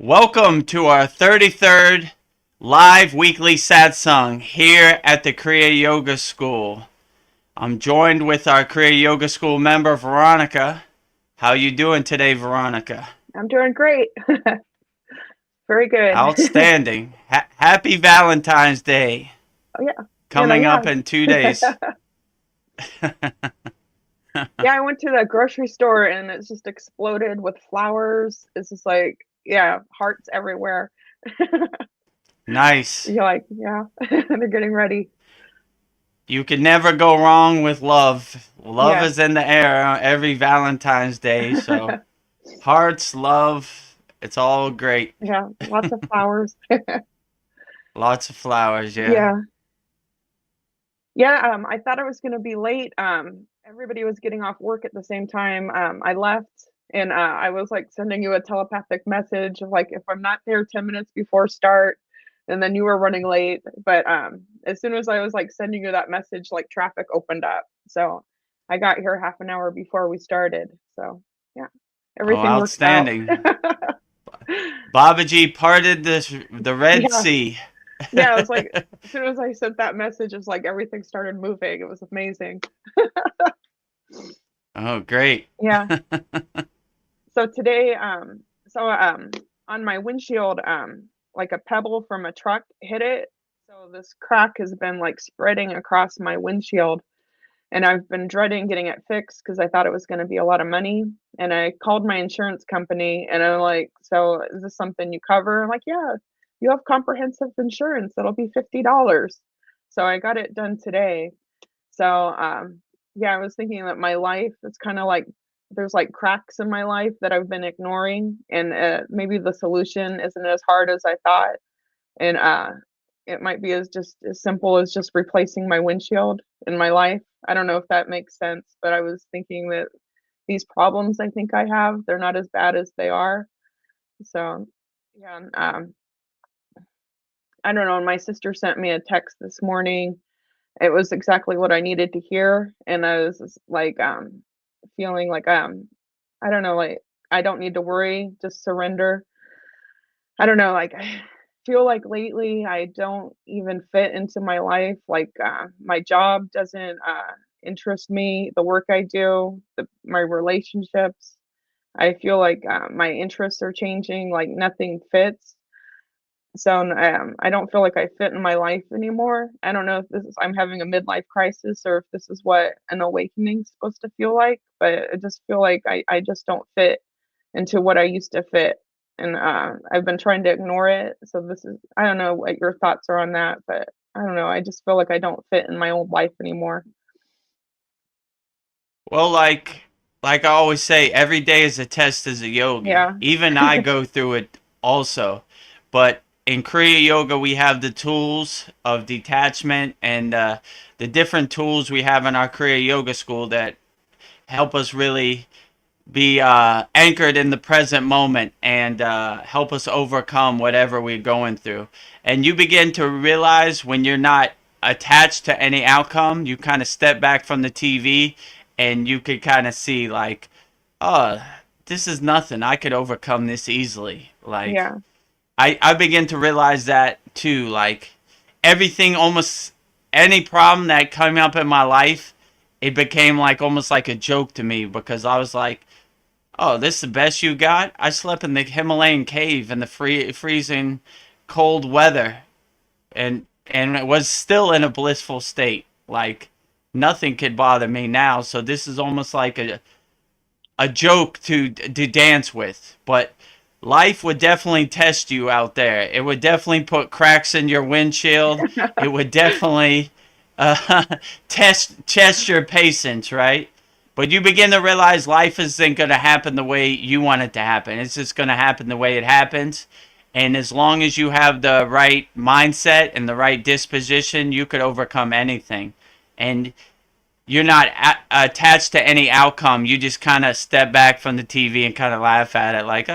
Welcome to our 33rd live weekly Satsang here at the Kriya Yoga School. I'm joined with our Kriya Yoga School member, Veronica. How you doing today, Veronica? I'm doing great. Very good. Outstanding. Happy Valentine's Day. Oh yeah. Coming Yeah. up in 2 days. Yeah, I went to the grocery store and it's just exploded with flowers. It's just like, yeah, hearts everywhere. Nice. You're like, yeah, they're getting ready. You can never go wrong with love. Love Yeah. is in the air every Valentine's Day, so hearts, love, it's all great. Yeah, lots of flowers. Lots of flowers, yeah. Yeah. Yeah, I thought I was gonna be late. Everybody was getting off work at the same time. I left and I was like sending you a telepathic message of like if I'm not there 10 minutes before start, and then you were running late. But as soon as I was like sending you that message, like traffic opened up. So I got here half an hour before we started. So yeah, Oh, everything worked out. outstanding. Babaji parted the Red Yeah. Sea. Yeah, it was like as soon as I sent that message, it's like everything started moving. It was amazing. Oh, great. Yeah. So today, on my windshield, like a pebble from a truck hit it. So this crack has been like spreading across my windshield, and I've been dreading getting it fixed because I thought it was going to be a lot of money. And I called my insurance company, and I'm like, "So is this something you cover?" I'm like, "Yeah, you have comprehensive insurance. It'll be $50." So I got it done today. So, yeah, I was thinking that my life is kind of like there's like cracks in my life that I've been ignoring, and maybe the solution isn't as hard as I thought, and it might be as just as simple as just replacing my windshield in my life. I don't know if that makes sense, but I was thinking that these problems I think I have, they're not as bad as they are. So, yeah, I don't know. My sister sent me a text this morning. It was exactly what I needed to hear, and I was just, like, feeling like, I don't know, like, I don't need to worry, just surrender. I don't know, like, I feel like lately I don't even fit into my life, like, my job doesn't, interest me, the work I do, my relationships. I feel like, my interests are changing, like, nothing fits. So, I don't feel like I fit in my life anymore. I don't know if this is I'm having a midlife crisis or if this is what an awakening is supposed to feel like, but I just feel like I just don't fit into what I used to fit. And I've been trying to ignore it. So this is I don't know what your thoughts are on that, but I don't know. I just feel like I don't fit in my old life anymore. Well, like I always say, every day is a test as a yogi. Yeah. Even I go through it also. But in Kriya Yoga, we have the tools of detachment and the different tools we have in our Kriya Yoga school that help us really be anchored in the present moment and help us overcome whatever we're going through. And you begin to realize when you're not attached to any outcome, you kind of step back from the TV and you could kind of see like, oh, this is nothing. I could overcome this easily. Like, Yeah. I begin to realize that too. Like, everything, almost any problem that came up in my life, it became like almost like a joke to me because I was like, oh, this is the best you got? I slept in the Himalayan cave in the freezing cold weather and it was still in a blissful state. Like nothing could bother me now. So this is almost like a joke to dance with. But life would definitely test you out there. It would definitely put cracks in your windshield. It would definitely uh, test your patience, right? But you begin to realize life isn't going to happen the way you want it to happen. It's just going to happen the way it happens. And as long as you have the right mindset and the right disposition, you could overcome anything. And you're not attached to any outcome. You just kind of step back from the TV and kind of laugh at it like,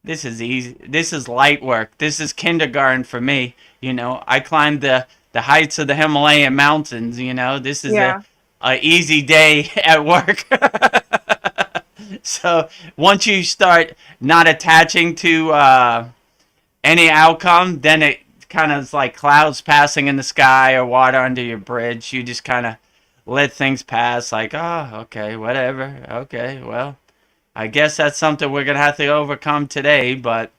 this is easy. This is light work. This is kindergarten for me. You know, I climbed the heights of the Himalayan mountains. You know, this is Yeah. a easy day at work. So once you start not attaching to any outcome, then it kind of is like clouds passing in the sky or water under your bridge. You just kind of let things pass, like, oh, okay, whatever. Okay, well, I guess that's something we're going to have to overcome today. But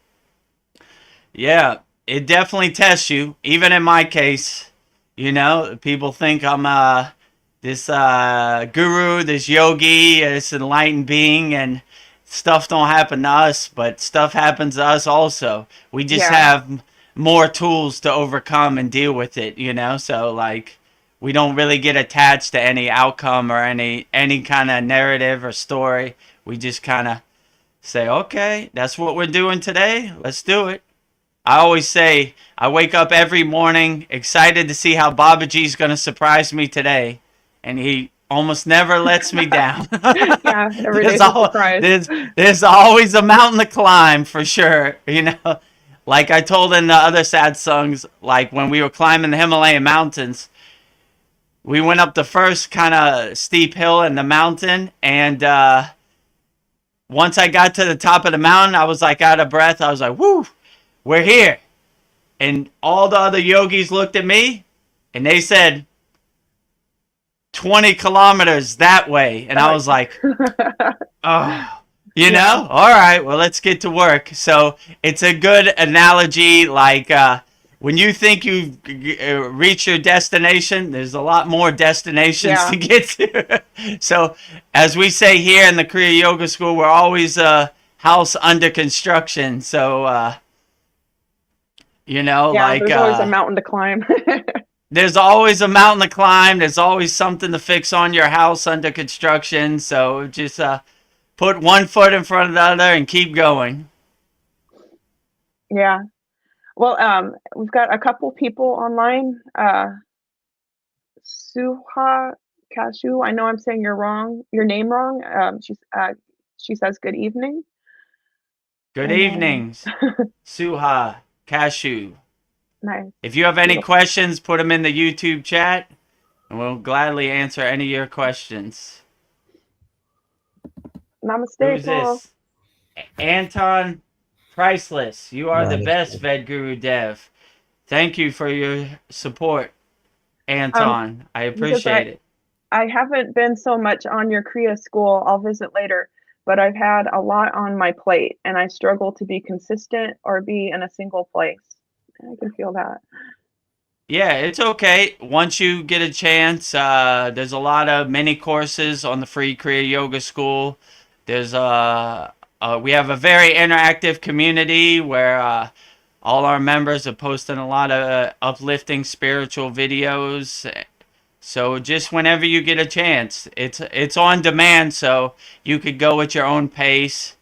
yeah, it definitely tests you. Even in my case, people think I'm this guru, this yogi, this enlightened being, and stuff don't happen to us, but stuff happens to us also. We just Yeah. have more tools to overcome and deal with it. So like we don't really get attached to any outcome or any kind of narrative or story. We just kind of say, okay, that's what we're doing today. Let's do it. I always say I wake up every morning excited to see how Babaji's going to surprise me today, and he almost never lets me down. Yeah, every day's a surprise. There's always a mountain to climb for sure. Like I told in the other sad songs, like when we were climbing the Himalayan mountains, we went up the first kind of steep hill in the mountain, and once I got to the top of the mountain, I was like out of breath. I was like, woo, we're here. And all the other yogis looked at me and they said 20 kilometers that way. And I was like, oh, all right, well, let's get to work. So it's a good analogy. Like when you think you've reached your destination, there's a lot more destinations to get to. So as we say here in the Kriya Yoga School, we're always a house under construction. So, like there's always a mountain to climb. There's always a mountain to climb. There's always something to fix on your house under construction. So just put one foot in front of the other and keep going. Yeah. Well, we've got a couple people online. Suha Kashu, I know I'm saying your name wrong. She says good evening. Good evenings, Suha Kashu. Nice. If you have any questions, put them in the YouTube chat, and we'll gladly answer any of your questions. Namaste. Who's this? Anton Priceless. You are the best, Ved Guru Dev. Thank you for your support, Anton. I appreciate it. I haven't been so much on your Kriya school. I'll visit later, but I've had a lot on my plate, and I struggle to be consistent or be in a single place. I can feel that. Yeah, it's okay. Once you get a chance, there's a lot of mini courses on the free Kriya Yoga School. There's we have a very interactive community where all our members are posting a lot of uplifting spiritual videos. So just whenever you get a chance, it's on demand, so you could go at your own pace.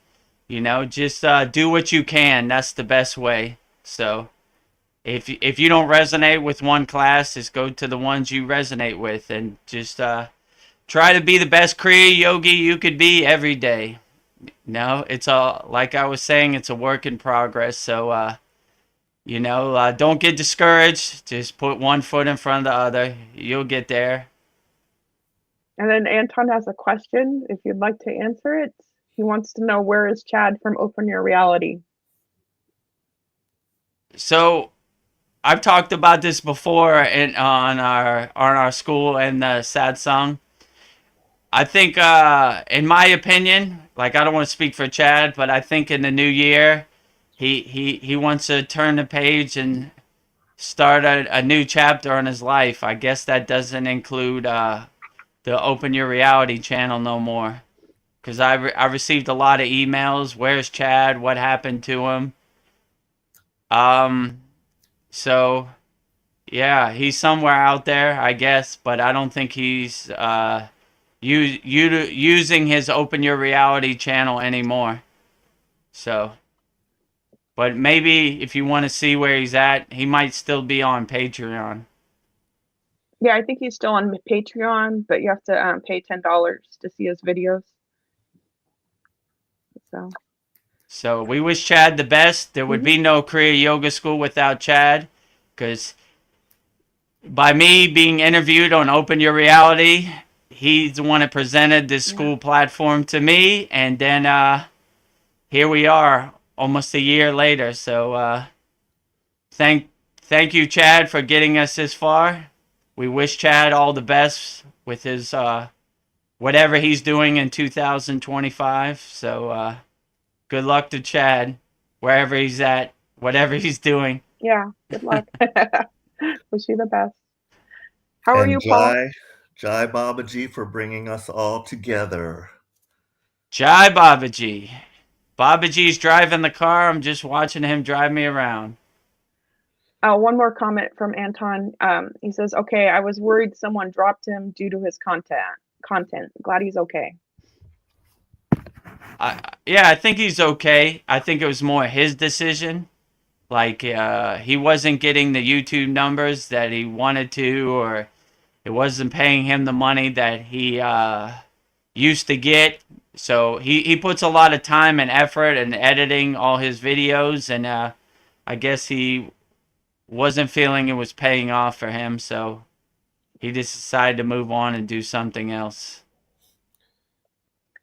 Just do what you can. That's the best way. So if you don't resonate with one class, just go to the ones you resonate with, and just try to be the best Kriya yogi you could be every day. It's like I was saying, it's a work in progress. So don't get discouraged. Just put one foot in front of the other. You'll get there. And then Anton has a question, if you'd like to answer it. He wants to know, where is Chad from Open Your Reality? So I've talked about this before on our school and the Satsang. I think, in my opinion, like I don't want to speak for Chad, but I think in the new year, he wants to turn the page and start a new chapter in his life. I guess that doesn't include the Open Your Reality channel no more, because I received a lot of emails. Where's Chad? What happened to him? So yeah, he's somewhere out there, I guess, but I don't think he's using his Open Your Reality channel anymore. So, but maybe if you want to see where he's at, he might still be on Patreon. Yeah, I think he's still on Patreon, but you have to pay $10 to see his videos. So we wish Chad the best. There would be no Kriya Yoga School without Chad, because by me being interviewed on Open Your Reality, he's the one that presented this Yeah. school platform to me, and then here we are, almost a year later. So thank thank you, Chad, for getting us this far. We wish Chad all the best with his whatever he's doing in 2025. So good luck to Chad, wherever he's at, whatever he's doing. Yeah. Good luck. Wish you the best. How are And you, Paul? Jai Babaji for bringing us all together. Jai Babaji. Babaji's driving the car. I'm just watching him drive me around. One more comment from Anton. He says, "Okay, I was worried someone dropped him due to his content. Glad he's okay." Yeah, I think he's okay. I think it was more his decision. Like he wasn't getting the YouTube numbers that he wanted to, or it wasn't paying him the money that he used to get. So he puts a lot of time and effort in editing all his videos, and I guess he wasn't feeling it was paying off for him, so he just decided to move on and do something else.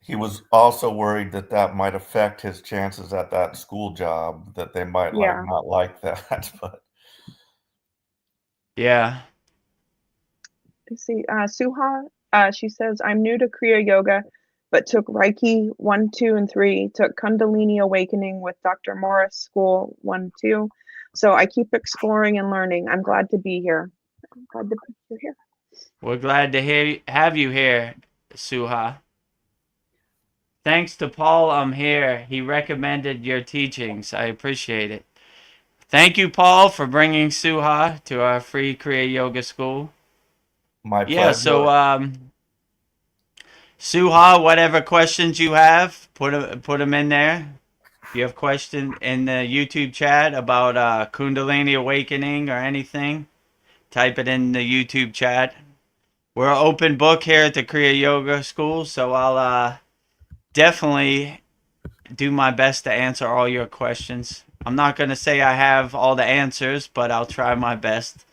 He was also worried that that might affect his chances at that school job, that they might Yeah. not like that. But Yeah. Let's see, Suha, she says, "I'm new to Kriya Yoga, but took Reiki 1, 2, and 3, took Kundalini Awakening with Dr. Morris School 1, 2. So I keep exploring and learning. I'm glad to be here." I'm glad to be here. We're glad to have you here, Suha. Thanks to Paul, I'm here. He recommended your teachings. I appreciate it. Thank you, Paul, for bringing Suha to our free Kriya Yoga school. my Yeah, pleasure. so Suha, whatever questions you have, put them in there. If you have questions in the YouTube chat about Kundalini Awakening or anything, type it in the YouTube chat. We're an open book here at the Kriya Yoga School, so I'll definitely do my best to answer all your questions. I'm not going to say I have all the answers, but I'll try my best.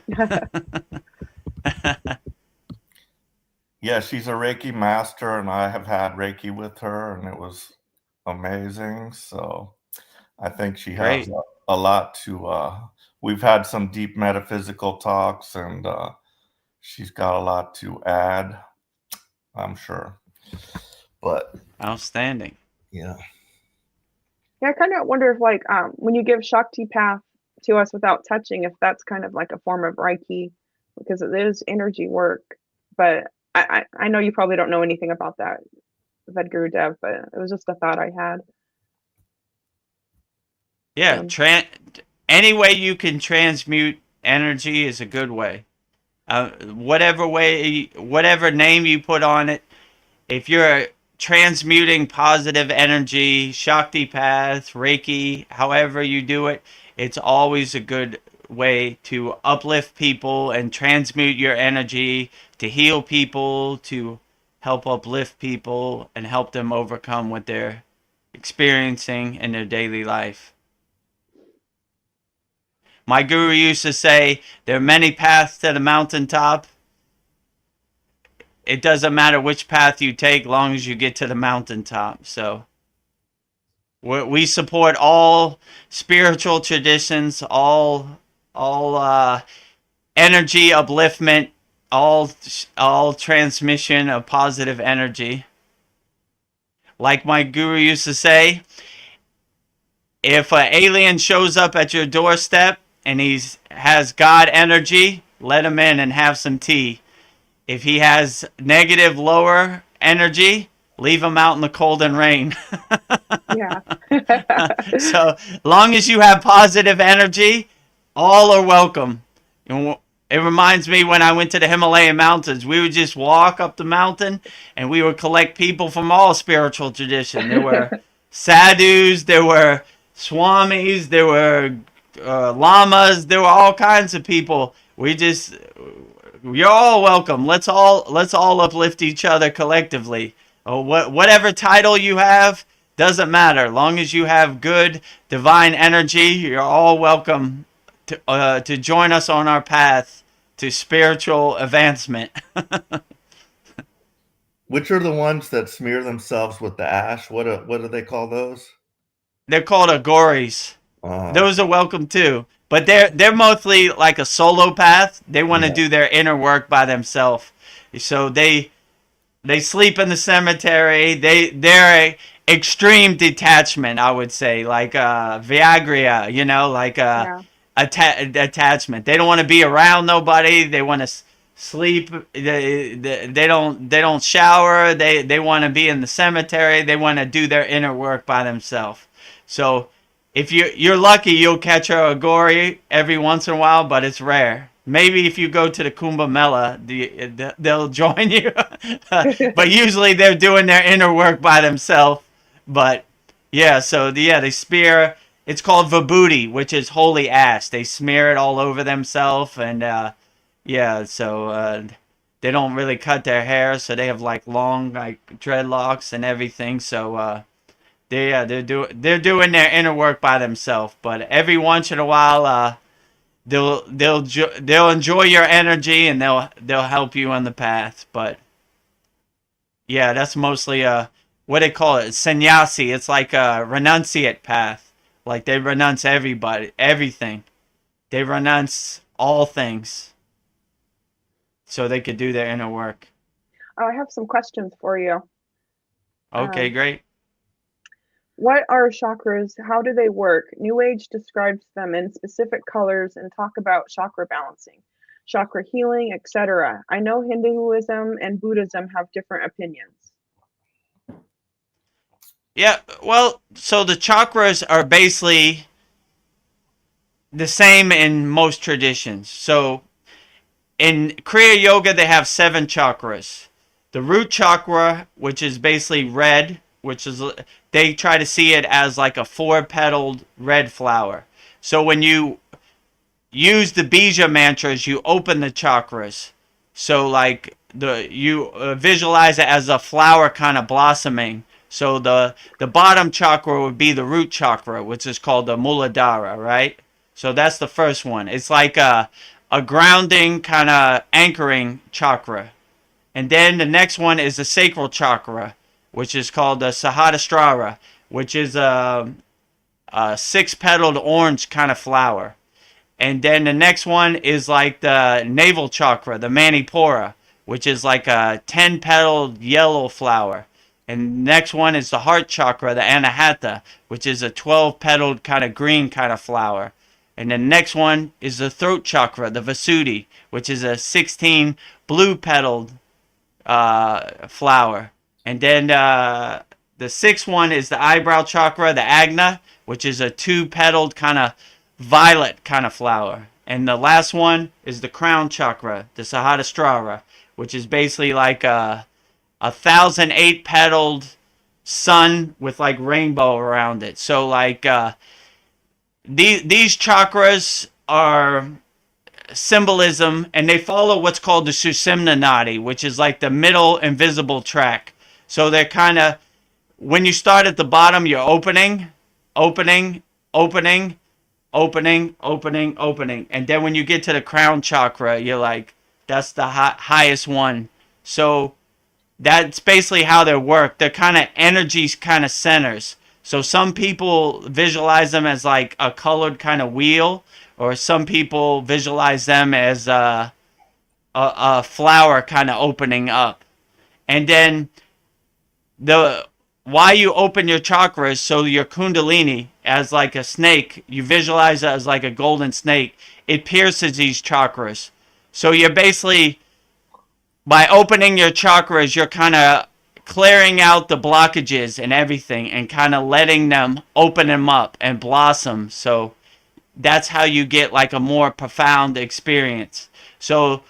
Yeah, she's a Reiki master, and I have had Reiki with her, and it was amazing. So I think she has Great. a lot to. We've had some deep metaphysical talks, and she's got a lot to add, I'm sure. But Outstanding. yeah. Yeah, I kind of wonder if, like, when you give Shakti Path to us without touching, if that's kind of like a form of Reiki, because it is energy work. But I know you probably don't know anything about that, Vedguru Dev, but it was just a thought I had. Yeah, any way you can transmute energy is a good way. Whatever name you put on it, if you're transmuting positive energy, Shakti Path, Reiki, however you do it, it's always a good way to uplift people and transmute your energy, to heal people, to help uplift people and help them overcome what they're experiencing in their daily life. My guru used to say, there are many paths to the mountaintop. It doesn't matter which path you take, long as you get to the mountaintop. So we support all spiritual traditions, all energy upliftment, all transmission of positive energy. Like my guru used to say, if an alien shows up at your doorstep and has God energy, let him in and have some tea. If he has negative, lower energy, leave him out in the cold and rain. Yeah. So long as you have positive energy, all are welcome. It reminds me when I went to the Himalayan mountains, we would just walk up the mountain and we would collect people from all spiritual tradition. There were sadhus, there were swamis, there were lamas, there were all kinds of people. You're all welcome. Let's all uplift each other collectively. Whatever title you have doesn't matter. Long as you have good divine energy, you're all welcome to join us on our path to spiritual advancement. Which are the ones that smear themselves with the ash? What do they call those? They're called agoris. Those are welcome too. But they're mostly like a solo path. They want to Yeah. do their inner work by themselves. So they sleep in the cemetery. They're a extreme detachment, I would say, like Viagra, you know, like Yeah. attachment. They don't want to be around nobody. They want to sleep. They don't shower. They want to be in the cemetery. They want to do their inner work by themselves. So if you're lucky, you'll catch a Agori every once in a while, but it's rare. Maybe if you go to the Kumbh Mela, they'll join you. But usually they're doing their inner work by themselves. But yeah, so they spear. It's called vibhuti, which is holy ash. They smear it all over themselves, and they don't really cut their hair, so they have like long like dreadlocks and everything. So they're doing their inner work by themselves. But every once in a while, they'll enjoy your energy and they'll help you on the path. But yeah, that's mostly what they call it, sannyasi. It's like a renunciate path. Like they renounce everything. They renounce all things so they could do their inner work. I have some questions for you. Okay, great. What are chakras? How do they work? New Age describes them in specific colors and talk about chakra balancing, chakra healing, etc. I know Hinduism and Buddhism have different opinions. Yeah, well, so the chakras are basically the same in most traditions. So in Kriya Yoga, they have 7 chakras. The root chakra, which is basically red, which is, they try to see it as like a 4-petaled red flower. So when you use the bija mantras, you open the chakras. So like you visualize it as a flower kind of blossoming. So the bottom chakra would be the root chakra, which is called the Muladhara, right? So that's the first one. It's like a grounding kind of anchoring chakra. And then the next one is the sacral chakra, which is called the Sahasrara, which is a 6-petaled orange kind of flower. And then the next one is like the navel chakra, the Manipura, which is like a 10-petaled yellow flower. And the next one is the heart chakra, the Anahata, which is a 12-petaled kind of green kind of flower. And the next one is the throat chakra, the Vasuddhi, which is a 16 blue-petaled flower. And then the 6th one is the eyebrow chakra, the Agna, which is a 2-petaled kind of violet kind of flower. And the last one is the crown chakra, the Sahasrara, which is basically like a 1,008-petaled sun with like rainbow around it. So like these chakras are symbolism, and they follow what's called the Sushumna Nadi, which is like the middle invisible track. So they're kind of, when you start at the bottom, you're opening, opening, opening, opening, opening, opening. And then when you get to the crown chakra, you're like, that's the highest one. So that's basically how they work. They're kind of energies, kind of centers. So some people visualize them as like a colored kind of wheel, or some people visualize them as a flower kind of opening up. And then why you open your chakras, so your kundalini as like a snake, you visualize it as like a golden snake. It pierces these chakras. So you're basically, by opening your chakras, you're kind of clearing out the blockages and everything and kind of letting them open them up and blossom. So that's how you get like a more profound experience. So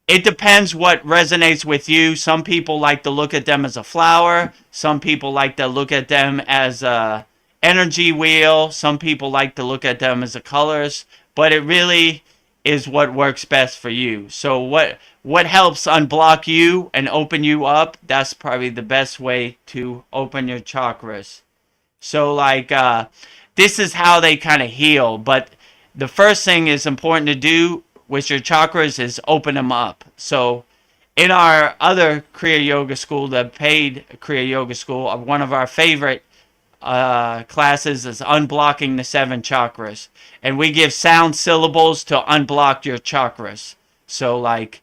it depends what resonates with you. Some people like to look at them as a flower. Some people like to look at them as a energy wheel. Some people like to look at them as the colors. But it really is what works best for you. So what helps unblock you and open you up, that's probably the best way to open your chakras. So like this is how they kind of heal. But the first thing is important to do with your chakras is open them up. So in our other Kriya Yoga school, the paid Kriya Yoga school, one of our favorite classes is unblocking the 7 chakras, and we give sound syllables to unblock your chakras. So like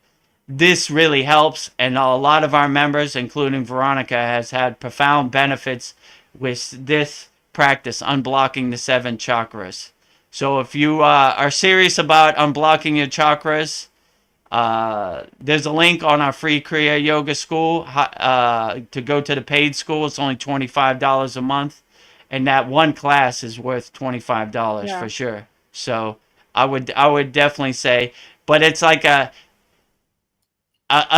this really helps, and a lot of our members, including Veronica, has had profound benefits with this practice, unblocking the 7 chakras. So if you are serious about unblocking your chakras, there's a link on our free Kriya Yoga school to go to the paid school. It's only $25 a month, and that one class is worth $25 for sure. So I would definitely say, but it's like a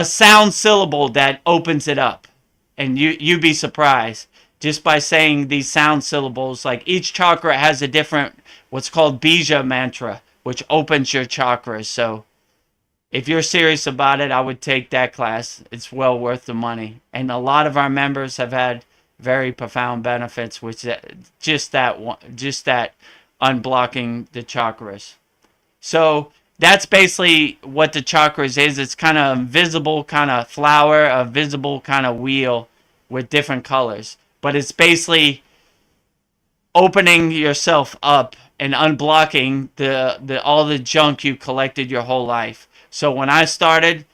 sound syllable that opens it up, and you'd be surprised just by saying these sound syllables. Like each chakra has a different, what's called bija mantra, which opens your chakras. So if you're serious about it, I would take that class. It's well worth the money. And a lot of our members have had very profound benefits with just that unblocking the chakras. So that's basically what the chakras is. It's kind of a visible kind of flower, a visible kind of wheel with different colors. But it's basically opening yourself up and unblocking the all the junk you collected your whole life. So when I started,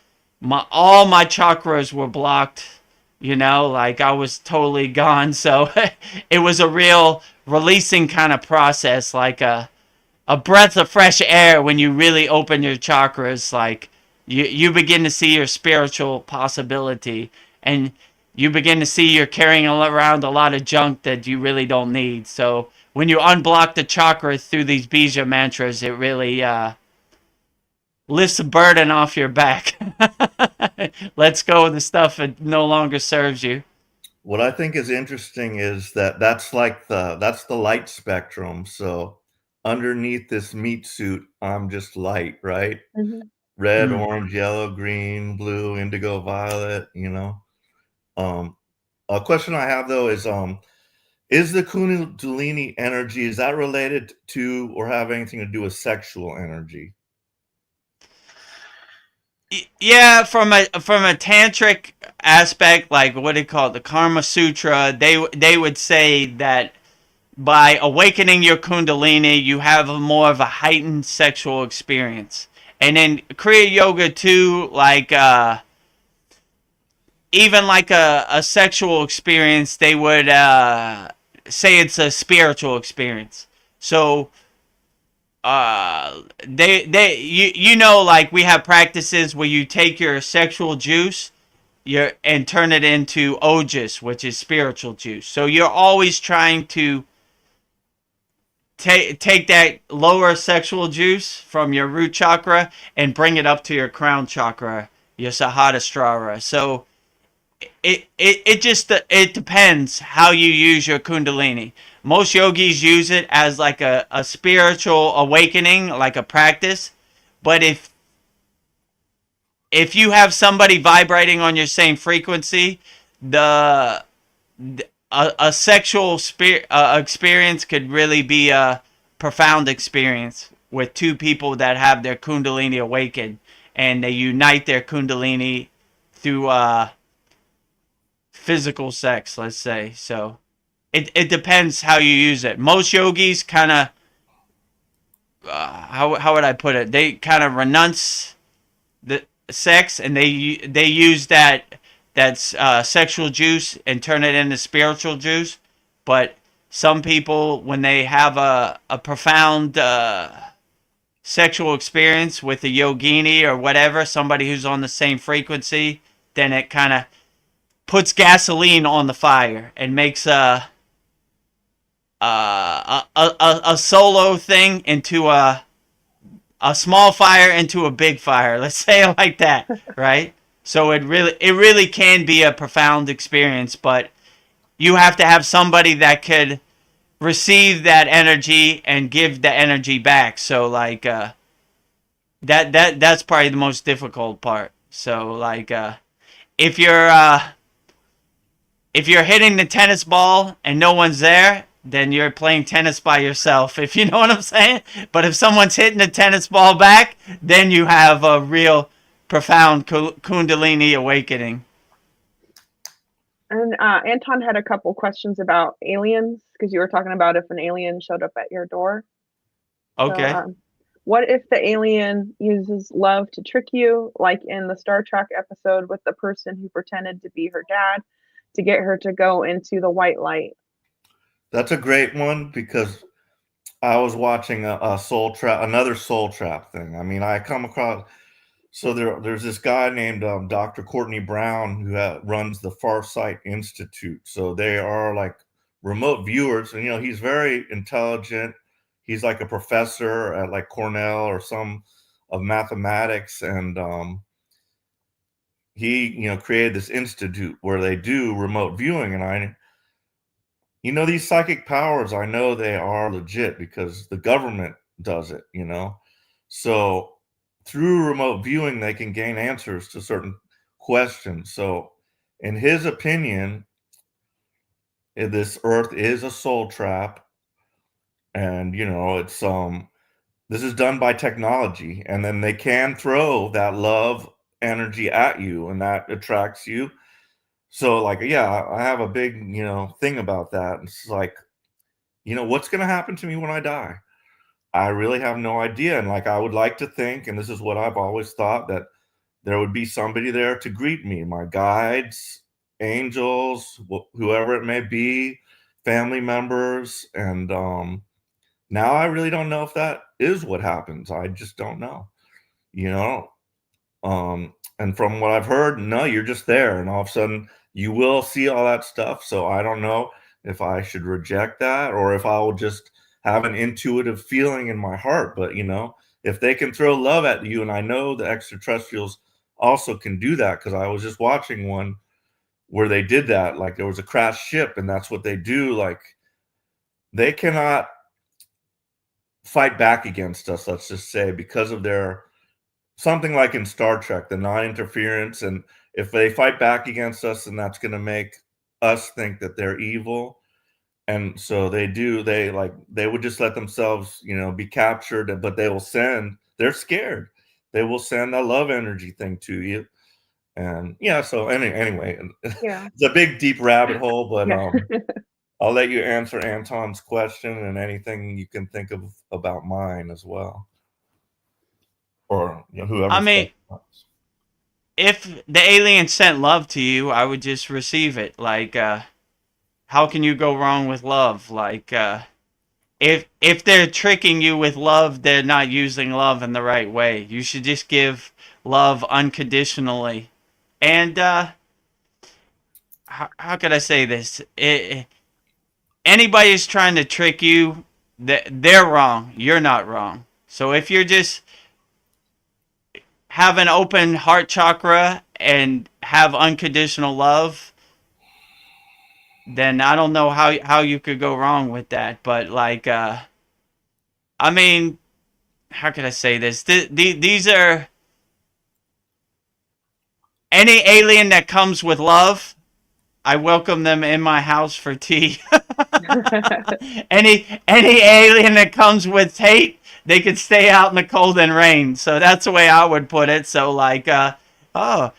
all my chakras were blocked, like I was totally gone. So it was a real releasing kind of process, like a breath of fresh air when you really open your chakras. Like you begin to see your spiritual possibility, and you begin to see you're carrying around a lot of junk that you really don't need. So when you unblock the chakras through these bija mantras, it really lifts the burden off your back. Let's go of the stuff that no longer serves you. What I think is interesting is that's the light spectrum. So underneath this meat suit, I'm just light, right? Mm-hmm. Red, orange, yellow, green, blue, indigo, violet, A question I have though is the Kundalini energy, is that related to or have anything to do with sexual energy? Yeah, from a tantric aspect, like what they call it, the Karma Sutra, they would say that by awakening your Kundalini, you have more of a heightened sexual experience. And in Kriya Yoga too, like even like a sexual experience, they would say it's a spiritual experience. So like we have practices where you take your sexual juice and turn it into ojas, which is spiritual juice. So you're always trying to take that lower sexual juice from your root chakra and bring it up to your crown chakra, your Sahasrara. So it depends how you use your Kundalini. Most yogis use it as like a spiritual awakening, like a practice. But if you have somebody vibrating on your same frequency, a sexual experience could really be a profound experience with two people that have their Kundalini awakened, and they unite their Kundalini through physical sex, let's say. So it depends how you use it. Most yogis kind of how would I put it? They kind of renounce the sex, and they use that sexual juice and turn it into spiritual juice. But some people, when they have a profound sexual experience with a yogini or whatever, somebody who's on the same frequency, then it kind of puts gasoline on the fire and makes a solo thing into a small fire into a big fire. Let's say it like that, right? So it really can be a profound experience, but you have to have somebody that could receive that energy and give the energy back. So like that's probably the most difficult part. So like if you're hitting the tennis ball and no one's there, then you're playing tennis by yourself, if you know what I'm saying. But if someone's hitting the tennis ball back, then you have a real profound Kundalini awakening. And Anton had a couple questions about aliens, because you were talking about if an alien showed up at your door. Okay. So, what if the alien uses love to trick you, like in the Star Trek episode with the person who pretended to be her dad to get her to go into the white light? That's a great one, because I was watching a soul trap, another soul trap thing. I mean, I come across, so there's this guy named Dr. Courtney Brown who runs the Farsight Institute. So they are like remote viewers, and he's very intelligent. He's like a professor at like Cornell or some of mathematics, and he created this institute where they do remote viewing. And these psychic powers, I know they are legit because the government does it. So through remote viewing, they can gain answers to certain questions. So in his opinion, this earth is a soul trap, and it's this is done by technology, and then they can throw that love energy at you, and that attracts you. So like, yeah, I have a big thing about that. It's like, what's going to happen to me when I die? I really have no idea. And like, I would like to think, and this is what I've always thought, that there would be somebody there to greet me, my guides, angels, whoever it may be, family members. And now I really don't know if that is what happens. I just don't know, and from what I've heard, no, you're just there, and all of a sudden you will see all that stuff. So I don't know if I should reject that or if I will just have an intuitive feeling in my heart. But if they can throw love at you, and I know the extraterrestrials also can do that, because I was just watching one where they did that. Like, there was a crashed ship, and that's what they do. Like, they cannot fight back against us, let's just say, because of their something like in Star Trek, the non-interference. And if they fight back against us, then that's going to make us think that they're evil. And so they would just let themselves, be captured, but they're scared. They will send a love energy thing to you. And yeah, so anyway, Yeah. it's a big, deep rabbit hole, but Yeah. I'll let you answer Anton's question and anything you can think of about mine as well. Or whoever. I mean, if the alien sent love to you, I would just receive it. Like, how can you go wrong with love? Like, if they're tricking you with love, they're not using love in the right way. You should just give love unconditionally. And how could I say this? Anybody who's trying to trick you, they're wrong. You're not wrong. So if you're just have an open heart chakra and have unconditional love, then I don't know how you could go wrong with that. But like, I mean, how could I say this? These are any alien that comes with love, I welcome them in my house for tea. any alien that comes with hate, they could stay out in the cold and rain. So that's the way I would put it. So like, oh,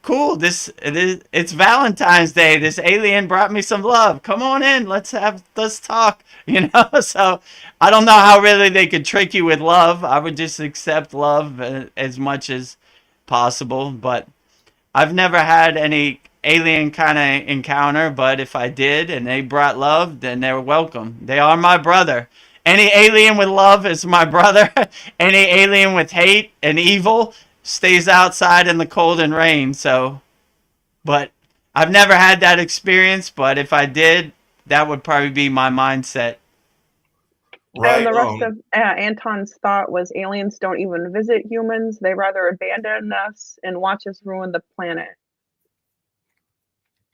cool. It's Valentine's Day. This alien brought me some love. Come on in. Let's talk. So I don't know how really they could trick you with love. I would just accept love as much as possible. But I've never had any alien kind of encounter, but if I did and they brought love, then they're welcome. They are my brother. Any alien with love is my brother. Any alien with hate and evil stays outside in the cold and rain. So, but I've never had that experience, but if I did, that would probably be my mindset. Right. And the rest of Anton's thought was aliens don't even visit humans. They rather abandon us and watch us ruin the planet.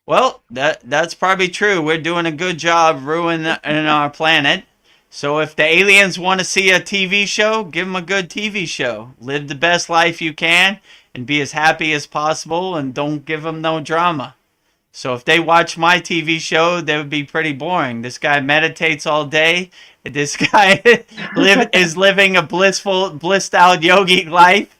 Well, that's probably true. We're doing a good job ruining our planet. So if the aliens want to see a TV show, give them a good TV show. Live the best life you can and be as happy as possible, and don't give them no drama. So if they watch my TV show, they would be pretty boring. This guy meditates all day. This guy is living a blissed out yogi life.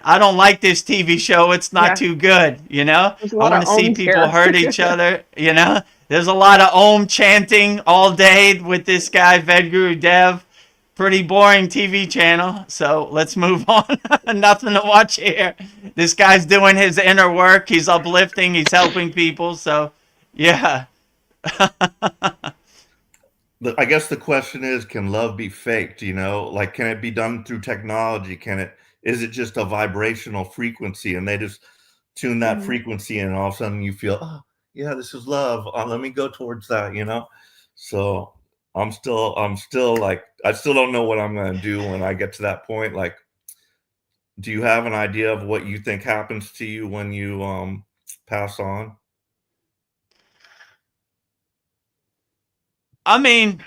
I don't like this TV show. It's not Yeah. too good, you know? There's a I lot want of to see ohms people here. hurt each other, you know? There's a lot of Om chanting all day with this guy, Vedguru Dev. Pretty boring TV channel, so let's move on. Nothing to watch here. This guy's doing his inner work. He's uplifting. He's helping people, so yeah. I guess the question is, can love be faked? You know, like, can it be done through technology? Is it just a vibrational frequency and they just tune that Mhm. frequency and all of a sudden you feel, oh, yeah, this is love. Let me go towards that, you know? So I'm still like, I still don't know what I'm going to do when I get to that point. Like, do you have an idea of what you think happens to you when you pass on? I mean,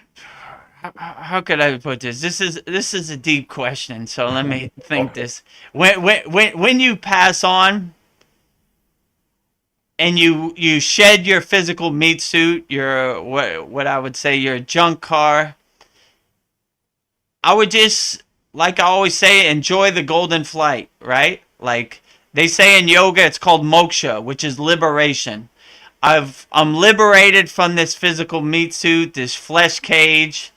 how could I put this? This is a deep question, so let me think Okay. this. When you pass on and you shed your physical meat suit, your what I would say your junk car, I would just, like I always say, enjoy the golden flight, right? Like they say in yoga, it's called moksha, which is liberation. I'm liberated from this physical meat suit, this flesh cage.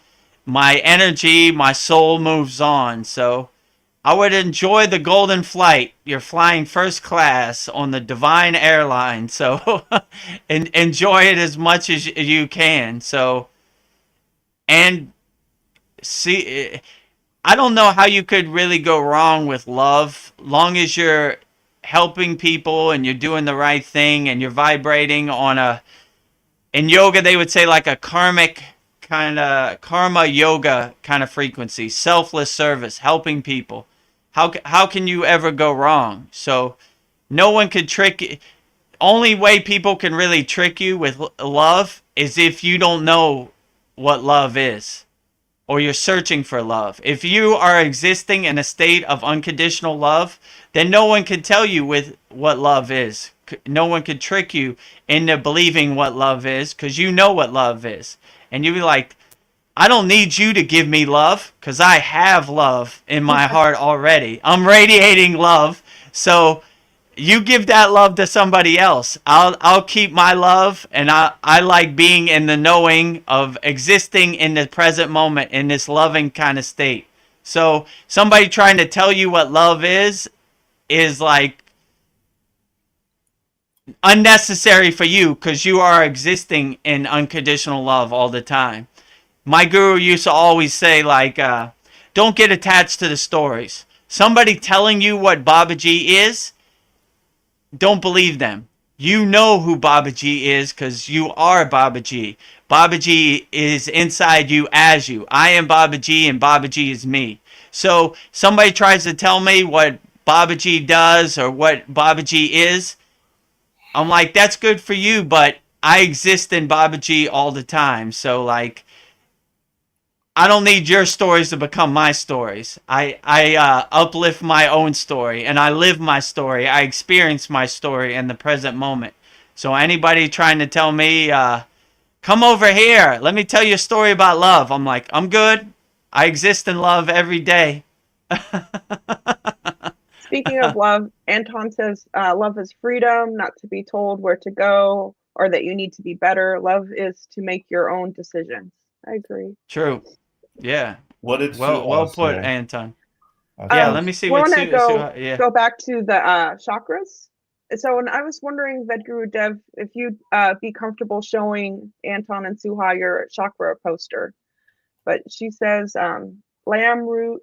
My energy, my soul moves on. So I would enjoy the golden flight. You're flying first class on the Divine Airline, so and enjoy it as much as you can. So and see, I don't know how you could really go wrong with love, long as you're helping people and you're doing the right thing and you're vibrating on a, in yoga they would say like a karmic kind of karma yoga kind of frequency, selfless service, helping people. How can you ever go wrong? So no one could trick you. Only way people can really trick you with love is if you don't know what love is or you're searching for love. If you are existing in a state of unconditional love, then no one can tell you with what love is. No one can trick you into believing what love is because you know what love is. And you be like, I don't need you to give me love because I have love in my heart already. I'm radiating love. So you give that love to somebody else. I'll keep my love, and I like being in the knowing of existing in the present moment in this loving kind of state. So somebody trying to tell you what love is like unnecessary for you because you are existing in unconditional love all the time. My guru used to always say like, don't get attached to the stories. Somebody telling you what Babaji is, don't believe them. You know who Babaji is because you are Babaji. Babaji is inside you as you. I am Babaji and Babaji is me. So somebody tries to tell me what Babaji does or what Babaji is, I'm like, that's good for you, but I exist in Babaji all the time. So like, I don't need your stories to become my stories. I uplift my own story and I live my story. I experience my story in the present moment. So anybody trying to tell me, come over here, let me tell you a story about love. I'm like, I'm good. I exist in love every day. Speaking of love, Anton says love is freedom, not to be told where to go or that you need to be better. Love is to make your own decisions. I agree. True. Yeah. What did Well Suha put, say? Anton. I Yeah, think let me see We what want to yeah. go back to the chakras. So, and I was wondering, Vedguru Dev, if you'd be comfortable showing Anton and Suha your chakra poster. But she says lamb root,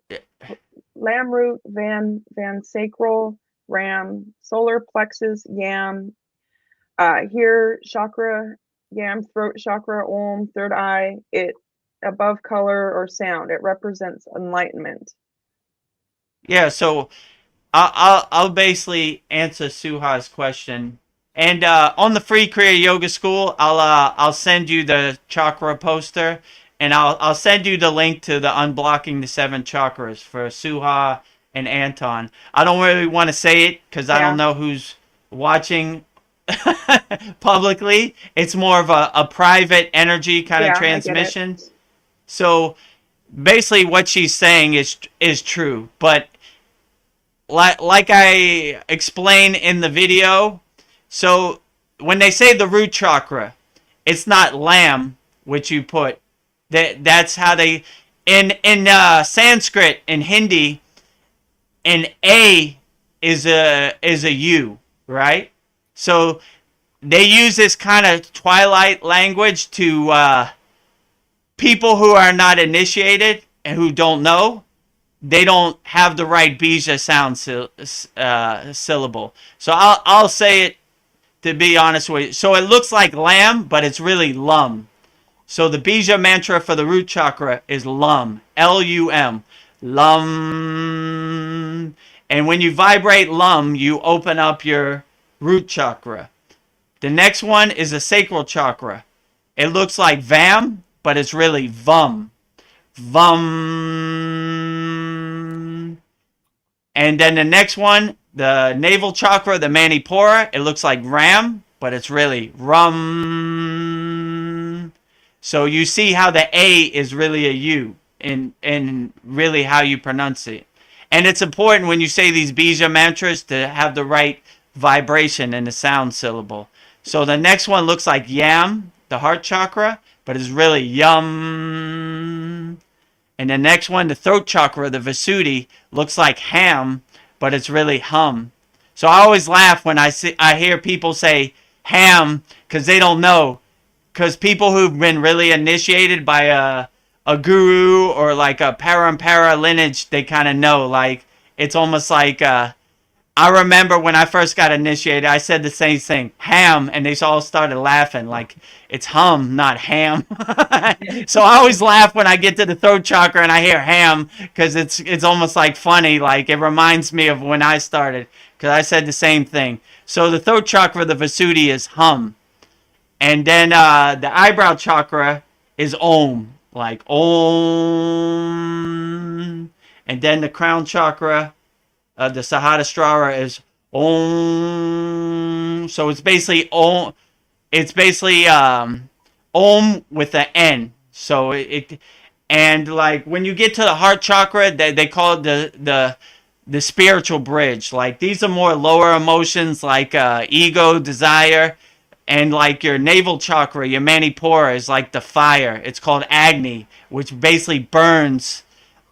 van sacral, ram, solar plexus, yam, here chakra, yam, throat chakra, om, third eye, it above color or sound. It represents enlightenment. Yeah, so I'll basically answer Suha's question. And on the free Kriya Yoga School, I'll send you the chakra poster, and I'll send you the link to the unblocking the seven chakras for Suha and Anton. I don't really want to say it because I don't know who's watching publicly. It's more of a private energy kind of transmission. So basically, what she's saying is true, but like I explained in the video, so when they say the root chakra, it's not lamb, which you put. That's how they in Sanskrit, in Hindi, an A is a U, right? So they use this kind of twilight language to people who are not initiated and who don't know. They don't have the right bija sound syllable. So I'll say it, to be honest with you. So it looks like lamb, but it's really lum. So the bija mantra for the root chakra is lum. Lum. Lum. And when you vibrate lum, you open up your root chakra. The next one is the sacral chakra. It looks like vam, but it's really vum. Vum. And then the next one, the navel chakra, the manipura, it looks like ram, but it's really rum. So you see how the A is really a U in really how you pronounce it. And it's important when you say these bija mantras to have the right vibration in the sound syllable. So the next one looks like yam, the heart chakra, but it's really yum. And the next one, the throat chakra, the Visuddhi, looks like ham, but it's really hum. So I always laugh when I hear people say ham, because they don't know. Because people who've been really initiated by a guru or like a parampara lineage, they kind of know. Like, it's almost like, I remember when I first got initiated, I said the same thing, ham, and they all started laughing. Like, it's hum, not ham. So I always laugh when I get to the throat chakra and I hear ham, because it's almost like funny. Like, it reminds me of when I started, because I said the same thing. So the throat chakra, the Visuddhi, is hum. And then the eyebrow chakra is om, like om. And then the crown chakra, the Sahasrara, is om. So it's basically om. It's basically om with an N. So it and like when you get to the heart chakra, they call it the spiritual bridge. Like, these are more lower emotions, like ego, desire. And like your navel chakra, your manipura, is like the fire. It's called Agni, which basically burns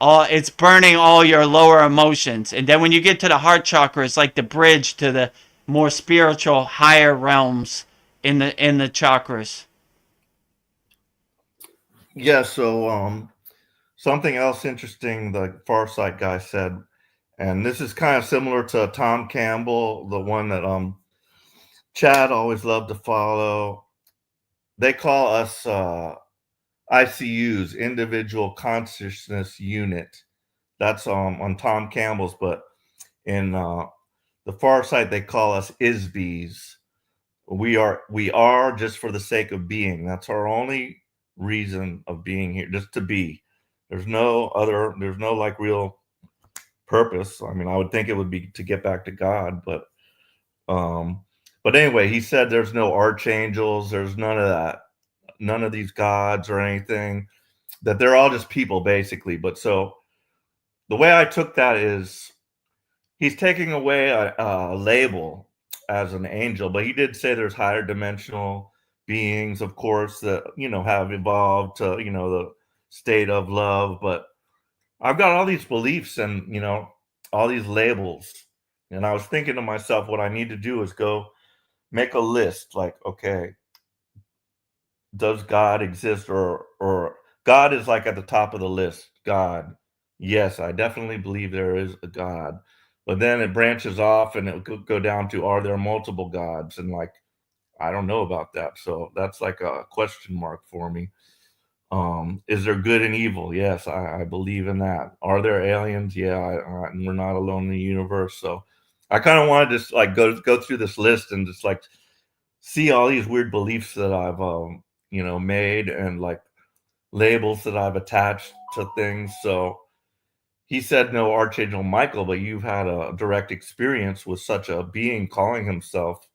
it's burning all your lower emotions. And then when you get to the heart chakra, it's like the bridge to the more spiritual, higher realms in the chakras. Yeah, so something else interesting the Farsight guy said, and this is kind of similar to Tom Campbell, the one that Chad always loved to follow. They call us ICUs, individual consciousness unit. That's on Tom Campbell's, but in the Farsight they call us ISBs. We are just for the sake of being. That's our only reason of being here, just to be. There's no like real purpose. I mean, I would think it would be to get back to God, but anyway, he said there's no archangels, there's none of that, none of these gods or anything, that they're all just people basically. But so the way I took that is he's taking away a label as an angel, but he did say there's higher dimensional beings, of course, that, have evolved to, the state of love. But I've got all these beliefs and, all these labels. And I was thinking to myself, what I need to do is go make a list, like, okay, does God exist, or God is like at the top of the list. God, yes, I definitely believe there is a God. But then it branches off and it will go down to, are there multiple gods? And like, I don't know about that. So that's like a question mark for me. Is there good and evil? Yes, I believe in that. Are there aliens? Yeah, and we're not alone in the universe. So I kind of want to just like go through this list and just like see all these weird beliefs that I've made, and like labels that I've attached to things. So he said no Archangel Michael, but you've had a direct experience with such a being calling himself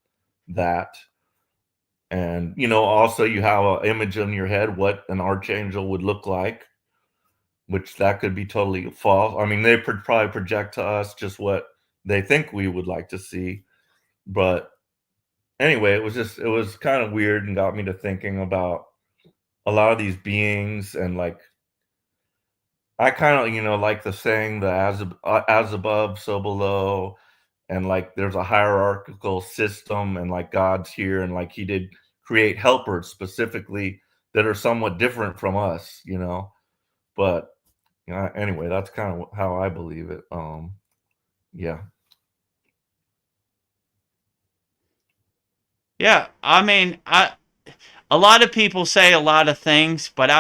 that. And, also you have an image in your head what an archangel would look like, which that could be totally false. I mean, they probably project to us just what they think we would like to see. But anyway, it was kind of weird and got me to thinking about a lot of these beings. And like, I kind of, like the saying, the as above, so below. And like, there's a hierarchical system, and like God's here, and like he did create helpers specifically that are somewhat different from us, but anyway, that's kind of how I believe it. Yeah. Yeah, I mean, a lot of people say a lot of things, but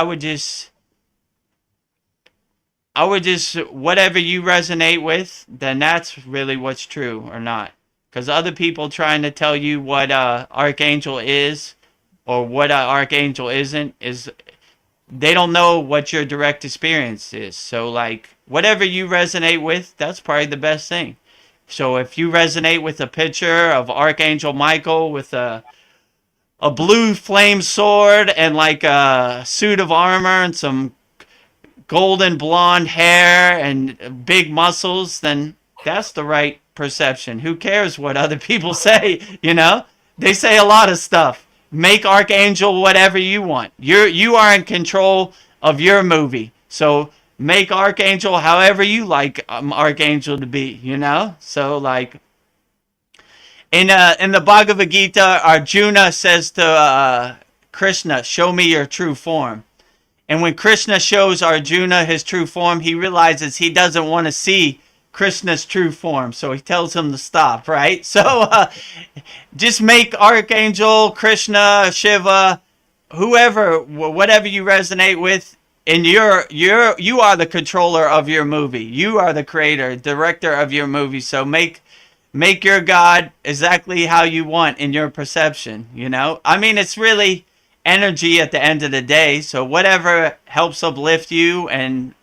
whatever you resonate with, then that's really what's true or not. Because other people trying to tell you what archangel is or what archangel isn't, is they don't know what your direct experience is. So like, whatever you resonate with, that's probably the best thing. So if you resonate with a picture of Archangel Michael with a blue flame sword and like a suit of armor and some golden blonde hair and big muscles, then that's the right perception. Who cares what other people say, They say a lot of stuff. Make Archangel whatever you want. You are in control of your movie. So make Archangel however you like Archangel to be, So like in the Bhagavad Gita, Arjuna says to Krishna, "Show me your true form." And when Krishna shows Arjuna his true form, he realizes he doesn't want to see Krishna's true form. So he tells him to stop, right? So just make Archangel, Krishna, Shiva, whoever, whatever you resonate with, and you are the controller of your movie. You are the creator, director of your movie. So make your God exactly how you want in your perception, I mean, it's really energy at the end of the day. So whatever helps uplift you and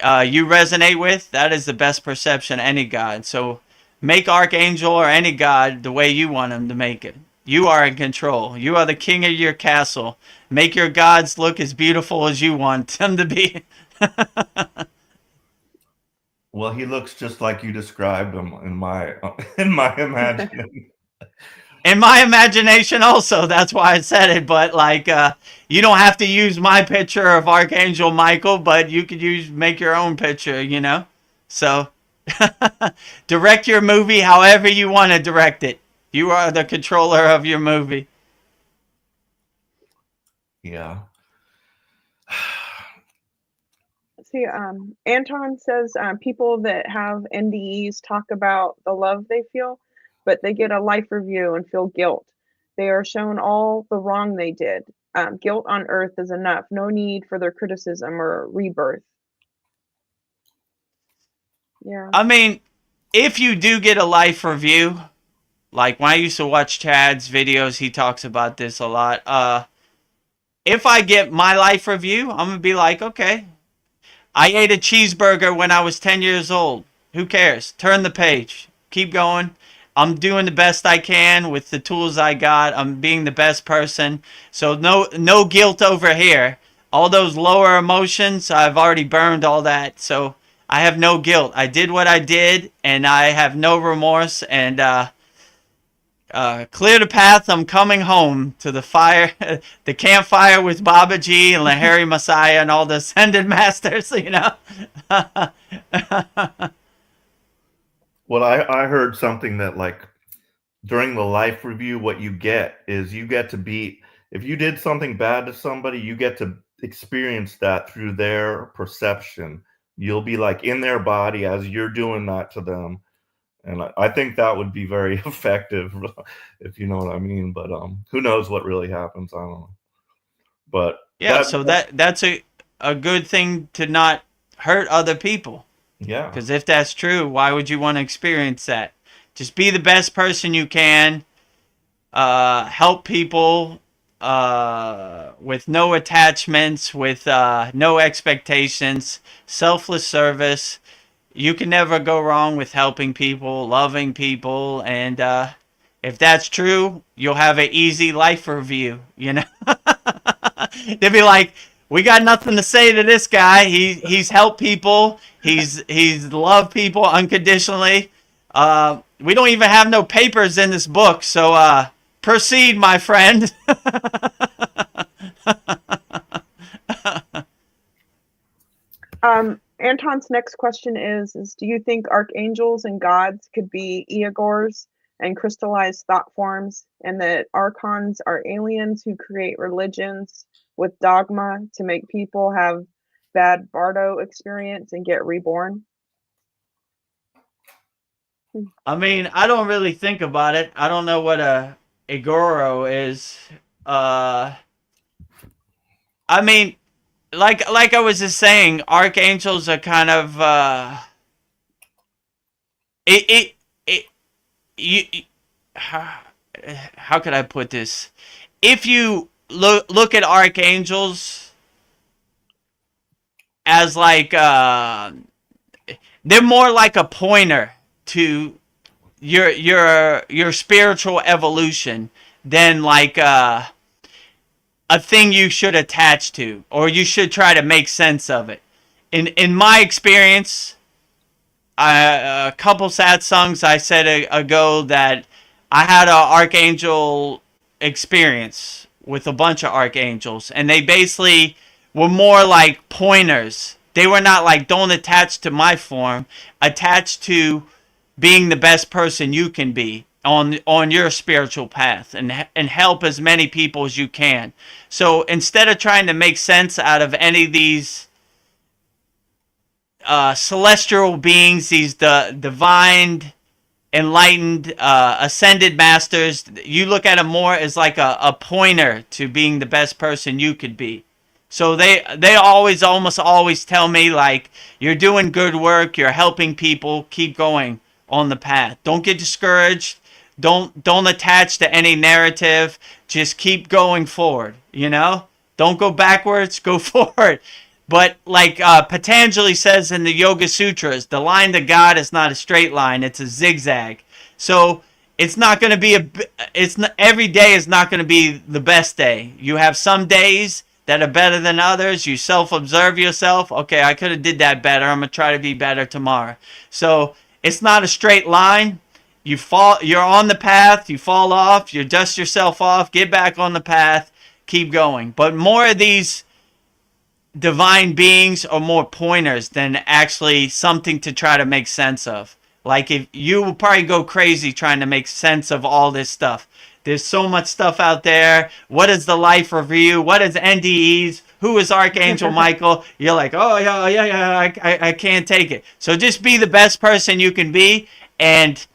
you resonate with, that is the best perception of any God. So make Archangel or any God the way you want him to make it. You are in control. You are the king of your castle. Make your gods look as beautiful as you want them to be. Well, he looks just like you described him in my imagination. In my imagination also, that's why I said it. But like, you don't have to use my picture of Archangel Michael, but you could make your own picture, So direct your movie however you want to direct it. You are the controller of your movie. Yeah. See, Anton says people that have NDEs talk about the love they feel, but they get a life review and feel guilt. They are shown all the wrong they did. Guilt on earth is enough. No need for their criticism or rebirth. Yeah. I mean, if you do get a life review, like when I used to watch Chad's videos, he talks about this a lot. If I get my life review, I'm going to be like, okay, I ate a cheeseburger when I was 10 years old. Who cares? Turn the page. Keep going. I'm doing the best I can with the tools I got. I'm being the best person. So no guilt over here. All those lower emotions, I've already burned all that. So I have no guilt. I did what I did, and I have no remorse. And clear the path. I'm coming home to the fire, the campfire with Babaji and Lahari Messiah and all the ascended masters, Well, I heard something that like during the life review, what you get is you get to be, if you did something bad to somebody, you get to experience that through their perception. You'll be like in their body as you're doing that to them. And I think that would be very effective, if you know what I mean. But who knows what really happens? I don't know. But yeah, so that's a good thing to not hurt other people. Yeah. Because if that's true, why would you want to experience that? Just be the best person you can. Help people with no attachments, with no expectations, selfless service. You can never go wrong with helping people, loving people, and if that's true, you'll have an easy life review, They'll be like, we got nothing to say to this guy. He's helped people. He's loved people unconditionally. We don't even have no papers in this book, so proceed, my friend. Anton's next question is do you think archangels and gods could be Eogors and crystallized thought forms, and that archons are aliens who create religions with dogma to make people have bad bardo experience and get reborn? I mean, I don't really think about it. I don't know what a Agoro is. I mean, like I was just saying, archangels are kind of it it it you how could I put this? If you look at archangels as like they're more like a pointer to your spiritual evolution than like a thing you should attach to or you should try to make sense of it. In my experience, a couple satsangs I said ago that I had an archangel experience with a bunch of archangels, and they basically were more like pointers. They were not like, don't attach to my form, attach to being the best person you can be on your spiritual path, and help as many people as you can. So instead of trying to make sense out of any of these celestial beings, these divine, enlightened, ascended masters, you look at them more as like a pointer to being the best person you could be. So they almost always tell me like, you're doing good work, you're helping people, keep going on the path. Don't get discouraged. Don't attach to any narrative. Just keep going forward, you know? Don't go backwards, go forward. But like Patanjali says in the Yoga Sutras, the line to God is not a straight line, it's a zigzag. So it's not going to be every day is not going to be the best day. You have some days that are better than others. You self-observe yourself. Okay, I could have did that better. I'm going to try to be better tomorrow. So it's not a straight line. You're on the path, you fall off, you dust yourself off, get back on the path, keep going. But more of these divine beings are more pointers than actually something to try to make sense of. Like, if you will probably go crazy trying to make sense of all this stuff. There's so much stuff out there. What is the life review? What is NDEs? Who is Archangel Michael? You're like, oh yeah, I can't take it. So just be the best person you can be, and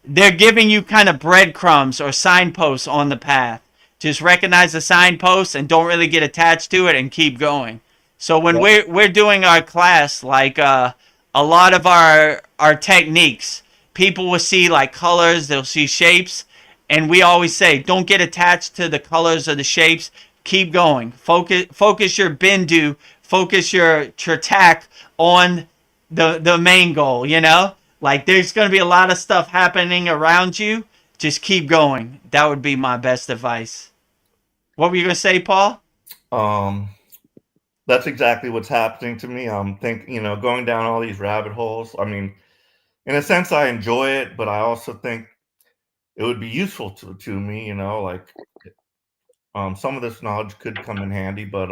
they're giving you kind of breadcrumbs or signposts on the path. Just recognize the signposts and don't really get attached to it and keep going. So when we're doing our class, like a lot of our techniques, people will see like colors, they'll see shapes, and we always say, don't get attached to the colors or the shapes. Keep going. Focus your bindu, focus your tratak on the main goal, you know? Like, there's going to be a lot of stuff happening around you. Just keep going. That would be my best advice. What were you going to say, Paul? That's exactly what's happening to me. I'm thinking, going down all these rabbit holes. I mean, in a sense, I enjoy it, but I also think it would be useful to me, like some of this knowledge could come in handy. But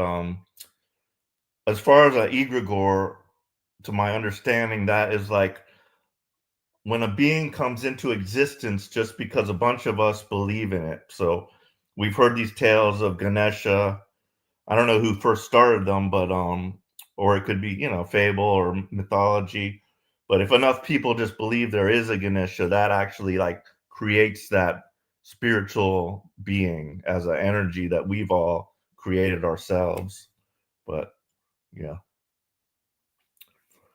as far as an egregore, to my understanding, that is like when a being comes into existence just because a bunch of us believe in it. So we've heard these tales of Ganesha. I don't know who first started them, but or it could be, fable or mythology. But if enough people just believe there is a Ganesha, that actually like creates that spiritual being as an energy that we've all created ourselves. But yeah.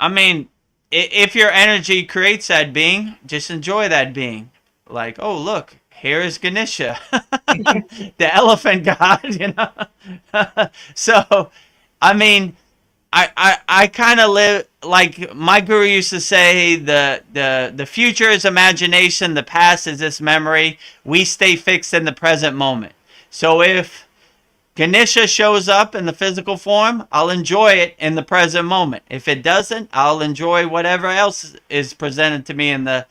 I mean, if your energy creates that being, just enjoy that being. Like, oh, look, here is Ganesha, the elephant god, So, I mean, I kind of live, like my guru used to say, the future is imagination, the past is this memory. We stay fixed in the present moment. So if Ganesha shows up in the physical form, I'll enjoy it in the present moment. If it doesn't, I'll enjoy whatever else is presented to me in the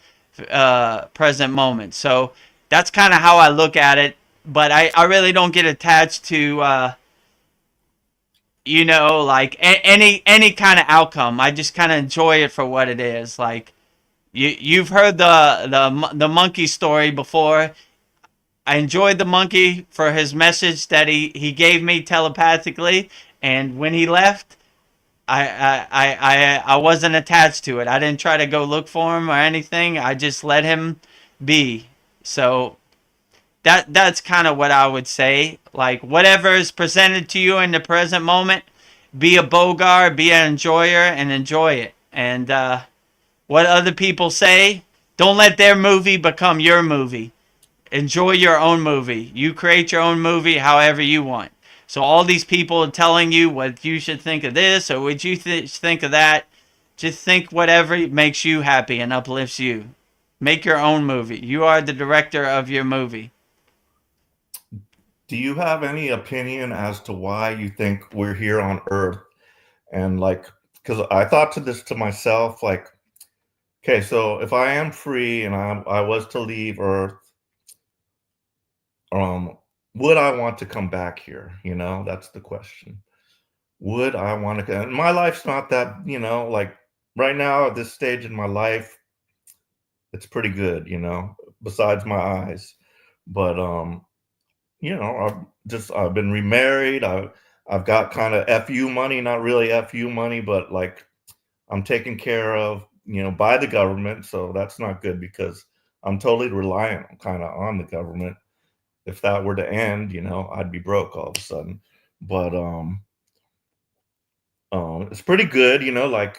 present moment. So that's kind of how I look at it. But I really don't get attached to like any kind of outcome. I just kind of enjoy it for what it is. Like you've heard the monkey story before. I enjoyed the monkey for his message that he gave me telepathically, and when he left, I wasn't attached to it. I didn't try to go look for him or anything. I just let him be. So that's kind of what I would say. Like whatever is presented to you in the present moment, be a bogar, be an enjoyer, and enjoy it. And what other people say, don't let their movie become your movie. Enjoy your own movie. You create your own movie however you want. So all these people are telling you what you should think of this or what you think of that. Just think whatever makes you happy and uplifts you. Make your own movie. You are the director of your movie. Do you have any opinion as to why you think we're here on Earth? And like, because I thought to myself, like, okay, so if I am free and I was to leave Earth, would I want to come back here? That's the question. Would I want to? And my life's not that, like right now at this stage in my life, it's pretty good, besides my eyes. But I've been remarried. I've got kind of FU money, not really FU money, but like I'm taken care of, by the government. So that's not good because I'm totally reliant kind of on the government. If that were to end, I'd be broke all of a sudden. But it's pretty good, like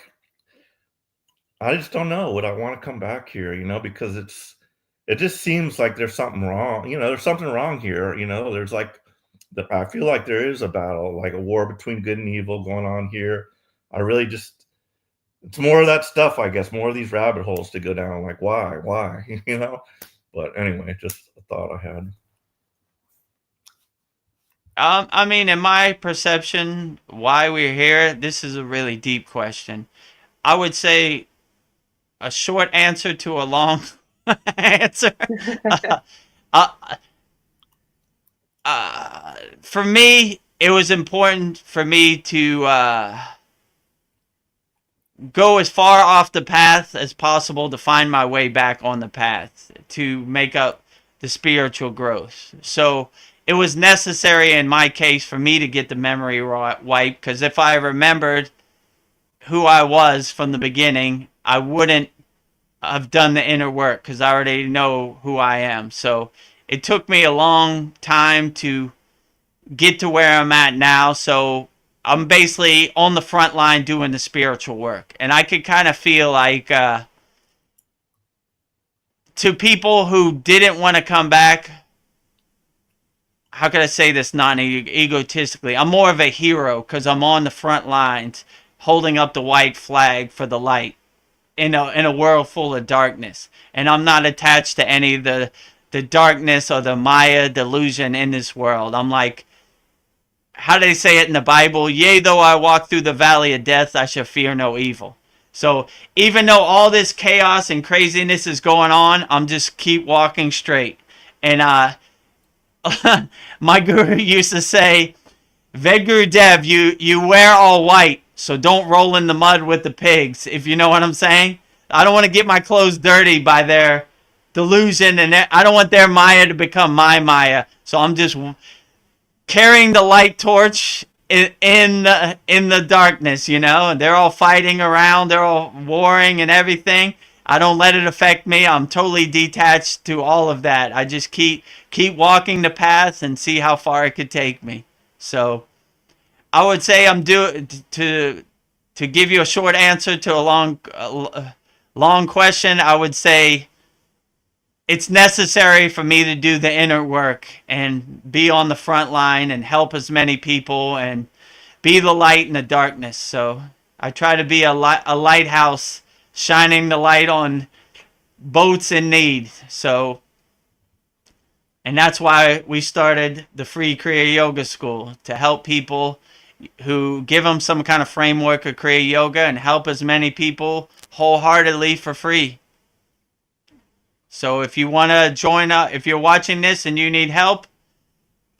I just don't know. Would I want to come back here, because it just seems like there's something wrong. There's something wrong here. There's like I feel like there is a battle, like a war between good and evil going on here. I really just it's more of that stuff, I guess, more of these rabbit holes to go down. Like why? But anyway, just a thought I had. I mean, in my perception, why we're here, this is a really deep question. I would say a short answer to a long answer. uh, for me, it was important for me to go as far off the path as possible to find my way back on the path to make up the spiritual growth. So it was necessary in my case for me to get the memory wiped, because if I remembered who I was from the beginning, I wouldn't have done the inner work because I already know who I am. So it took me a long time to get to where I'm at now. So I'm basically on the front line doing the spiritual work. And I could kind of feel like to people who didn't want to come back, how could I say this non-egotistically? I'm more of a hero because I'm on the front lines holding up the white flag for the light in a world full of darkness. And I'm not attached to any of the darkness or the Maya delusion in this world. I'm like, how do they say it in the Bible? Yea, though I walk through the valley of death, I shall fear no evil. So even though all this chaos and craziness is going on, I'm just keep walking straight. And my guru used to say, Vedguru Dev, you wear all white, so don't roll in the mud with the pigs, if you know what I'm saying. I don't want to get my clothes dirty by their delusion, and I don't want their Maya to become my Maya. So I'm just carrying the light torch in the darkness, and they're all fighting around, they're all warring and everything. I don't let it affect me. I'm totally detached to all of that. I just keep walking the path and see how far it could take me. So I would say I'm to give you a short answer to a long question. I would say it's necessary for me to do the inner work and be on the front line and help as many people and be the light in the darkness. So I try to be a lighthouse, shining the light on boats in need. So, and that's why we started the free Kriya Yoga School, to help people, who give them some kind of framework of Kriya Yoga and help as many people wholeheartedly for free. So if you want to join up, if you're watching this and you need help,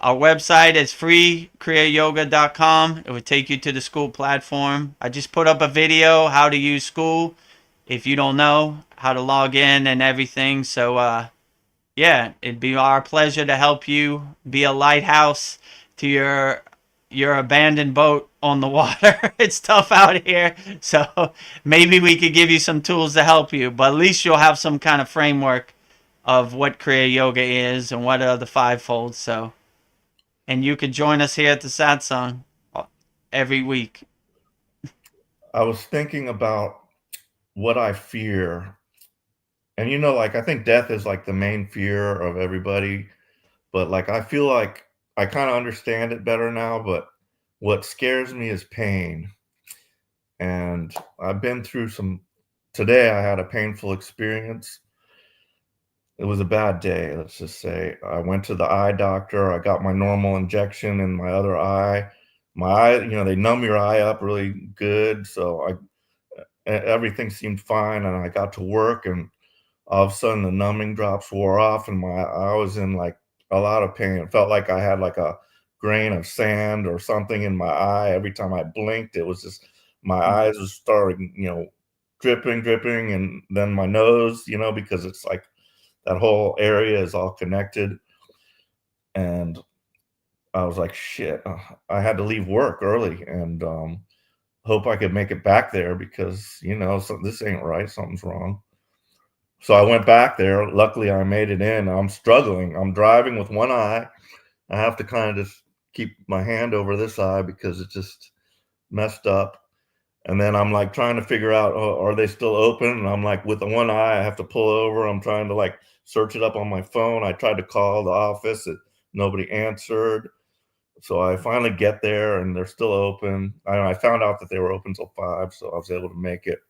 our website is free, kriyayogashop.com. It would take you to the SKOOL platform. I just put up a video how to use SKOOL if you don't know how to log in and everything. So yeah, it'd be our pleasure to help you be a lighthouse to your abandoned boat on the water. It's tough out here, so maybe we could give you some tools to help you, but at least you'll have some kind of framework of what Kriya Yoga is and what are the fivefold. So, and you could join us here at the Satsang every week. I was thinking about what I fear. And like I think death is like the main fear of everybody, but like I feel like I kind of understand it better now, but what scares me is pain. And I've been through today I had a painful experience. It was a bad day, let's just say. I went to the eye doctor. I got my normal injection in my other eye. My eye, they numb your eye up really good. So everything seemed fine. And I got to work, and all of a sudden the numbing drops wore off, and I was in like a lot of pain. It felt like I had like a grain of sand or something in my eye. Every time I blinked, it was just my eyes were starting, dripping, and then my nose, because it's like that whole area is all connected. And I was like, shit, I had to leave work early and hope I could make it back there because, this ain't right. Something's wrong. So I went back there. Luckily, I made it in. I'm struggling. I'm driving with one eye. I have to kind of just keep my hand over this eye because it's just messed up. And then I'm like trying to figure out, are they still open? And I'm like, with the one eye, I have to pull over. I'm trying to like search it up on my phone. I tried to call the office. Nobody answered. So I finally get there and they're still open. I found out that they were open till 5, so I was able to make it.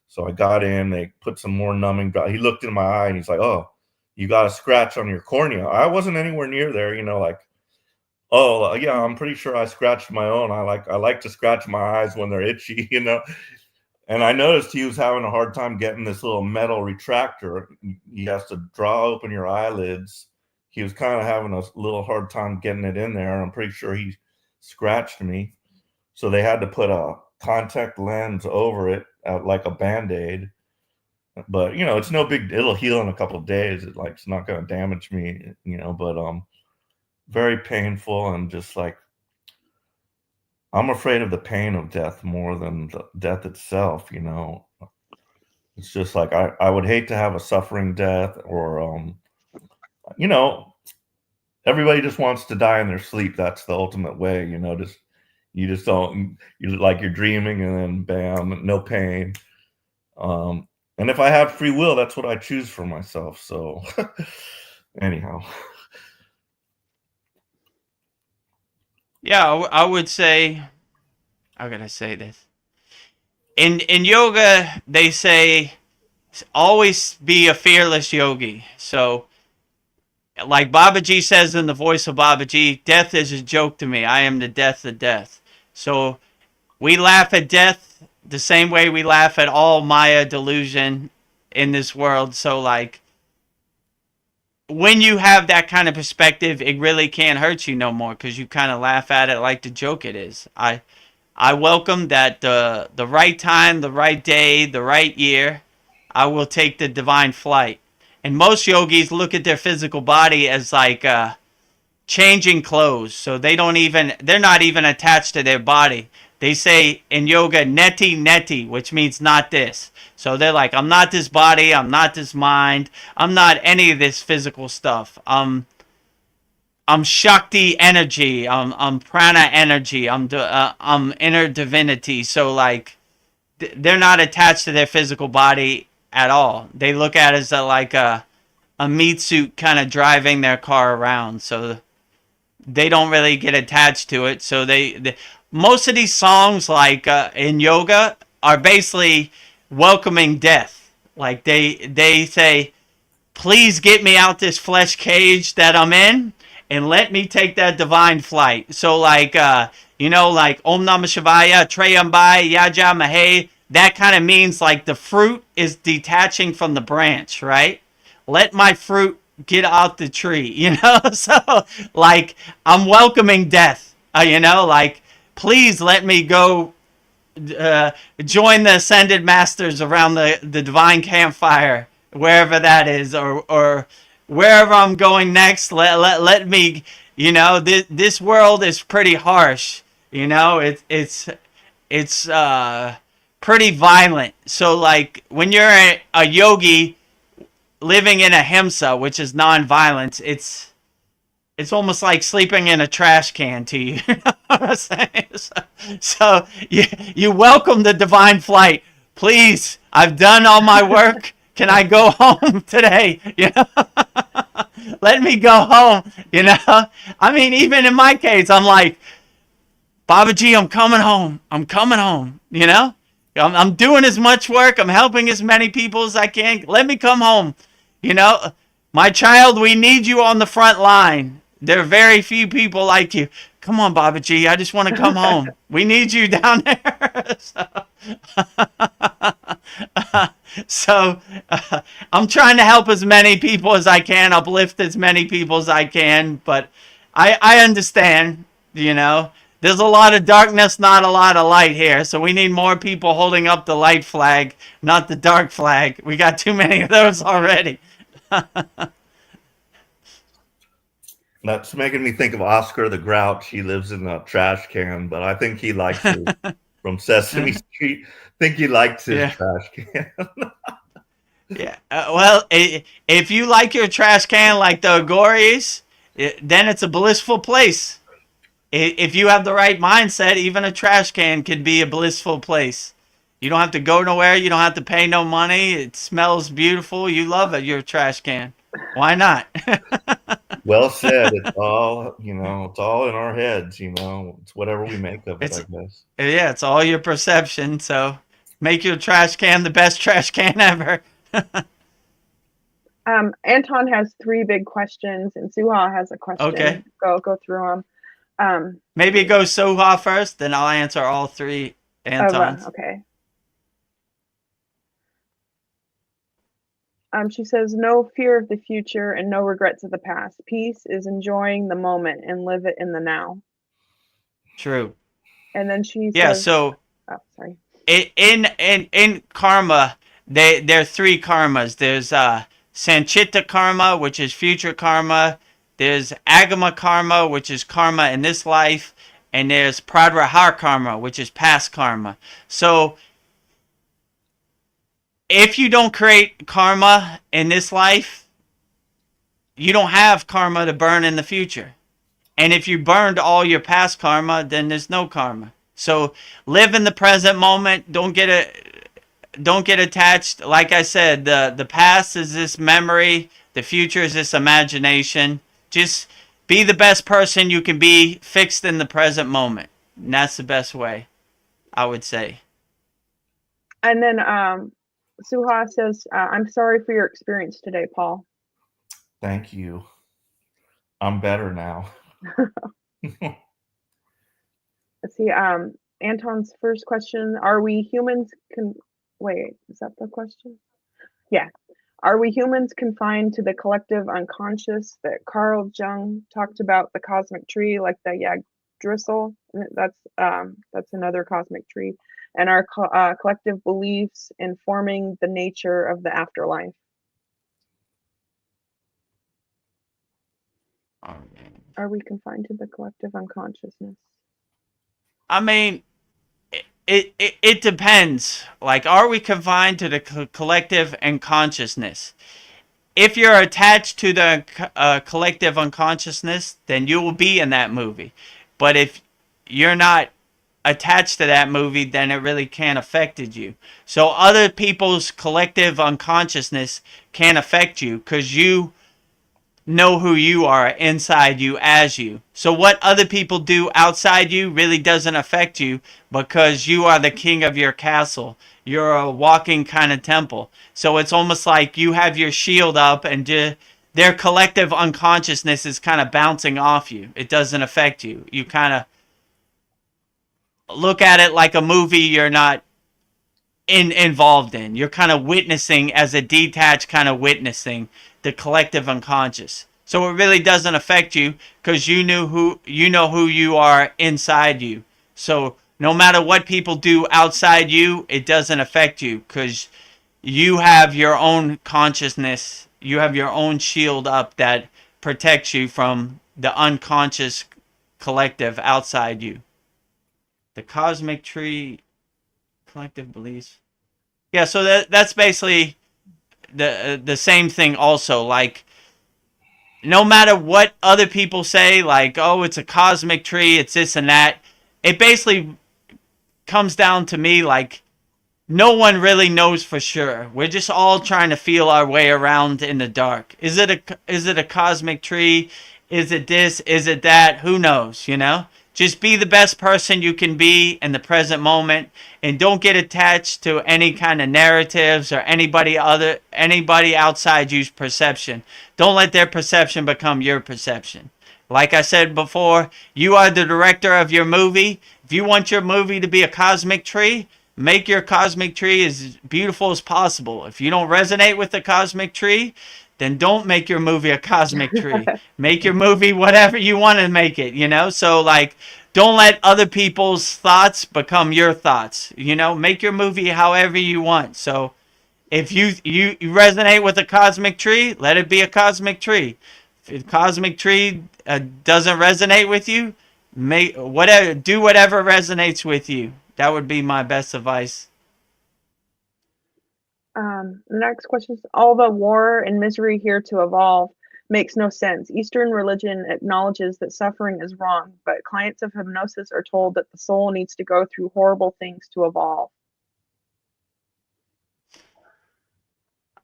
So I got in, they put some more numbing. He looked in my eye and he's like, oh, you got a scratch on your cornea. I wasn't anywhere near there, like, oh, yeah, I'm pretty sure I scratched my own. I like to scratch my eyes when they're itchy, And I noticed he was having a hard time getting this little metal retractor. He has to draw open your eyelids. He was kind of having a little hard time getting it in there. I'm pretty sure he scratched me. So they had to put a contact lens over it, like a Band-Aid. But, it's no big, it'll heal in a couple of days. It's not going to damage me, but very painful, and just like, I'm afraid of the pain of death more than the death itself, It's just like, I would hate to have a suffering death or, everybody just wants to die in their sleep. That's the ultimate way, you just don't, you're dreaming and then bam, no pain. And if I have free will, that's what I choose for myself. So anyhow. Yeah, I would say, how can I say this? In yoga, they say always be a fearless yogi. So, like Babaji says in the voice of Babaji, death is a joke to me. I am the death of death. So we laugh at death the same way we laugh at all Maya delusion in this world. So like, when you have that kind of perspective, it really can't hurt you no more because you kind of laugh at it like the joke it is. I welcome that the right time, the right day, the right year, I will take the divine flight. And most yogis look at their physical body as like changing clothes. So they're not even attached to their body. They say in yoga, neti neti, which means not this. So they're like, I'm not this body, I'm not this mind, I'm not any of this physical stuff. I'm Shakti energy, I'm prana energy, I'm inner divinity. So like, they're not attached to their physical body at all. They look at it as like a meat suit kind of driving their car around. So they don't really get attached to it. So they most of these songs like in yoga are basically welcoming death. Like they say, please get me out this flesh cage that I'm in and let me take that divine flight. So like like Om Namah Shivaya, Trayambai, Yaja Mahe, that kind of means like the fruit is detaching from the branch, right? let my fruit get out the tree, you know? So, like, I'm welcoming death, you know? Like, please let me go join the ascended masters around the divine campfire, wherever that is, or wherever I'm going next. Let me, you know, this world is pretty harsh, you know? It's pretty violent. So, like, when you're a yogi living in a himsa, which is non-violence, it's almost like sleeping in a trash can to you. You know what I'm saying? So you welcome the divine flight. Please, I've done all my work. Can I go home today? You know, let me go home. You know, I mean, even in my case, I'm like, Babaji, I'm coming home. I'm coming home. You know, I'm doing as much work. I'm helping as many people as I can. Let me come home. You know, my child, we need you on the front line. There are very few people like you. Come on, Babaji, I just want to come home. We need you down there. So I'm trying to help as many people as I can, uplift as many people as I can. But I understand, you know, there's a lot of darkness, not a lot of light here. So we need more people holding up the light flag, not the dark flag. We got too many of those already. That's making me think of Oscar the Grouch. He lives in a trash can, but I think he likes his, from Sesame Street. I think he likes his trash can. Yeah. Well, if you like your trash can like the Agoris, then it's a blissful place. If you have the right mindset, even a trash can could be a blissful place. You don't have to go nowhere. You don't have to pay no money. It smells beautiful. You love it, your trash can. Why not? Well said. It's all, you know, it's all in our heads, you know. It's whatever we make of it, I guess. Yeah, it's all your perception. So make your trash can the best trash can ever. Anton has 3 big questions, and Suha has a question. Okay. Go through them. Maybe go Suha first, then I'll answer all 3 Antons. Okay. She says, no fear of the future and no regrets of the past. Peace is enjoying the moment and live it in the now. True. And then she says, so sorry. In karma, there are 3 karmas. There's Sanchita karma, which is future karma. There's Agama karma, which is karma in this life. And there's Pradrahar karma, which is past karma. So if you don't create karma in this life, you don't have karma to burn in the future. And if you burned all your past karma, then there's no karma. So live in the present moment. Don't get attached. Like I said, the past is this memory. The future is this imagination. Just be the best person you can be, fixed in the present moment. And that's the best way, I would say. And then Suha says, I'm sorry for your experience today, Paul. Thank you. I'm better now. Let's see. Anton's first question, are we humans wait, is that the question? Yeah. Are we humans confined to the collective unconscious that Carl Jung talked about, the cosmic tree, like the Yggdrasil? That's another cosmic tree. And our collective beliefs informing the nature of the afterlife. Are we confined to the collective unconsciousness? I mean, it depends. Like, are we confined to the collective unconsciousness? If you're attached to the collective unconsciousness, then you will be in that movie. But if you're not attached to that movie, then it really can't affect you. So other people's collective unconsciousness can't affect you because you know who you are inside you as you. So what other people do outside you really doesn't affect you because you are the king of your castle. You're a walking kind of temple. So it's almost like you have your shield up and their collective unconsciousness is kind of bouncing off you. It doesn't affect you. You kind of look at it like a movie you're not involved in. You're kind of witnessing as a detached kind of witnessing the collective unconscious. So it really doesn't affect you because you know who you are inside you. So no matter what people do outside you, it doesn't affect you because you have your own consciousness. You have your own shield up that protects you from the unconscious collective outside you. The cosmic tree, collective beliefs. Yeah, so that's basically the same thing also. Like, no matter what other people say, like, oh, it's a cosmic tree, it's this and that, it basically comes down to me like no one really knows for sure. We're just all trying to feel our way around in the dark. Is it a cosmic tree? Is it this? Is it that? Who knows, you know? Just be the best person you can be in the present moment and don't get attached to any kind of narratives or anybody outside you's perception. Don't let their perception become your perception. Like I said before, you are the director of your movie. If you want your movie to be a cosmic tree, make your cosmic tree as beautiful as possible. If you don't resonate with the cosmic tree, then don't make your movie a cosmic tree. Make your movie whatever you want to make it, you know? So, like, don't let other people's thoughts become your thoughts, you know? Make your movie however you want. So, if you resonate with a cosmic tree, let it be a cosmic tree. If the cosmic tree doesn't resonate with you, do whatever resonates with you. That would be my best advice. The next question is, all the war and misery here to evolve makes no sense. Eastern religion acknowledges that suffering is wrong, but clients of hypnosis are told that the soul needs to go through horrible things to evolve.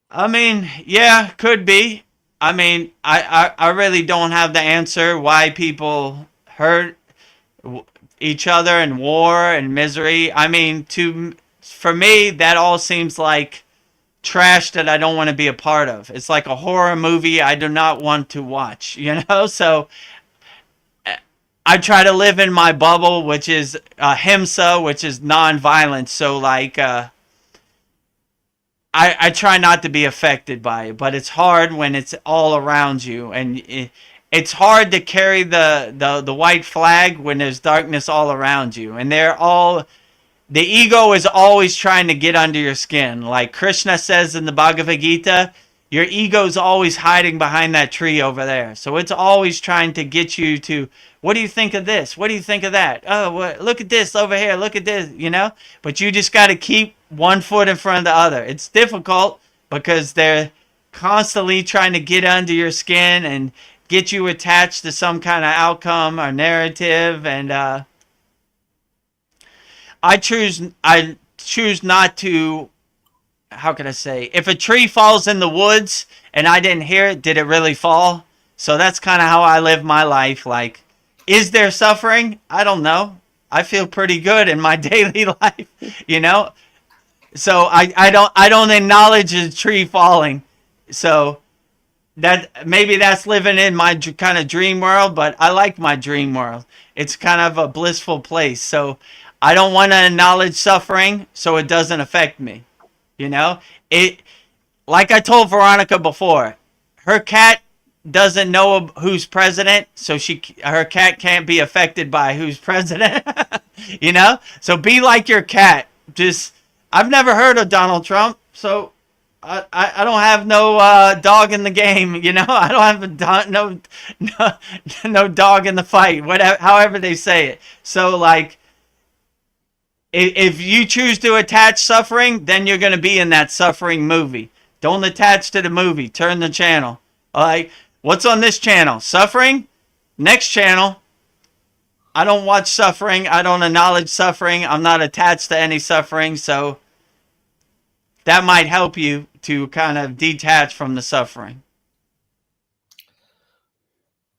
I mean, yeah, could be. I mean, I really don't have the answer why people hurt each other in war and misery. I mean, for me, that all seems like trash that I don't want to be a part of. It's like a horror movie I do not want to watch, you know? So I try to live in my bubble, which is himsa, which is non-violence. So, like, I try not to be affected by it, but it's hard when it's all around you, and it's hard to carry the white flag when there's darkness all around you, and the ego is always trying to get under your skin. Like Krishna says in the Bhagavad Gita, your ego's always hiding behind that tree over there. So it's always trying to get you to, what do you think of this? What do you think of that? Oh, look at this over here. Look at this, you know? But you just got to keep one foot in front of the other. It's difficult because they're constantly trying to get under your skin and get you attached to some kind of outcome or narrative. And I choose not to, how can I say, if a tree falls in the woods and I didn't hear it, did it really fall? So that's kind of how I live my life. Like, is there suffering? I don't know. I feel pretty good in my daily life, you know? So I don't acknowledge a tree falling. So maybe that's living in my kind of dream world, but I like my dream world. It's kind of a blissful place. So I don't want to acknowledge suffering so it doesn't affect me. You know, like I told Veronica before, her cat doesn't know who's president, so her cat can't be affected by who's president. You know, so be like your cat. I've never heard of Donald Trump, so I don't have no dog in the game. You know, I don't have no dog in the fight. Whatever, however they say it. So like, if you choose to attach suffering, then you're going to be in that suffering movie. Don't attach to the movie. Turn the channel. Like, what's on this channel? Suffering? Next channel. I don't watch suffering. I don't acknowledge suffering. I'm not attached to any suffering. So that might help you to kind of detach from the suffering.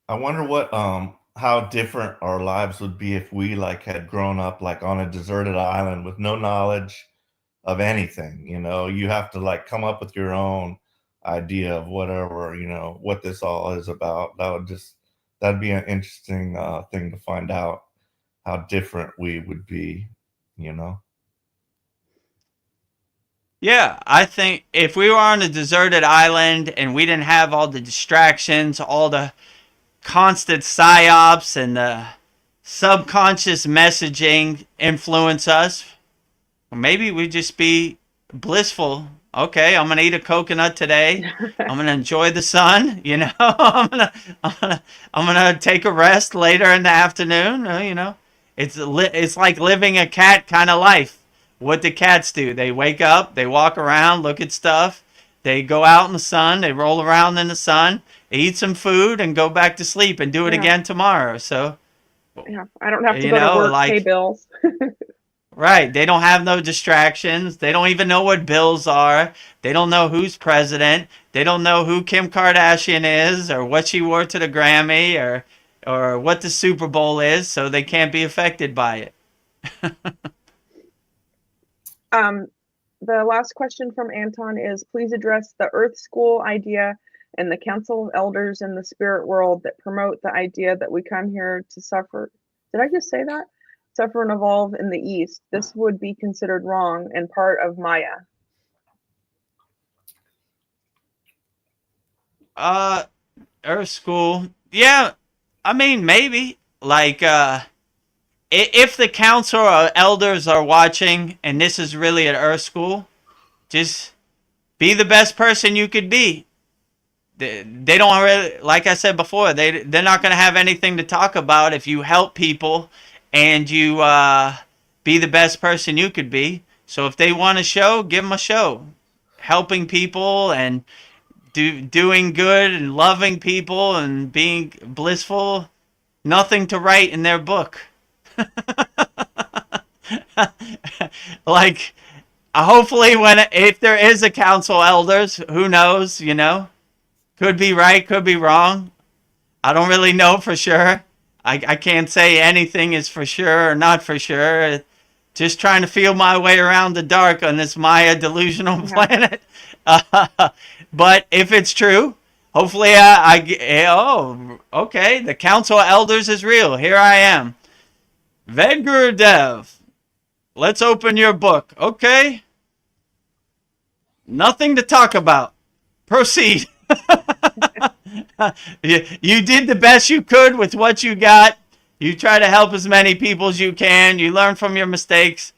I wonder what how different our lives would be if we like had grown up like on a deserted island with no knowledge of anything. You know, you have to like come up with your own idea of whatever, you know, what this all is about. That'd be an interesting thing to find out, how different we would be, you know. Yeah, I think if we were on a deserted island and we didn't have all the distractions, all the constant psyops and the subconscious messaging influence us, maybe we'd just be blissful. Okay, I'm gonna eat a coconut today. I'm gonna enjoy the sun. I'm gonna take a rest later in the afternoon. It's like living a cat kind of life. What do cats do? They wake up, they walk around, look at stuff. They go out in the sun, they roll around in the sun, they eat some food, and go back to sleep and do it Yeah. again tomorrow. So, Yeah, I don't have to you go to know, work, pay like, bills. right. They don't have no distractions. They don't even know what bills are. They don't know who's president. They don't know who Kim Kardashian is or what she wore to the Grammy or what the Super Bowl is, so they can't be affected by it. The last question from Anton is, please address the Earth School idea and the Council of Elders in the spirit world that promote the idea that we come here to suffer. Did I just say that? Suffer and evolve in the East. This would be considered wrong and part of Maya. Earth School. Yeah, I mean, maybe. Like, if the council or elders are watching and this is really an Earth School, just be the best person you could be. They don't really, like I said before, they're not going to have anything to talk about if you help people and you be the best person you could be. So if they want a show, give them a show. Helping people and doing good and loving people and being blissful, nothing to write in their book. Like, hopefully, if there is a council elders, who knows, could be right, could be wrong. I don't really know for sure. I can't say anything is for sure or not for sure. Just trying to feel my way around the dark on this Maya delusional planet. But if it's true, hopefully okay, the Council of Elders is real. Here I am. Vedguru Dev, let's open your book. Okay? Nothing to talk about. Proceed. You did the best you could with what you got. You try to help as many people as you can. You learn from your mistakes.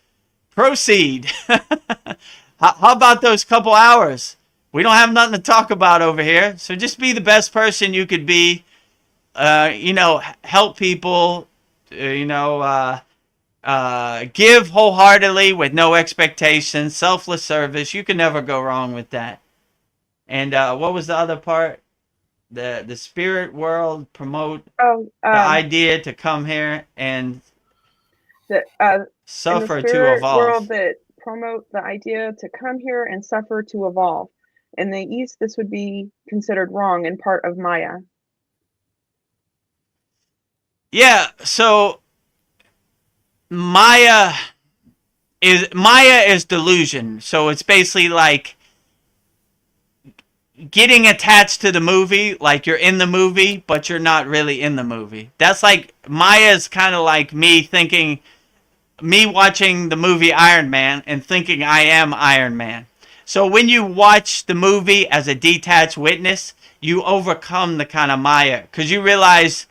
Proceed. How about those couple hours? We don't have nothing to talk about over here. So just be the best person you could be. Help people. Give wholeheartedly with no expectations. Selfless service. You can never go wrong with that. And what was the other part? The spirit world promote the idea to come here and suffer in the to spirit evolve. World that promote the idea to come here and suffer to evolve. In the East, this would be considered wrong and part of Maya. Yeah, so Maya is delusion. So it's basically like getting attached to the movie, like you're in the movie, but you're not really in the movie. That's like, Maya's kind of like me watching the movie Iron Man and thinking I am Iron Man. So when you watch the movie as a detached witness, you overcome the kind of Maya, because you realize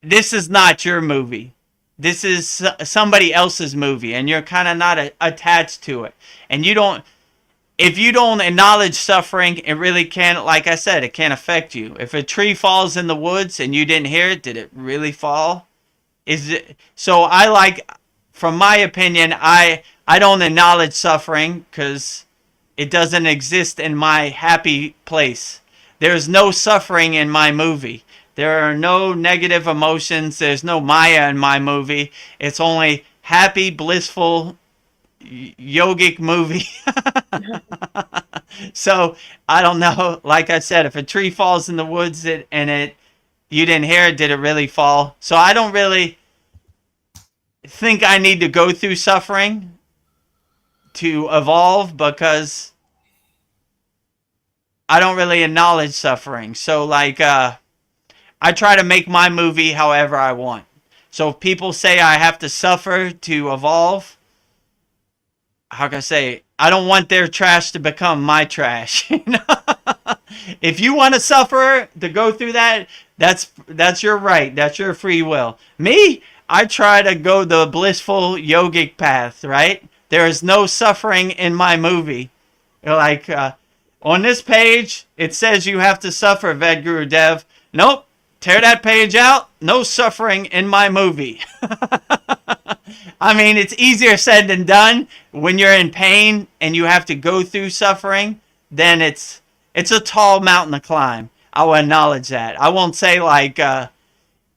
this is not your movie. This is somebody else's movie, and you're kind of not attached to it. And if you don't acknowledge suffering, it really can't, like I said, it can't affect you. If a tree falls in the woods and you didn't hear it, did it really fall? So from my opinion, I don't acknowledge suffering because it doesn't exist in my happy place. There's no suffering in my movie. There are no negative emotions. There's no Maya in my movie. It's only happy, blissful, yogic movie. So I don't know. Like I said, if a tree falls in the woods and you didn't hear it, did it really fall? So I don't really think I need to go through suffering to evolve, because I don't really acknowledge suffering. So I try to make my movie however I want. So if people say I have to suffer to evolve, how can I say, I don't want their trash to become my trash. You know? If you want to suffer to go through that, that's your right. That's your free will. Me, I try to go the blissful yogic path, right? There is no suffering in my movie. Like on this page, it says you have to suffer, Vedguru Dev. Nope. Tear that page out. No suffering in my movie. I mean, it's easier said than done. When you're in pain and you have to go through suffering, then it's a tall mountain to climb. I will acknowledge that. I won't say like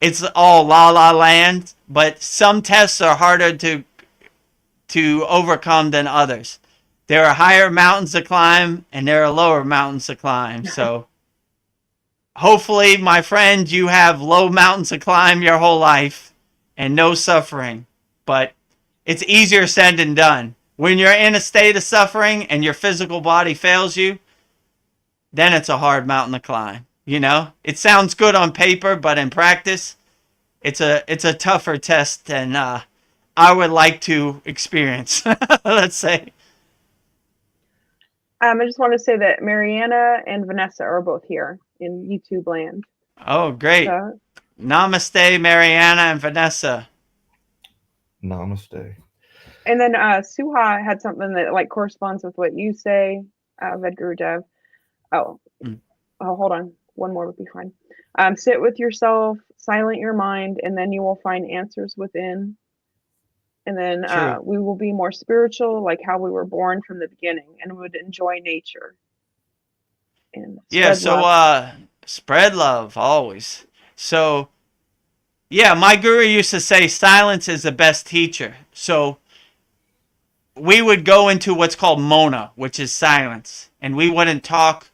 it's all la la land, but some tests are harder to overcome than others. There are higher mountains to climb and there are lower mountains to climb. So hopefully, my friend, you have low mountains to climb your whole life and no suffering. But it's easier said than done. When you're in a state of suffering and your physical body fails you, then it's a hard mountain to climb. You know, it sounds good on paper, but in practice, it's a tougher test than I would like to experience. Let's say. I just want to say that Mariana and Vanessa are both here in YouTube land. Oh, great. So, Namaste, Mariana and Vanessa. Namaste. and then Suha had something that like corresponds with what you say, Vedguru Dev. Oh, hold on. One more would be fine. Sit with yourself, silent your mind, and then you will find answers within. And then we will be more spiritual, like how we were born from the beginning, and would enjoy nature. And spread love always. So, yeah, my guru used to say silence is the best teacher. So, we would go into what's called mona, which is silence, and we wouldn't talk.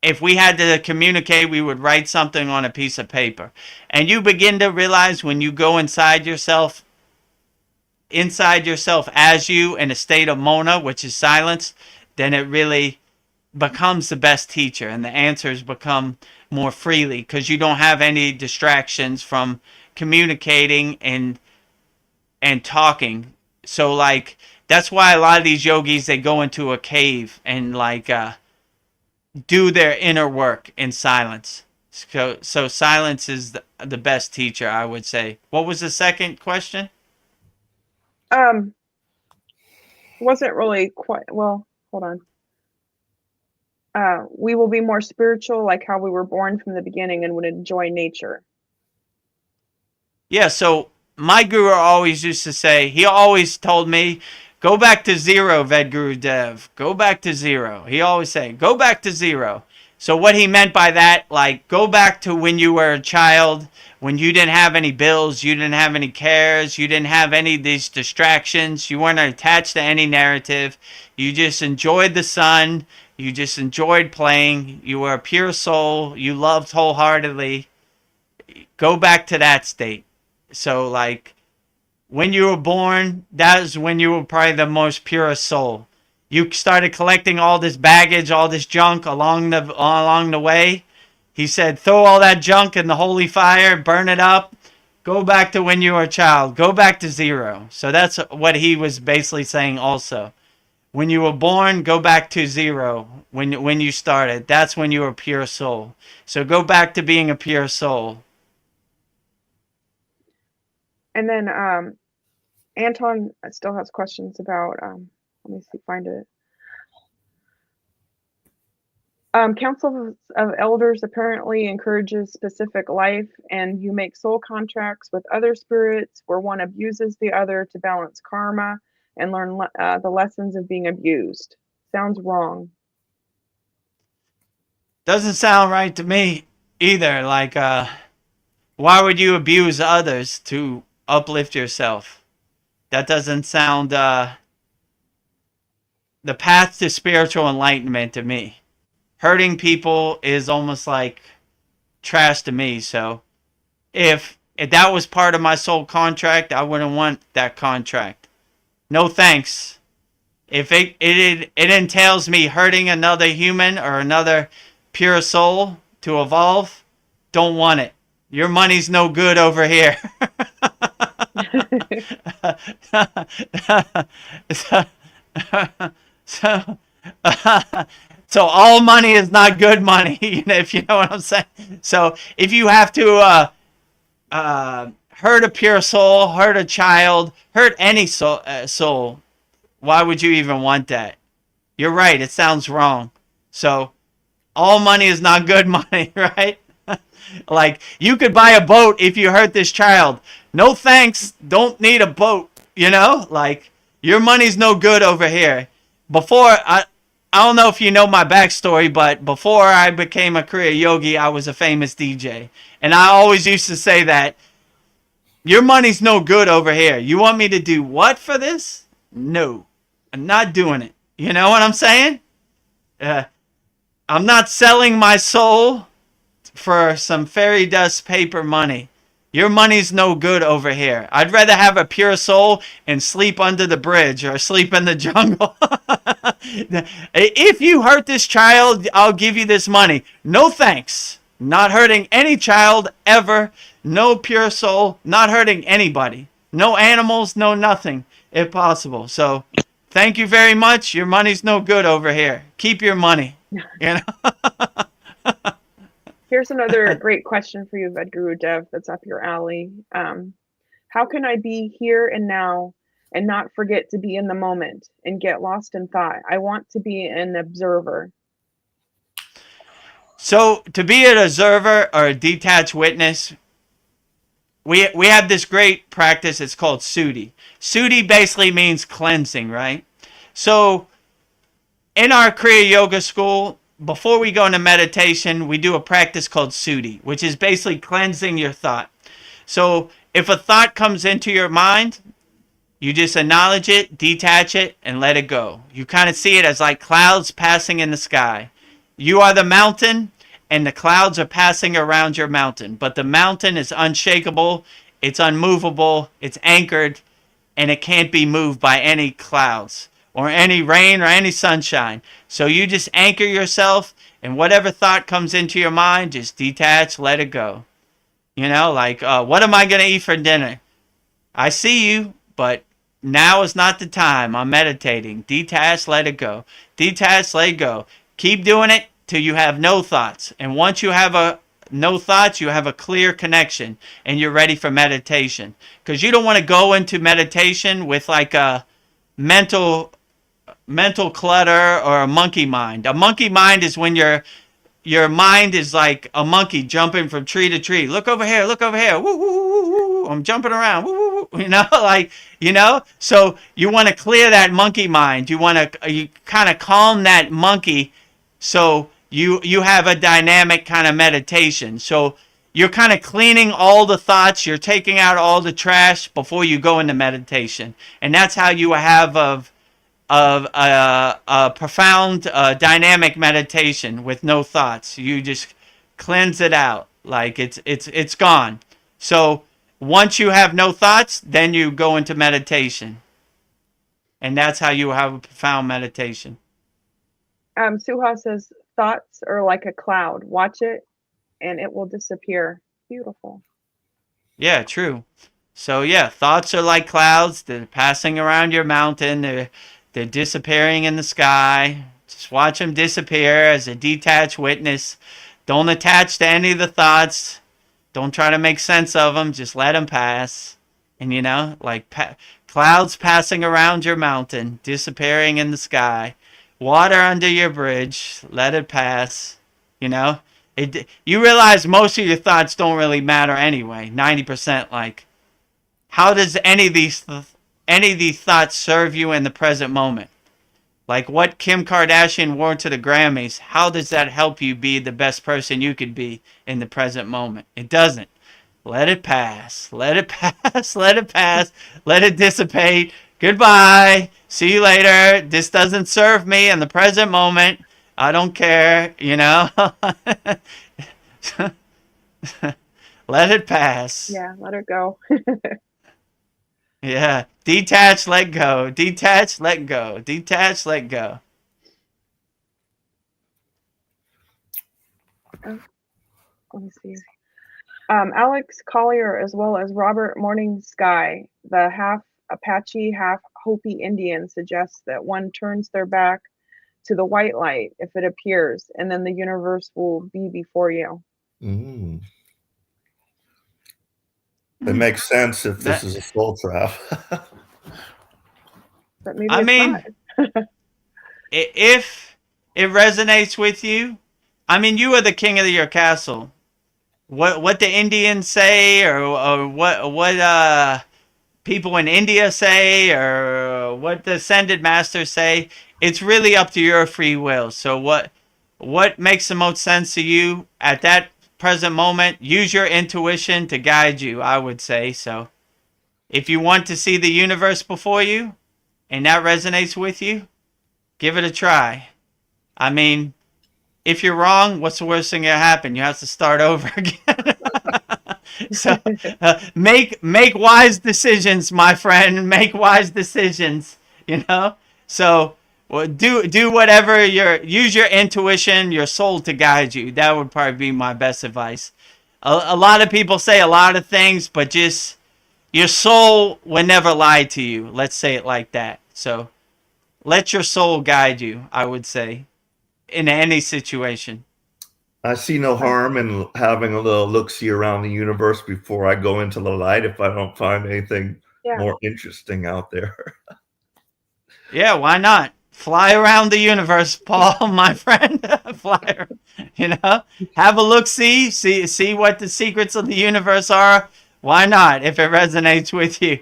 If we had to communicate, we would write something on a piece of paper. And you begin to realize when you go inside yourself as you in a state of mona, which is silence, then it really becomes the best teacher and the answers become more freely because you don't have any distractions from communicating and talking. So like that's why a lot of these yogis, they go into a cave and like do their inner work in silence. So silence is the best teacher, I would say. What was the second question? Wasn't really quite well. Hold on. We will be more spiritual, like how we were born from the beginning, and would enjoy nature. Yeah. So my guru always used to say. He always told me, "Go back to zero, Vedguru Dev. Go back to zero." He always say, "Go back to zero." So what he meant by that, like, go back to when you were a child, when you didn't have any bills, you didn't have any cares, you didn't have any of these distractions, you weren't attached to any narrative, you just enjoyed the sun, you just enjoyed playing, you were a pure soul, you loved wholeheartedly. Go back to that state. So, like, when you were born, that is when you were probably the most purest soul. You started collecting all this baggage, all this junk along the way. He said, throw all that junk in the holy fire, burn it up, go back to when you were a child, go back to zero. So that's what he was basically saying also. When you were born, go back to zero. When you started, that's when you were a pure soul. So go back to being a pure soul. And then Anton still has questions about, let me see, find it. Council of Elders apparently encourages specific life, and you make soul contracts with other spirits where one abuses the other to balance karma and learn the lessons of being abused. Sounds wrong. Doesn't sound right to me either. Like, why would you abuse others to uplift yourself? That doesn't sound the path to spiritual enlightenment to me. Hurting people is almost like trash to me. So if that was part of my soul contract, I wouldn't want that contract. No thanks. If it entails me hurting another human or another pure soul to evolve, don't want it. Your money's no good over here. so, so all money is not good money, if you know what I'm saying. So if you have to hurt a pure soul, hurt a child, hurt any soul, why would you even want that? You're right. It sounds wrong. So all money is not good money, right? Like, you could buy a boat if you hurt this child. No thanks. Don't need a boat. Like, your money's no good over here. I don't know if you know my backstory, but before I became a Kriya yogi, I was a famous DJ. And I always used to say that your money's no good over here. You want me to do what for this? No, I'm not doing it. You know what I'm saying? I'm not selling my soul for some fairy dust paper money. Your money's no good over here. I'd rather have a pure soul and sleep under the bridge or sleep in the jungle. If you hurt this child, I'll give you this money. No thanks. Not hurting any child ever. No pure soul. Not hurting anybody. No animals, no nothing, if possible. So thank you very much. Your money's no good over here. Keep your money. Here's another great question for you, Vedguru Dev, that's up your alley. How can I be here and now and not forget to be in the moment and get lost in thought? I want to be an observer. So to be an observer or a detached witness, we have this great practice. It's called Sudhi. Sudhi basically means cleansing, right? So in our Kriya Yoga school, before we go into meditation, we do a practice called Sudhi, which is basically cleansing your thought. So if a thought comes into your mind, you just acknowledge it, detach it, and let it go. You kind of see it as like clouds passing in the sky. You are the mountain, and the clouds are passing around your mountain. But the mountain is unshakable, it's unmovable, it's anchored, and it can't be moved by any clouds or any rain or any sunshine. So you just anchor yourself, and whatever thought comes into your mind, just detach, let it go. Like, what am I going to eat for dinner? I see you, but now is not the time. I'm meditating. Detach, let it go. Detach, let it go. Keep doing it till you have no thoughts. And once you have no thoughts, you have a clear connection, and you're ready for meditation. Because you don't want to go into meditation with like a mental clutter or a monkey mind. A monkey mind is when your mind is like a monkey jumping from tree to tree. Look over here, look over here. Woo, woo, woo, woo, woo. I'm jumping around. Woo, woo, woo. So you want to clear that monkey mind. You kind of calm that monkey, so you have a dynamic kind of meditation. So you're kind of cleaning all the thoughts. You're taking out all the trash before you go into meditation. And that's how you have a profound dynamic meditation with no thoughts. You just cleanse it out, like it's gone. So once you have no thoughts, then you go into meditation, and that's how you have a profound meditation. Suha says thoughts are like a cloud. Watch it and it will disappear. Beautiful. Yeah, true. So yeah, thoughts are like clouds. They're passing around your mountain. They're disappearing in the sky. Just watch them disappear as a detached witness. Don't attach to any of the thoughts. Don't try to make sense of them. Just let them pass. And like clouds passing around your mountain, disappearing in the sky. Water under your bridge. Let it pass. You realize most of your thoughts don't really matter anyway. 90%. Like, how does any of these thoughts serve you in the present moment? Like what Kim Kardashian wore to the Grammys, how does that help you be the best person you could be in the present moment? It doesn't. Let it pass. Let it pass. Let it pass. Let it dissipate. Goodbye. See you later. This doesn't serve me in the present moment. I don't care, Let it pass. Yeah, let it go. Yeah. Detach, let go. Detach, let go. Detach, let go. Let me see. Alex Collier, as well as Robert Morning Sky, the half Apache, half Hopi Indian suggests that one turns their back to the white light if it appears, and then the universe will be before you. Mm. It makes sense if this That, is a soul trap. But maybe I it's mean, not. if it resonates with you, I mean, you are the king of your castle. What the Indians say, or what people in India say, or what the ascended masters say, it's really up to your free will. So what makes the most sense to you at that present moment? Use your intuition to guide you, I would say. So if you want to see the universe before you and that resonates with you, give it a try. I mean, if you're wrong, what's the worst thing that happen? You have to start over again. So make wise decisions, my friend. Make wise decisions. You know. So do whatever use your intuition, your soul to guide you. That would probably be my best advice. A lot of people say a lot of things, but just your soul will never lie to you. Let's say it like that. So let your soul guide you, I would say, in any situation. I see no harm in having a little look-see around the universe before I go into the light if I don't find anything more interesting out there. Yeah, why not? Fly around the universe, Paul, my friend. Fly, have a look-see, see what the secrets of the universe are. Why not? If it resonates with you,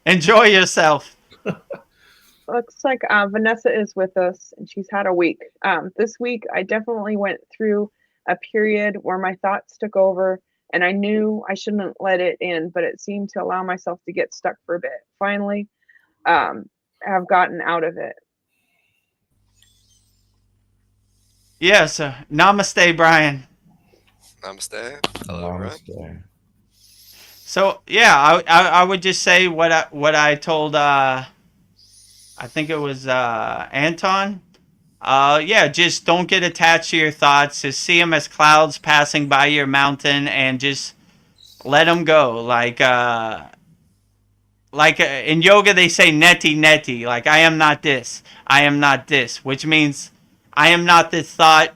enjoy yourself. Looks like Vanessa is with us, and she's had a week. This week, I definitely went through a period where my thoughts took over, and I knew I shouldn't let it in, but it seemed to allow myself to get stuck for a bit. Finally, have gotten out of it. Yes, namaste, Brian. Namaste. Hello, Namaste. So yeah, I would just say what I told I think it was Anton. Yeah, just don't get attached to your thoughts. Just see them as clouds passing by your mountain, and just let them go. Like in yoga, they say neti neti. Like I am not this. I am not this, which means I am not this thought.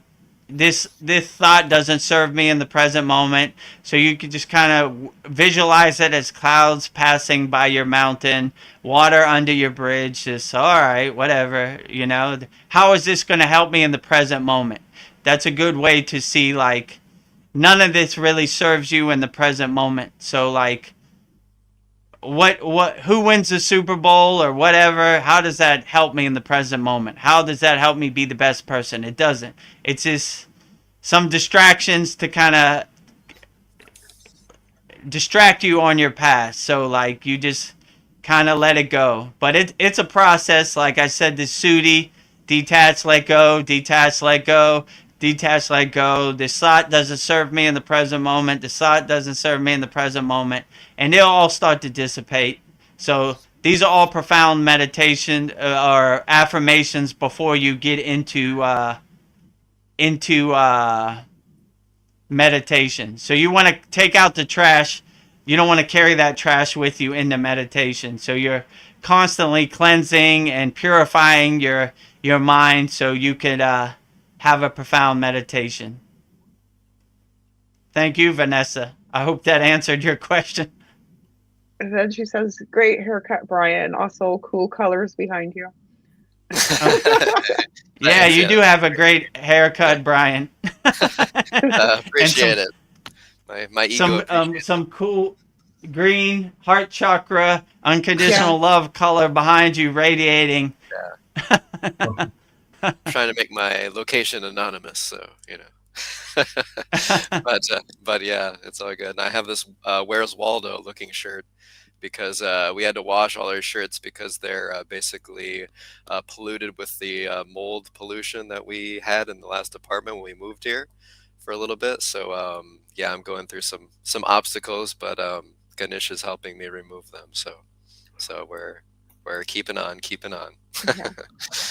This thought doesn't serve me in the present moment. So you can just kind of visualize it as clouds passing by your mountain, water under your bridge. Just all right, whatever. How is this going to help me in the present moment? That's a good way to see like none of this really serves you in the present moment. So like who wins the Super Bowl or whatever, how does that help me in the present moment? How does that help me be the best person? It doesn't. It's just some distractions to kind of distract you on your path. So like you just kind of let it go. But it's a process. Like I said, the Sudi, detach, let go, detach, let go, detach, let go. This thought doesn't serve me in the present moment. This thought doesn't serve me in the present moment. And they'll all start to dissipate. So these are all profound meditation or affirmations before you get into meditation. So you want to take out the trash. You don't want to carry that trash with you into meditation. So you're constantly cleansing and purifying your mind so you could have a profound meditation. Thank you, Vanessa. I hope that answered your question. And then she says, "Great haircut, Brian. Also, cool colors behind you." Yeah, you do have a great haircut, Brian. Appreciate it. My ego. Some cool green heart chakra, unconditional love color behind you, radiating. Yeah. Trying to make my location anonymous, so but yeah, it's all good. And I have this Where's Waldo looking shirt because we had to wash all our shirts because they're basically polluted with the mold pollution that we had in the last apartment when we moved here for a little bit. So yeah, I'm going through some obstacles, but Ganesh is helping me remove them. So we're keeping on. Yeah. You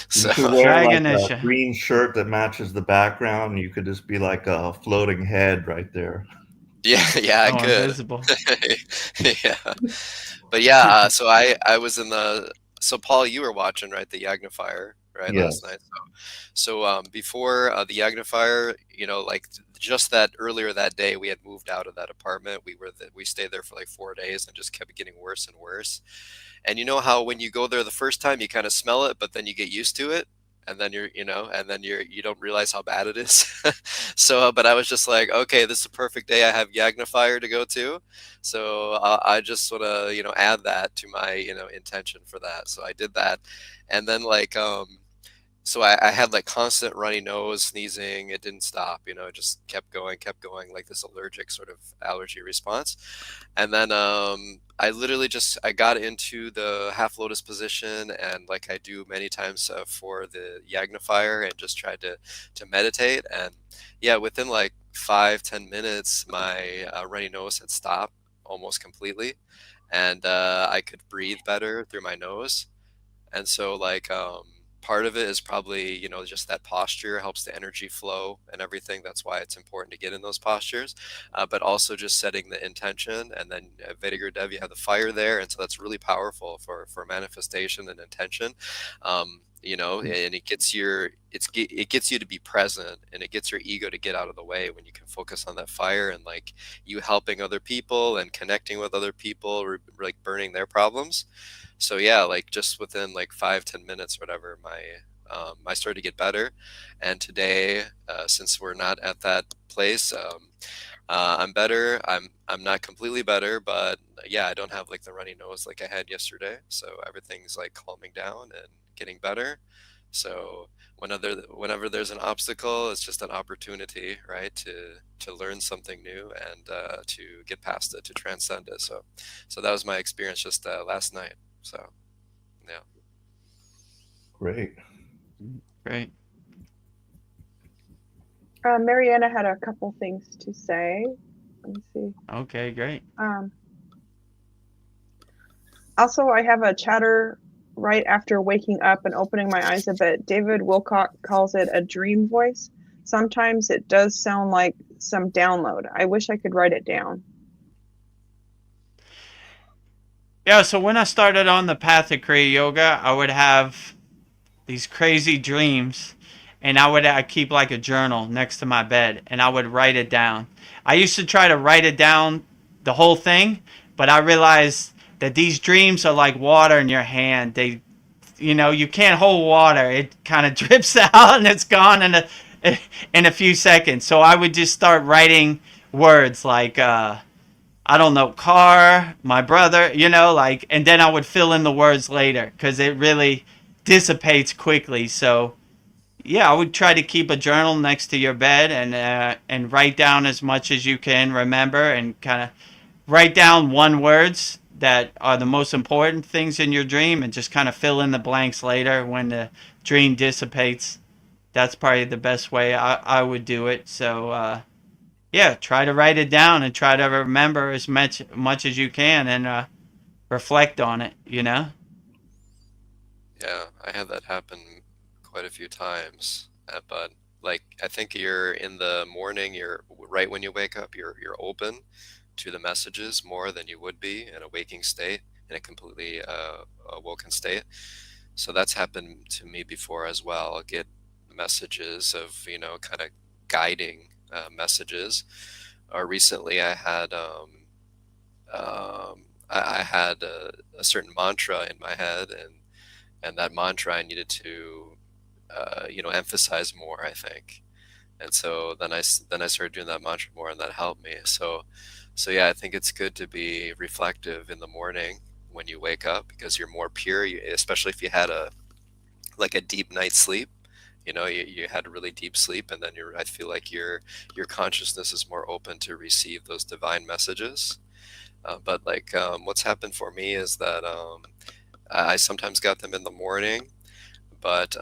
So could wear like Ganesha. a green shirt that matches the background. You could just be like a floating head right there. Yeah, I Oh, could. invisible. Yeah. But yeah, so I was in the so Paul, you were watching, right, the Yagnifier, right, last Yes. night. So before the Yagnifier, like just that earlier that day, we had moved out of that apartment. We stayed there for like 4 days and just kept getting worse and worse. And you know how when you go there the first time, you kind of smell it, but then you get used to it. And then you don't realize how bad it is. So, but I was just like, okay, this is a perfect day. I have Yagnifier to go to. So I just want to, add that to my, intention for that. So I did that. And then so I had like constant runny nose, sneezing. It didn't stop, it just kept going, like this allergic sort of allergy response. And then I got into the half lotus position, and like I do many times for the Yagnifier, and just tried to meditate. And yeah, within like 5-10 minutes, my runny nose had stopped almost completely, and I could breathe better through my nose. And so part of it is probably, just that posture helps the energy flow and everything. That's why it's important to get in those postures. But also just setting the intention, and then Vinegar Dev, you have the fire there. And so that's really powerful for manifestation and intention. And it gets you to be present, and it gets your ego to get out of the way when you can focus on that fire, and like you helping other people and connecting with other people, or like burning their problems. So yeah, like just within like 5-10 minutes, whatever, I started to get better. And today, since we're not at that place, I'm better. I'm not completely better, but yeah, I don't have like the runny nose like I had yesterday. So everything's like calming down and getting better. So whenever there's an obstacle, it's just an opportunity, right, to learn something new, and to get past it, to transcend it. So that was my experience just last night. So yeah. Great. Great. Mariana had a couple things to say. Let me see. Okay, great. Also, I have a chatter right after waking up and opening my eyes a bit. David Wilcock calls it a dream voice. Sometimes it does sound like some download. I wish I could write it down. Yeah, so when I started on the path of Kriya Yoga, I would have these crazy dreams, and I'd keep like a journal next to my bed, and I would write it down. I used to try to write it down, the whole thing, but I realized that these dreams are like water in your hand. You can't hold water. It kind of drips out and it's gone in a few seconds. So I would just start writing words like I don't know, car, my brother, and then I would fill in the words later because it really dissipates quickly. So yeah, I would try to keep a journal next to your bed, and write down as much as you can remember, and kind of write down one words that are the most important things in your dream, and just kind of fill in the blanks later when the dream dissipates. That's probably the best way I would do it. So yeah, try to write it down and try to remember as much as you can, and reflect on it. Yeah, I had that happen quite a few times. But like I think you're in the morning, you're right when you wake up, you're open to the messages more than you would be in a waking state, in a completely awoken state. So that's happened to me before as well. I'll get messages of, kind of guiding messages. Or recently I had I had a certain mantra in my head, and that mantra I needed to emphasize more, I think. And so then I started doing that mantra more, and that helped me. So yeah, I think it's good to be reflective in the morning when you wake up, because you're more pure, especially if you had a deep night's sleep. You had a really deep sleep, and then I feel like your consciousness is more open to receive those divine messages. But what's happened for me is that I sometimes got them in the morning, but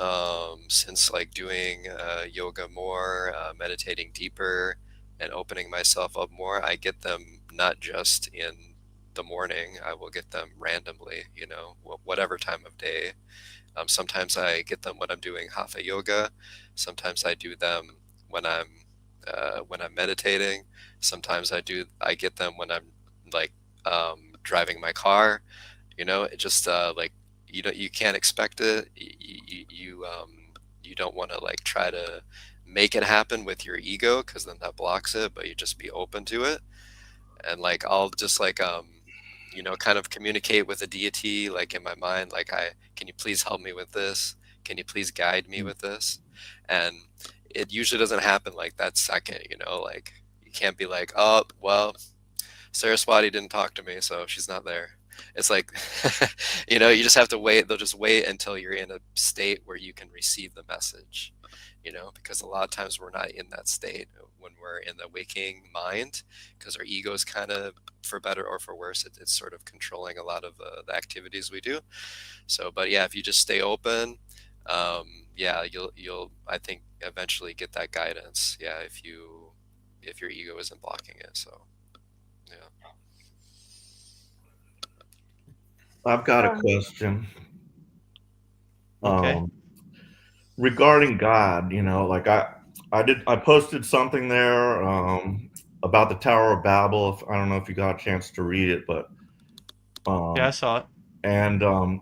since like doing yoga more, meditating deeper, and opening myself up more, I get them not just in the morning. I will get them randomly, whatever time of day. Sometimes I get them when I'm doing hatha yoga. Sometimes I do them when I'm when I'm meditating. Sometimes I get them when I'm like driving my car. It just like you can't expect it. You don't want to like try to make it happen with your ego, because then that blocks it. But you just be open to it, and like I'll just like kind of communicate with a deity, like in my mind, like, can you please help me with this? Can you please guide me with this? And it usually doesn't happen like that second. Like you can't be like, oh well, Saraswati didn't talk to me, so she's not there. It's like, you just have to wait. They'll just wait until you're in a state where you can receive the message, because a lot of times we're not in that state when we're in the waking mind, because our ego is kind of, for better or for worse, it's sort of controlling a lot of the activities we do. So, but yeah, if you just stay open, yeah, you'll, I think, eventually get that guidance. Yeah, if your ego isn't blocking it. So, yeah. I've got a question. Okay. Regarding God, like I posted something there about the Tower of Babel. I don't know if you got a chance to read it, but Yeah, I saw it. and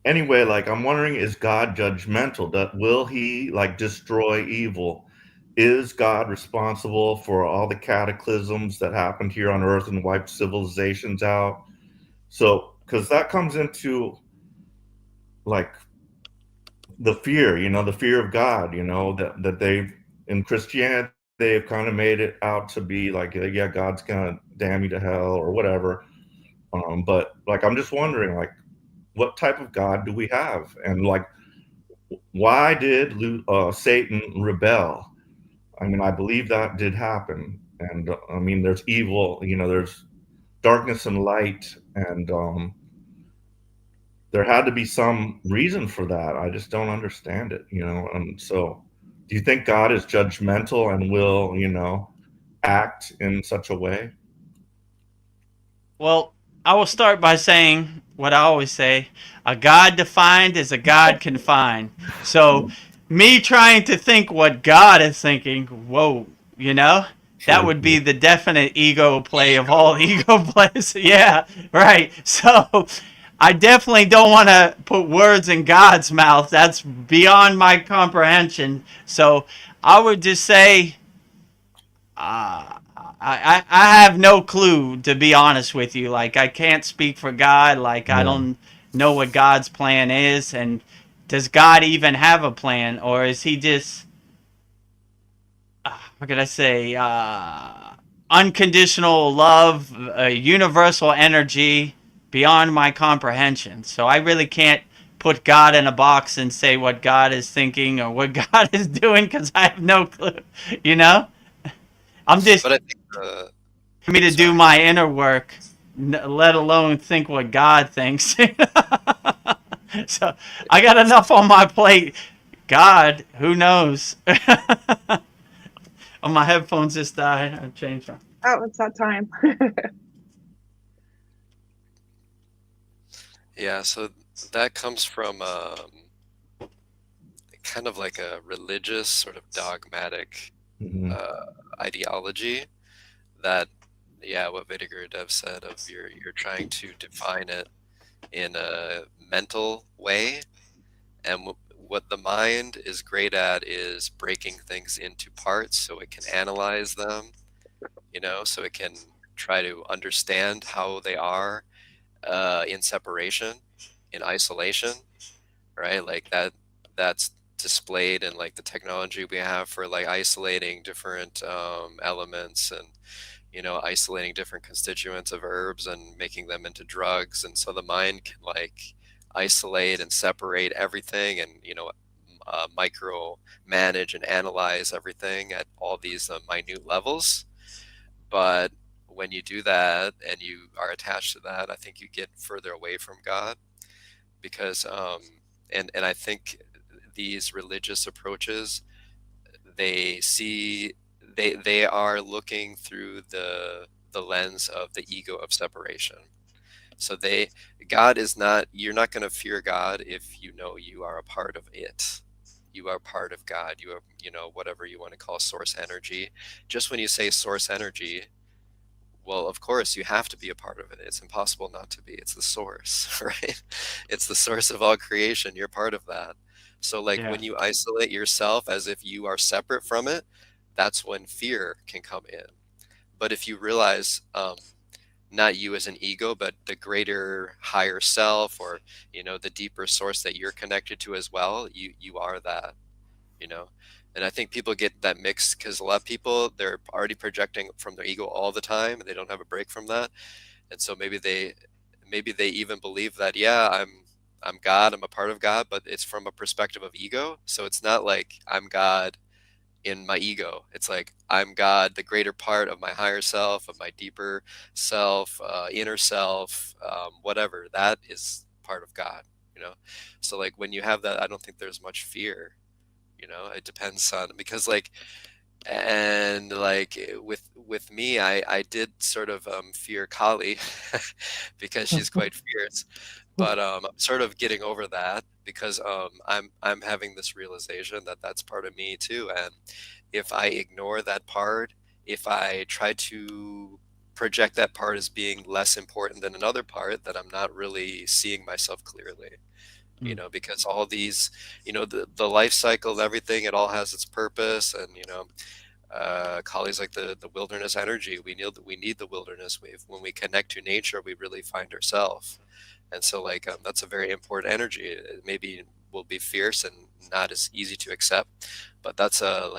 anyway, like I'm wondering, is God judgmental? Will he like destroy evil? Is God responsible for all the cataclysms that happened here on Earth and wiped civilizations out? So, because that comes into like the fear, the fear of God, that they've, in Christianity, they've kind of made it out to be like, yeah, God's gonna damn you to hell or whatever. But like, I'm just wondering, like, what type of God do we have? And like, why did Satan rebel? I mean, I believe that did happen. And I mean, there's evil, there's darkness and light, and there had to be some reason for that. I just don't understand it, And so, do you think God is judgmental and will, act in such a way? Well, I will start by saying what I always say: a God defined is a God confined. So, me trying to think what God is thinking, whoa, that would be the definite ego play of all ego plays. Yeah, right. So, I definitely don't want to put words in God's mouth. That's beyond my comprehension. So, I would just say, I have no clue, to be honest with you. Like, I can't speak for God. Like, I Yeah. don't know what God's plan is. And does God even have a plan? Or is he just, what could I say, unconditional love, universal energy beyond my comprehension? So I really can't put God in a box and say what God is thinking or what God is doing, because I have no clue, you know? I'm just, But I think for me to do my inner work, let alone think what God thinks. So I got enough on my plate. God, who knows? Oh, my headphones just died. I changed them. Oh, it's that time. yeah, so that comes from kind of like a religious sort of dogmatic Mhm. ideology that, yeah, what Vidiger Dev said of you're trying to define it in a mental way, and what the mind is great at is breaking things into parts so it can analyze them, so it can try to understand how they are in separation, in isolation, right? Like that's displayed in like the technology we have for like isolating different elements, and isolating different constituents of herbs and making them into drugs. And so the mind can like isolate and separate everything, and micro manage and analyze everything at all these minute levels. But when you do that and you are attached to that, I think you get further away from God, because and I think these religious approaches, they are looking through the lens of the ego of separation. So God is not, you're not going to fear God if you know you are a part of it. you are part of God. You are, you know, whatever you want to call source energy. Just when you say source energy, well, of course you have to be a part of it. It's impossible not to be. It's the source, right? It's the source of all creation. You're part of that. So like Yeah. when you isolate yourself as if you are separate from it, that's when fear can come in. But if you realize, not you as an ego, but the greater higher self, or, you know, the deeper source that you're connected to as well, you are that, you know. And I think people get that mixed because a lot of people, they're already projecting from their ego all the time and they don't have a break from that. And so maybe they even believe that, yeah, I'm God, I'm a part of God, but it's from a perspective of ego. So it's not like I'm God in my ego. It's like I'm God, the greater part of my higher self, of my deeper self, inner self, whatever. That is part of God, you know. So like when you have that, I don't think there's much fear. You know, it depends on, because like, and like with me, I did sort of fear Kali because she's quite fierce, but I'm sort of getting over that because I'm having this realization that that's part of me too, and if I ignore that part, if I try to project that part as being less important than another part, then I'm not really seeing myself clearly. You Mm. know, because all these, you know, the life cycle of everything, it all has its purpose. And you know, Kali's like the wilderness energy. We need the wilderness. When we connect to nature, we really find ourselves. And so like that's a very important energy. It maybe will be fierce and not as easy to accept, but that's a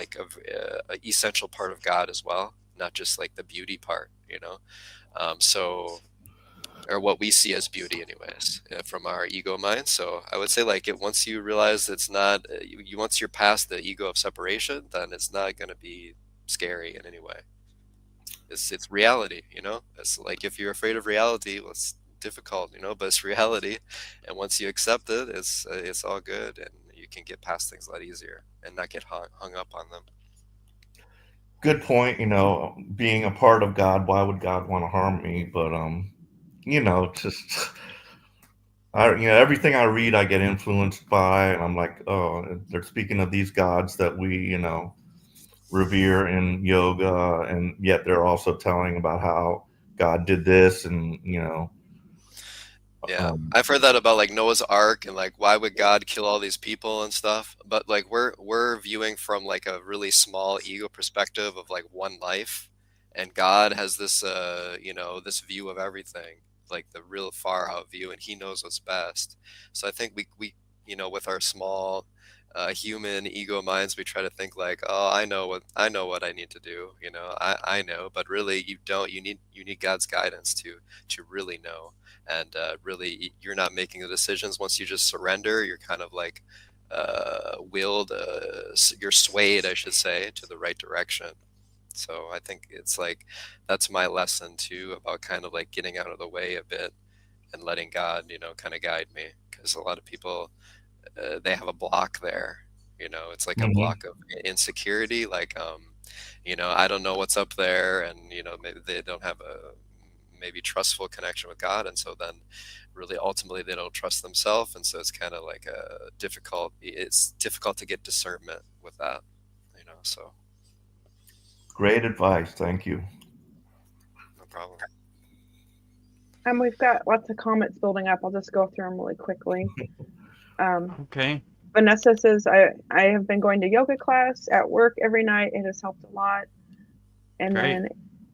essential part of God as well, not just like the beauty part, you know. So, or what we see as beauty anyways, from our ego mind. So I would say like once you realize it's not, once you're past the ego of separation, then it's not going to be scary in any way. It's reality, you know. It's like if you're afraid of reality, well, it's difficult, you know, but it's reality. And once you accept it, it's all good, and you can get past things a lot easier and not get hung up on them. Good point. You know, being a part of God, why would God want to harm me? But you know, just everything I read, I get influenced by, and I'm like, oh, they're speaking of these gods that we, revere in yoga, and yet they're also telling about how God did this, and Yeah, um, I've heard that about like Noah's Ark and like why would God kill all these people and stuff. But like we're viewing from like a really small ego perspective of like one life, and God has this you know, this view of everything, like the real far out view, and He knows what's best. So I think we you know, with our small human ego minds, we try to think like, oh, I know what I need to do. You know, I know, but really you don't. You need God's guidance to really know. And really you're not making the decisions. Once you just surrender, you're kind of like willed, you're swayed, I should say, to the right direction. So I think it's like that's my lesson too, about kind of like getting out of the way a bit and letting God, you know, kind of guide me, because a lot of people, they have a block there. You know, it's like a mhm. block of insecurity, like you know, I don't know what's up there, and you know, maybe they don't have a maybe trustful connection with God, and so then really ultimately they don't trust themselves, and so it's kind of like it's difficult to get discernment with that, you know. So Great advice. Thank you. no problem. We've got lots of comments building up. I'll just go through them really quickly. Okay. Vanessa says, I have been going to yoga class at work every night. It has helped a lot. And Great. then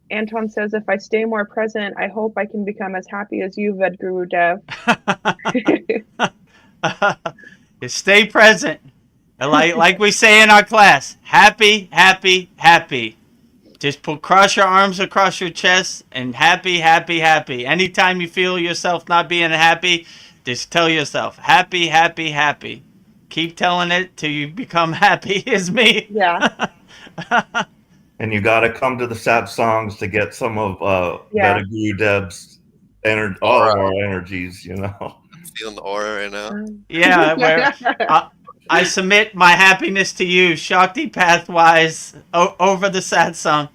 Anton says, if I stay more present, I hope I can become as happy as you, Vedguru Dev. You stay present. Like we say in our class, happy, happy, happy. Just cross your arms across your chest and happy, happy, happy. Anytime you feel yourself not being happy, just tell yourself happy, happy, happy. Keep telling it till you become happy as me. Yeah. And you got to come to the Satsangs to get some of Yeah. Vedaguru Deb's all of Aura, our energies. feeling the aura right now. Yeah, where I submit my happiness to you, Shakti pathwise, over the satsang.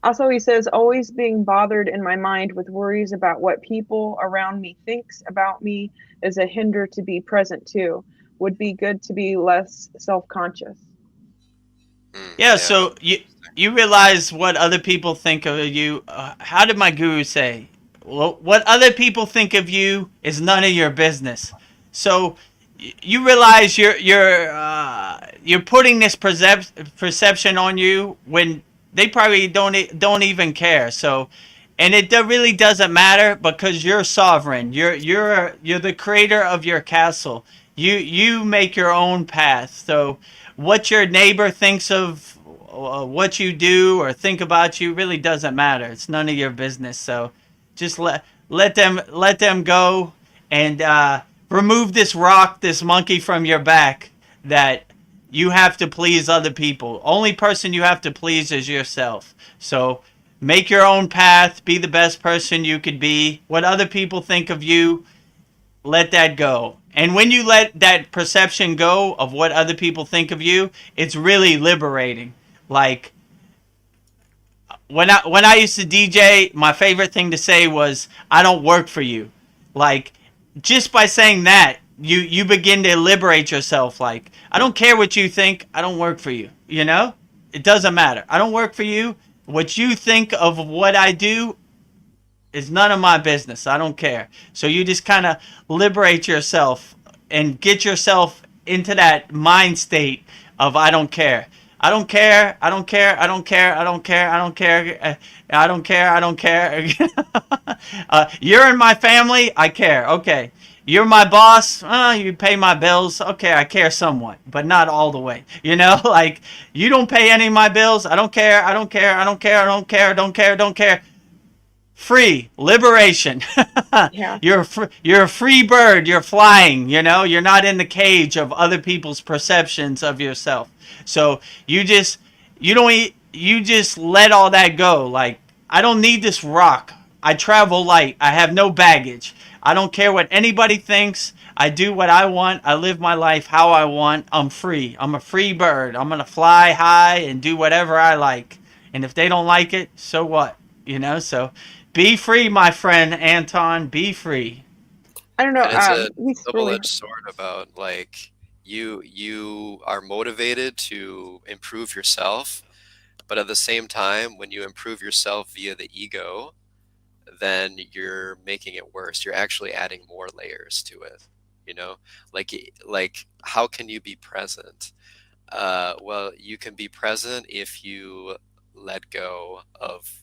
Also, he says, always being bothered in my mind with worries about what people around me thinks about me is a hinder to be present too. would be good to be less self-conscious. Yeah, so you realize what other people think of you. How did my guru say? Well, what other people think of you is none of your business. So you realize you're putting this perception on you when they probably don't even care. So, and it really doesn't matter because you're sovereign. You're the creator of your castle. You make your own path. So what your neighbor thinks of what you do or think about you really doesn't matter. It's none of your business. So just let them go and remove this rock, this monkey from your back that you have to please other people. Only person you have to please is yourself. So make your own path, be the best person you could be. What other people think of you, let that go. And when you let that perception go of what other people think of you, it's really liberating. Like when I used to DJ, my favorite thing to say was, "I don't work for you." Like just by saying that, you begin to liberate yourself. Like, I don't care what you think. I don't work for you. You know? It doesn't matter. I don't work for you. What you think of what I do is none of my business. I don't care. So you just kind of liberate yourself and get yourself into that mind state of I don't care. I don't care. I don't care. I don't care. I don't care. I don't care. I don't care. I don't care. You're in my family. I care. Okay. You're my boss. You pay my bills. Okay, I care somewhat, but not all the way. You know, like you don't pay any of my bills. I don't care. I don't care. I don't care. I don't care. I don't care. I don't care. Free liberation. Yeah. You're a free bird. You're flying. You know, you're not in the cage of other people's perceptions of yourself. So you just let all that go. Like, I don't need this rock. I travel light. I have no baggage. I don't care what anybody thinks. I do what I want. I live my life how I want. I'm free. I'm a free bird. I'm gonna fly high and do whatever I like. And if they don't like it, so what? You know, so be free, my friend Anton. Be free. I don't know. And it's a He's double-edged really sword about like you are motivated to improve yourself, but at the same time, when you improve yourself via the ego, then you're making it worse. You're actually adding more layers to it. You know, like how can you be present? Well, you can be present if you let go of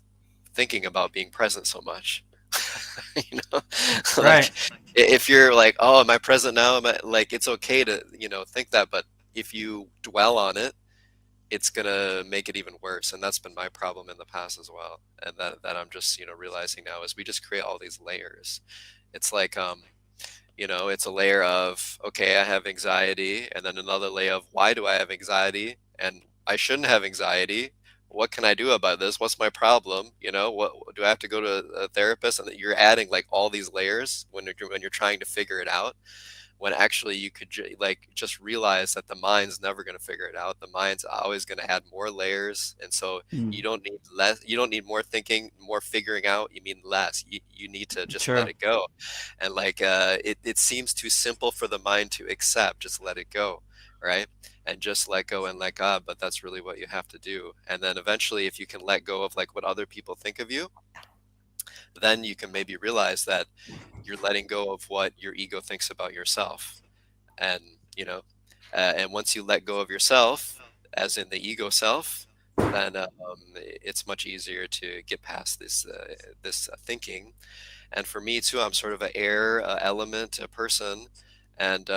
thinking about being present so much. You know, Right. like if you're like, oh, am I present now? Like, it's okay to, think that, but if you dwell on it, it's gonna make it even worse. And that's been my problem in the past as well. And that I'm just, realizing now is we just create all these layers. It's like, it's a layer of, okay, I have anxiety, and then another layer of why do I have anxiety? And I shouldn't have anxiety. What can I do about this? What's my problem? What do I have to go to a therapist? And you're adding like all these layers when you're trying to figure it out, when actually you could just realize that the mind's never going to figure it out. The mind's always going to add more layers. And so you don't need less, you don't need more thinking, more figuring out. You mean less. You need to just let it go. And like it seems too simple for the mind to accept. Just let it go, right? And just let go and let God. But that's really what you have to do. And then eventually, if you can let go of like what other people think of you, then you can maybe realize that you're letting go of what your ego thinks about yourself. And and once you let go of yourself, as in the ego self, then it's much easier to get past this thinking. And for me too, I'm sort of an air element person, and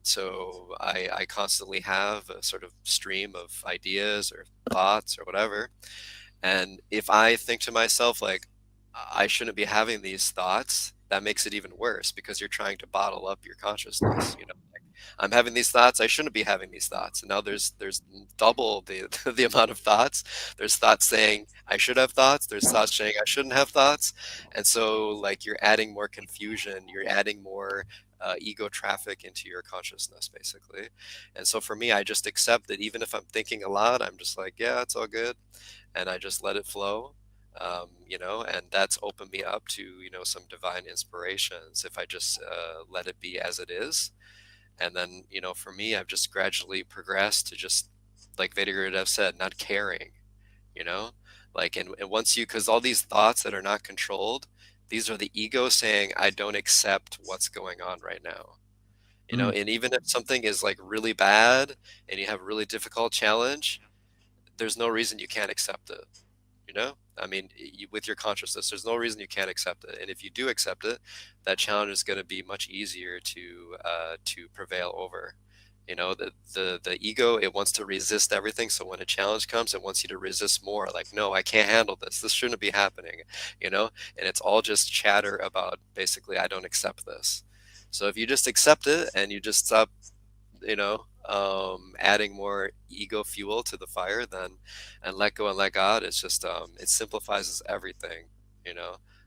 so I constantly have a sort of stream of ideas or thoughts or whatever. And if I think to myself like, I shouldn't be having these thoughts, that makes it even worse because you're trying to bottle up your consciousness. Like, I'm having these thoughts, I shouldn't be having these thoughts. And now there's double the the amount of thoughts. There's thoughts saying I should have thoughts, there's thoughts saying I shouldn't have thoughts. And so like you're adding more confusion, you're adding more ego traffic into your consciousness basically. And so for me, I just accept that even if I'm thinking a lot, I'm just like, yeah, it's all good. And I just let it flow. And that's opened me up to some divine inspirations if I just let it be as it is. And then, for me, I've just gradually progressed to just, like Vedagurudev said, not caring, you know, like, and once because all these thoughts that are not controlled, these are the ego saying, I don't accept what's going on right now. Mm. And even if something is like really bad and you have a really difficult challenge, there's no reason you can't accept it. I mean, with your consciousness, there's no reason you can't accept it. And if you do accept it, that challenge is going to be much easier to prevail over. The ego, it wants to resist everything. So when a challenge comes, it wants you to resist more. Like, no, I can't handle this. This shouldn't be happening. And it's all just chatter about basically, I don't accept this. So if you just accept it and you just stop, adding more ego fuel to the fire, then, and let go and let God, it's just, it simplifies everything,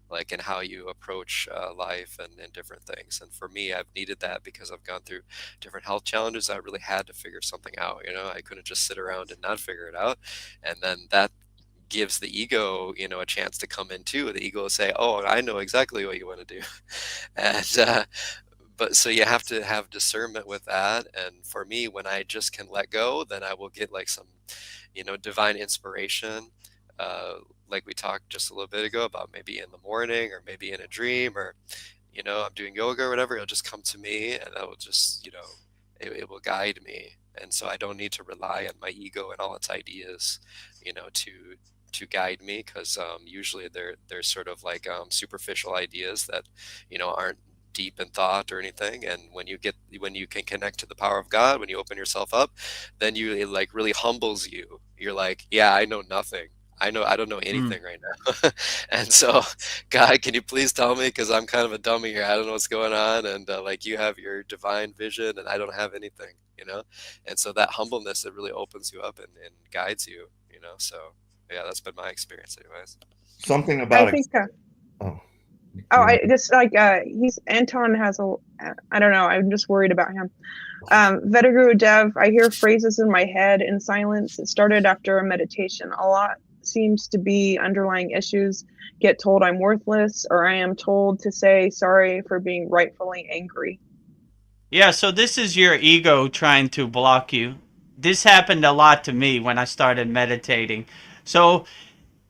like in how you approach life and different things. And for me, I've needed that because I've gone through different health challenges. I really had to figure something out. I couldn't just sit around and not figure it out. And then that gives the ego, a chance to come in too. The ego will say, oh, I know exactly what you want to do. And but so you have to have discernment with that. And for me, when I just can let go, then I will get like some, divine inspiration. Like we talked just a little bit ago about maybe in the morning or maybe in a dream, or, I'm doing yoga or whatever, it'll just come to me and that will just, it will guide me. And so I don't need to rely on my ego and all its ideas, to guide me, because usually they're sort of like superficial ideas that, aren't deep in thought or anything. And when you can connect to the power of God, when you open yourself up, then it like really humbles you. You're like, yeah, I know nothing. I don't know anything right now. And so, God, can you please tell me, because I'm kind of a dummy here. I don't know what's going on. And like, you have your divine vision and I don't have anything, and so that humbleness, it really opens you up and guides you, so yeah, that's been my experience anyways. Something about I think oh, I just like Anton has I don't know, I'm just worried about him. Vedagurudev, I hear phrases in my head in silence. It started after a meditation. A lot seems to be underlying issues. Get told I'm worthless, or I am told to say sorry for being rightfully angry. Yeah, so this is your ego trying to block you. This happened a lot to me when I started meditating. So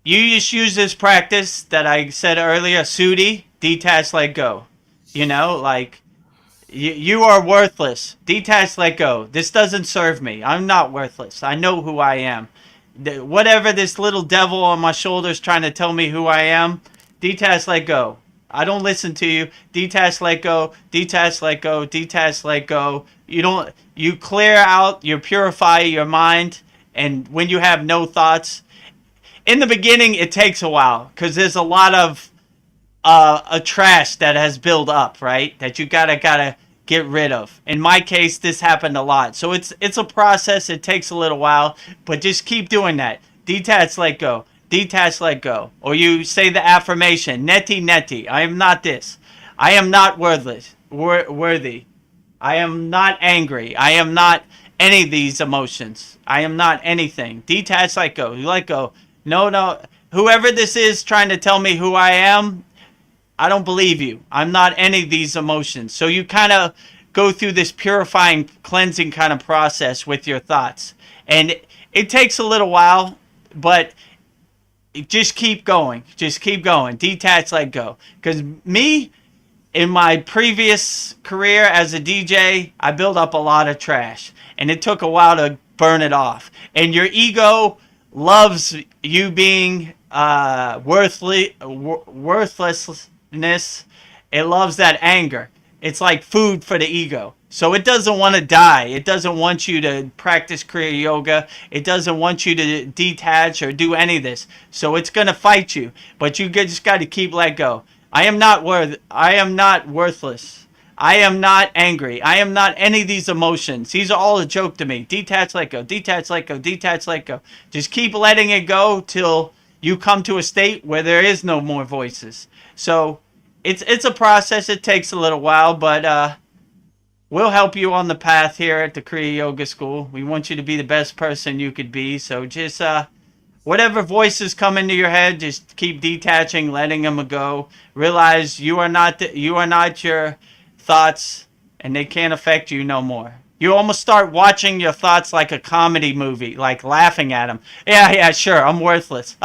you just use this practice that I said earlier, Sudi, detach, let go. Like, you are worthless. Detach, let go. This doesn't serve me. I'm not worthless. I know who I am. Whatever this little devil on my shoulder is trying to tell me who I am, detach, let go. I don't listen to you. Detach, let go. Detach, let go. Detach, let go. You clear out, you purify your mind, and when you have no thoughts, in the beginning, it takes a while because there's a lot of a trash that has built up, right? That you gotta get rid of. In my case, this happened a lot, so it's a process. It takes a little while, but just keep doing that. Detach, let go. Detach, let go. Or you say the affirmation: Neti, neti. I am not this. I am not worthless. Worthy. I am not angry. I am not any of these emotions. I am not anything. Detach, let go. Let go. No. Whoever this is trying to tell me who I am, I don't believe you. I'm not any of these emotions. So you kind of go through this purifying, cleansing kind of process with your thoughts. And it takes a little while, but just keep going. Just keep going. Detach, let go. Because me, in my previous career as a DJ, I built up a lot of trash. And it took a while to burn it off. And your ego loves you being worthlessness. It loves that anger. It's like food for the ego. So it doesn't want to die. It doesn't want you to practice Kriya Yoga. It doesn't want you to detach or do any of this. So it's going to fight you. But you just got to keep let go. I am not worthless. I am not angry. I am not any of these emotions. These are all a joke to me. Detach, let go. Detach, let go. Detach, let go. Just keep letting it go till you come to a state where there is no more voices. So it's a process. It takes a little while, but we'll help you on the path here at the Kriya Yoga School. We want you to be the best person you could be. So just whatever voices come into your head, just keep detaching, letting them go. Realize you are not your thoughts and they can't affect you no more. You almost start watching your thoughts like a comedy movie, like laughing at them. Yeah, yeah, sure, I'm worthless.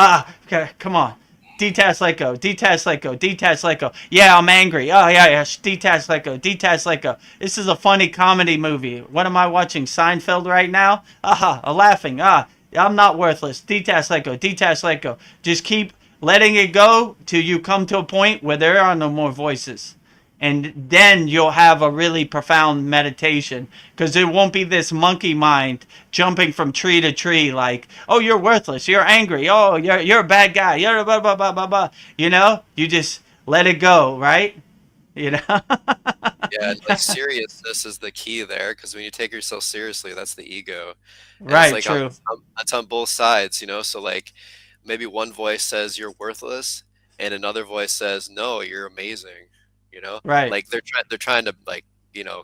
Okay, come on. Detach, let go. Detach, let go. Detach, let go. Yeah, I'm angry. Oh, yeah, yeah. Detach, let go. Detach, let go. This is a funny comedy movie. What am I watching? Seinfeld right now? I'm laughing. I'm not worthless. Detach, let go. Detach, let go. Just keep letting it go till you come to a point where there are no more voices. And then you'll have a really profound meditation because there won't be this monkey mind jumping from tree to tree like, oh, you're worthless, you're angry, oh, you're a bad guy, you're blah blah blah blah blah. You just let it go, right? you know Yeah, and like seriousness is the key there, because when you take yourself seriously, that's the ego, and it's Right, like on, true. it's on both sides, you know. So like maybe one voice says you're worthless, and another voice says no, you're amazing. You know, Right, like they're trying to like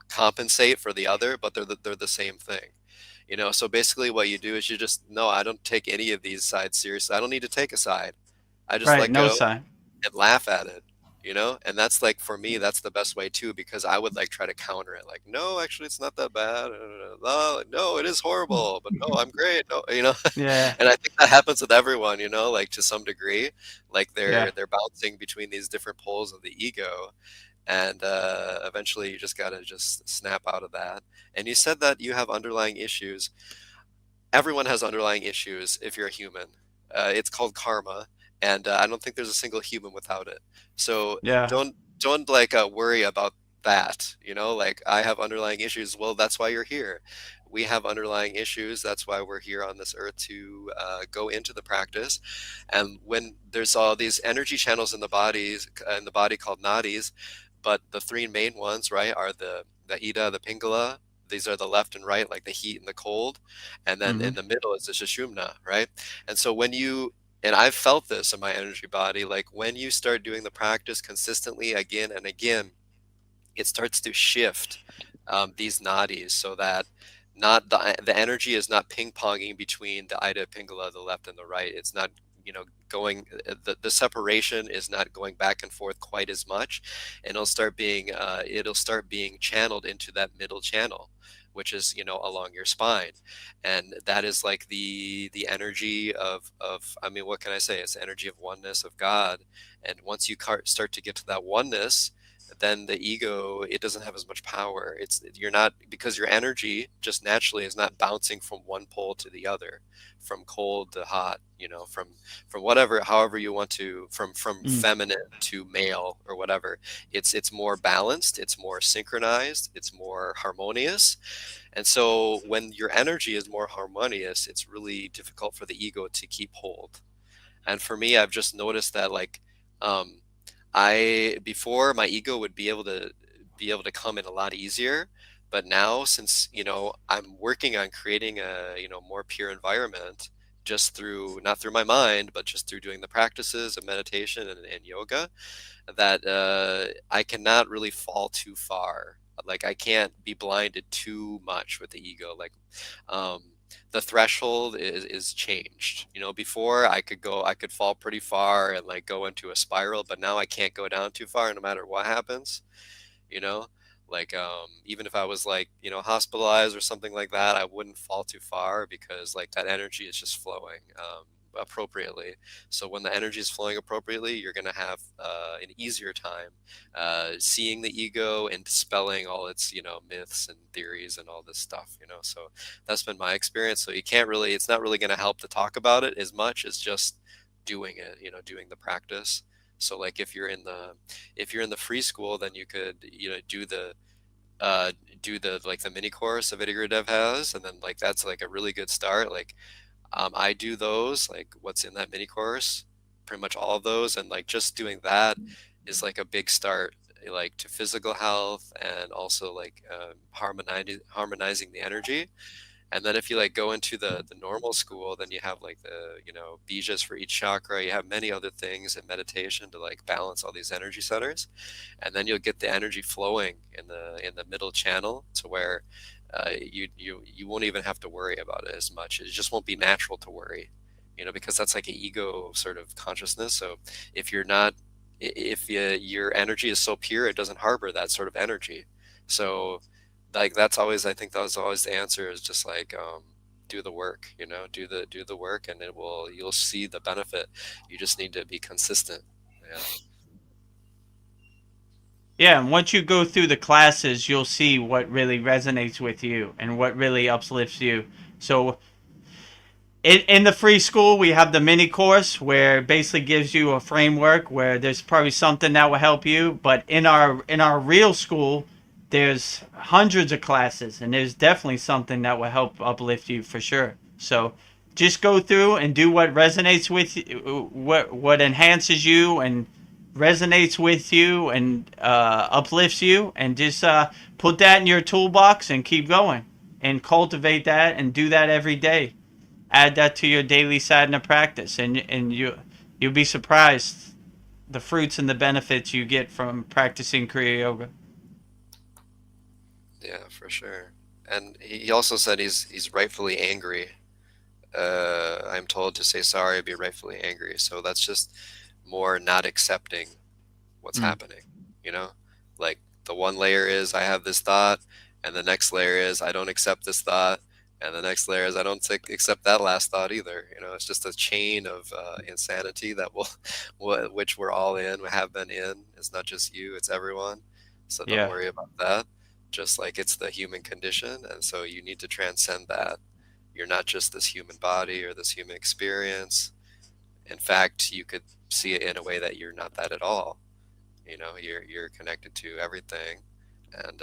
compensate for the other, but they're the same thing. You know, so basically what you do is you just no, I don't take any of these sides seriously. I don't need to take a side. I just right, let no go sign. and laugh at it, and that's like for me that's the best way too, because I would like try to counter it like, no, actually it's not that bad. No, no, it is horrible, but no, I'm great. No, Yeah, and I think that happens with everyone, like to some degree, like yeah. they're bouncing between these different poles of the ego, and eventually you just got to just snap out of that. And you said that you have underlying issues. Everyone has underlying issues if you're a human. It's called karma, and I don't think there's a single human without it. So Yeah. don't like worry about that. Like I have underlying issues. Well, that's why you're here. We have underlying issues. That's why we're here on this earth to go into the practice. And when there's all these energy channels in the body called nadis, but the three main ones, right, are the Ida, the Pingala. These are the left and right, like the heat and the cold, and then Hmm. in the middle is the Sushumna, right? And so and I've felt this in my energy body, like when you start doing the practice consistently again and again, it starts to shift these nadis, so that not the energy is not ping ponging between the Ida Pingala, the left and the right. It's not going the separation is not going back and forth quite as much, and it'll start being channeled into that middle channel, which is along your spine, and that is like the energy of, I mean, what can I say, it's the energy of oneness of God. And once you start to get to that oneness, then the ego, it doesn't have as much power. You're not, because your energy just naturally is not bouncing from one pole to the other, from cold to hot, from whatever, however you want to, from Mm. feminine to male or whatever. It's more balanced, it's more synchronized, it's more harmonious. And so when your energy is more harmonious, it's really difficult for the ego to keep hold. And for me, I've just noticed that, like, um, I before, my ego would be able to come in a lot easier, but now, since I'm working on creating a more pure environment, just through, not through my mind, but just through doing the practices of meditation and yoga, that I cannot really fall too far. Like I can't be blinded too much with the ego. Like um, the threshold is changed. Before I could fall pretty far and like go into a spiral, but now I can't go down too far no matter what happens. You know, like even if I was like hospitalized or something like that, I wouldn't fall too far, because like that energy is just flowing appropriately. So when the energy is flowing appropriately, you're going to have an easier time seeing the ego and dispelling all its myths and theories and all this stuff. So that's been my experience. So it's not really going to help to talk about it as much as just doing it, doing the practice. So like if you're in the free school, then you could uh do the like the mini course that Vidya Dev has, and then like that's like a really good start. Like I do those, like what's in that mini course, pretty much all of those, and like just doing that is like a big start, like to physical health, and also like harmonizing the energy. And then if you like go into the normal school, then you have like the bijas for each chakra. You have many other things in meditation to like balance all these energy centers, and then you'll get the energy flowing in the middle channel, to where you won't even have to worry about it as much. It just won't be natural to worry, because that's like an ego sort of consciousness. So if you're not, if your energy is so pure, it doesn't harbor that sort of energy. So like that's always, I think that was always the answer, is just like do the work, do the work, and you'll see the benefit. You just need to be consistent. Yeah. Yeah, and once you go through the classes, you'll see what really resonates with you and what really uplifts you. So in the free school, we have the mini course where it basically gives you a framework where there's probably something that will help you. But in our real school, there's hundreds of classes, and there's definitely something that will help uplift you for sure. So just go through and do what resonates with you, what enhances you and resonates with you and uplifts you, and just put that in your toolbox and keep going and cultivate that and do that every day. Add that to your daily sadhana practice, and you'll be surprised the fruits and the benefits you get from practicing Kriya Yoga. Yeah, for sure. And he also said he's rightfully angry. I'm told to say sorry, be rightfully angry. So that's just more not accepting what's happening, Like the one layer is I have this thought, and the next layer is I don't accept this thought, and the next layer is I don't accept that last thought either. It's just a chain of insanity that which we're all in, we have been in. It's not just you, it's everyone. So don't Yeah. worry about that. Just like it's the human condition, and so you need to transcend that. You're not just this human body or this human experience. In fact, you could see it in a way that you're not that at all. You're connected to everything, and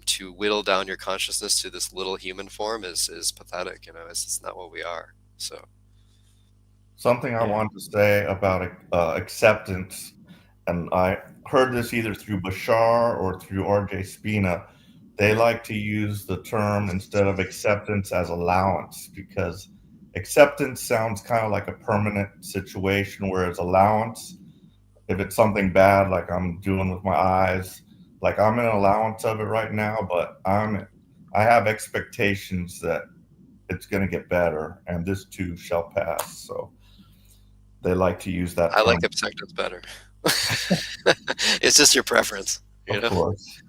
to whittle down your consciousness to this little human form is pathetic. It's not what we are. So Something I want to say about acceptance, and I heard this either through Bashar or through R.J. Spina. They like to use the term instead of acceptance as allowance, because acceptance sounds kind of like a permanent situation, whereas allowance, if it's something bad, like I'm doing with my eyes, like I'm in allowance of it right now, but I have expectations that it's going to get better, and this too shall pass. So they like to use that I term. like acceptance better. It's just your preference, Of course.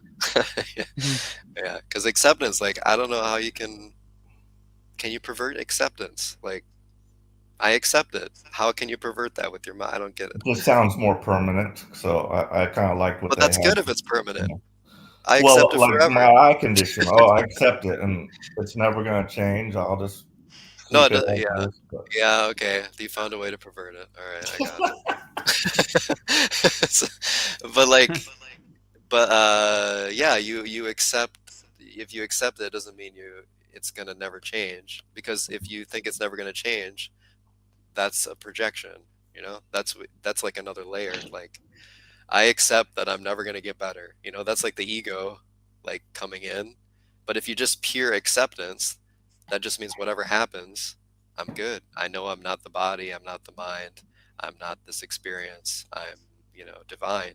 Yeah, because acceptance, like, I don't know how you can you pervert acceptance? Like, I accept it. How can you pervert that with your mind? I don't get it. It just sounds more permanent, so I kind of like what But they that's have. good if it's permanent. Yeah. I Well, accept it like forever. my eye condition, I accept it, and it's never going to change. I'll just No, keep it like yeah. this, but Yeah, okay. You found a way to pervert it. All right, I got it. Yeah, you accept. If you accept it, doesn't mean it's gonna never change. Because if you think it's never gonna change, that's a projection. That's like another layer. Like, I accept that I'm never gonna get better. That's like the ego, like, coming in. But if you just pure acceptance, that just means whatever happens, I'm good. I know I'm not the body, I'm not the mind, I'm not this experience. I'm, divine.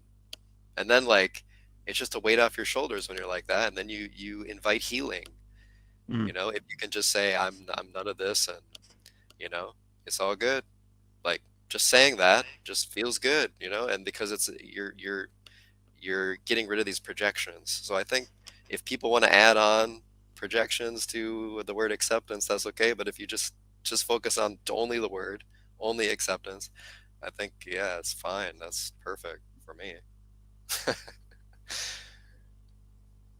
And then, like, it's just a weight off your shoulders when you're like that, and then you invite healing. If you can just say I'm none of this, and it's all good. Like, just saying that just feels good, and because it's you're getting rid of these projections. So I think if people want to add on projections to the word acceptance, that's okay. But if you just focus on only the word, only acceptance, I think, yeah, it's fine. That's perfect for me.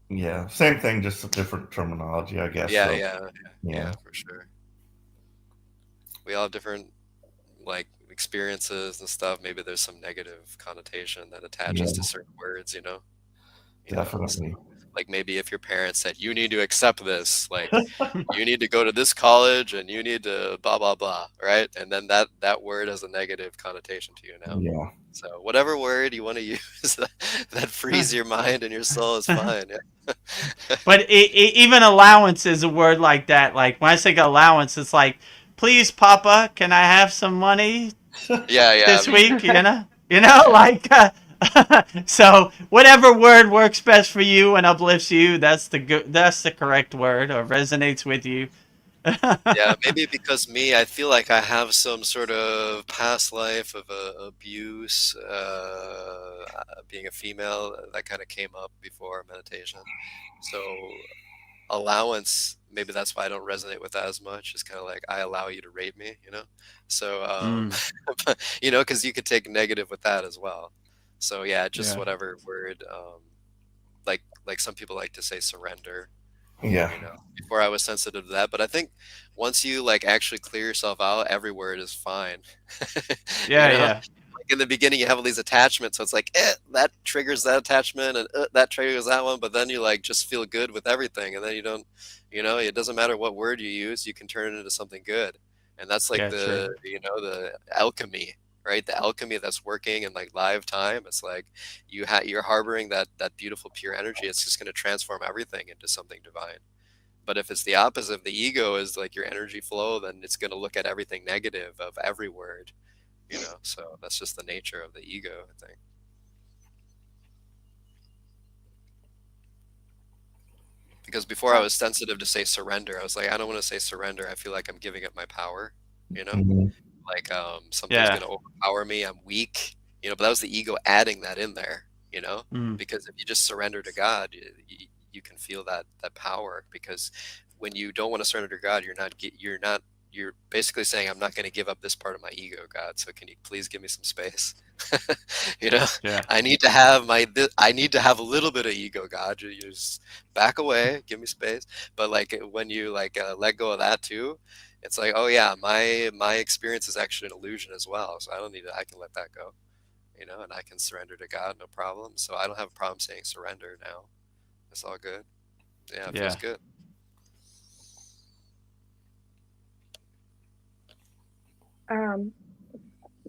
yeah, same thing, just a different terminology, I guess. Yeah, So, yeah, for sure. We all have different, like, experiences and stuff. Maybe there's some negative connotation that attaches to certain words, Definitely. Like, maybe if your parents said, you need to accept this, like, you need to go to this college and you need to blah, blah, blah, right? And then that word has a negative connotation to you now. Yeah. So whatever word you want to use that frees your mind and your soul is fine. Yeah. But even allowance is a word like that. Like, when I say allowance, it's like, please, Papa, can I have some money Yeah, this week? Like, so whatever word works best for you and uplifts you, that's the correct word or resonates with you. Yeah, maybe because me, I feel like I have some sort of past life of abuse, being a female, that kind of came up before meditation. So allowance, maybe that's why I don't resonate with that as much. It's kind of like I allow you to rape me, you know? So, Mm, you know, because you could take negative with that as well. So yeah, just yeah. whatever word, like some people like to say surrender, Yeah. you know, before I was sensitive to that. But I think once you like actually clear yourself out, every word is fine. You Yeah, know, yeah. like in the beginning, you have all these attachments, so it's like that triggers that attachment, and that triggers that one. But then you like just feel good with everything, and then you don't, you know, it doesn't matter what word you use, you can turn it into something good, and that's like Yeah, true. the, you know, the alchemy. Right, the alchemy that's working in like live time. It's like you're harboring that beautiful pure energy. It's just going to transform everything into something divine. But if it's the opposite, if the ego is like your energy flow, then it's going to look at everything negative of every word, you know? So that's just the nature of the ego, I think. Because before I Uh, was sensitive to say surrender. I was like, I don't want to say surrender. I feel like I'm giving up my power, you know? Mhm. Like something's Yeah. going to overpower me. I'm weak, you know, but that was the ego adding that in there, you know? Mm, Because if you just surrender to God, you can feel that power. Because when you don't want to surrender to God, you're basically saying, I'm not going to give up this part of my ego, God. So can you please give me some space? You know, yeah. I need to have a little bit of ego, God. You just back away, give me space. But like when you like let go of that too, it's like, oh yeah, my experience is actually an illusion as well. So I don't need to, I can let that go, you know, and I can surrender to God, no problem. So I don't have a problem saying surrender now. It's all good. Yeah, it feels Yeah. good. um,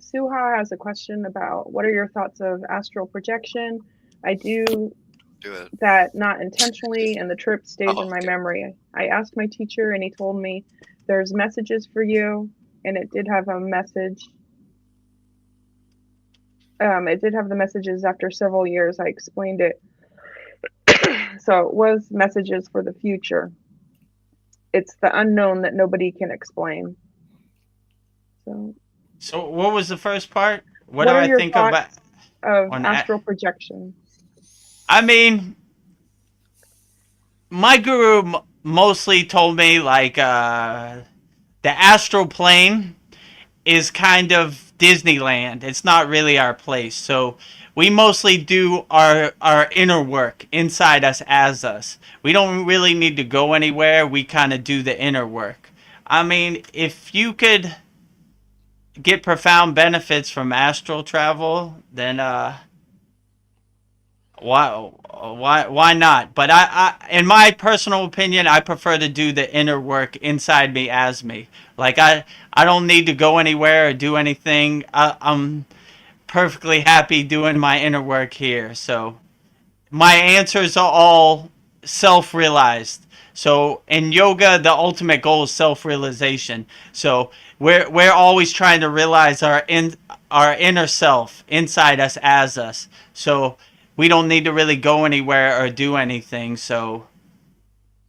Suha has a question about what are your thoughts of astral projection? I do Do it. that not intentionally, and the trip stays Oh, in my okay. memory. I asked my teacher, and he told me there's messages for you, and it did have a message. It did have the messages after several years. I explained it. So it was messages for the future. It's the unknown that nobody can explain. So, So what was the first part? What do what are I your think of thoughts of on astral projection? I mean, my guru mostly told me like the astral plane is kind of Disneyland. It's not really our place. So we mostly do our inner work inside us as us. We don't really need to go anywhere. We kind of do the inner work. I mean, if you could get profound benefits from astral travel, then why not? But in my personal opinion, I prefer to do the inner work inside me as me. Like I don't need to go anywhere or do anything. I'm perfectly happy doing my inner work here. So my answers are all self-realized. So in yoga, the ultimate goal is self-realization. So we're always trying to realize our inner self inside us as us. So we don't need to really go anywhere or do anything. So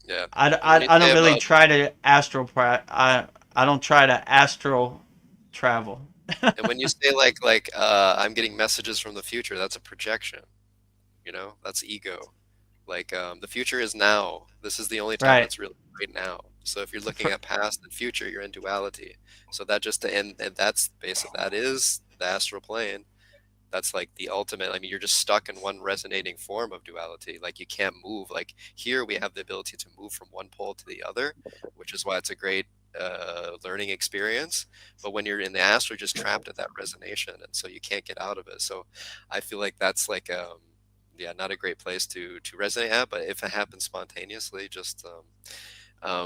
Yeah. And when you I say don't really about, try to I don't try to astral travel. and when you say like I'm getting messages from the future, that's a projection, you know? That's ego. Like the future is now. This is the only time Right. it's really right now. So if you're looking For, at past and future, you're in duality. So that just and that's basically that is the astral plane. That's like the ultimate. I mean, you're just stuck in one resonating form of duality. Like you can't move. Like here, we have the ability to move from one pole to the other, which is why it's a great learning experience. But when you're in the astral, you're just trapped at that resonation, and so you can't get out of it. So I feel like that's like yeah, not a great place to resonate at. But if it happens spontaneously, just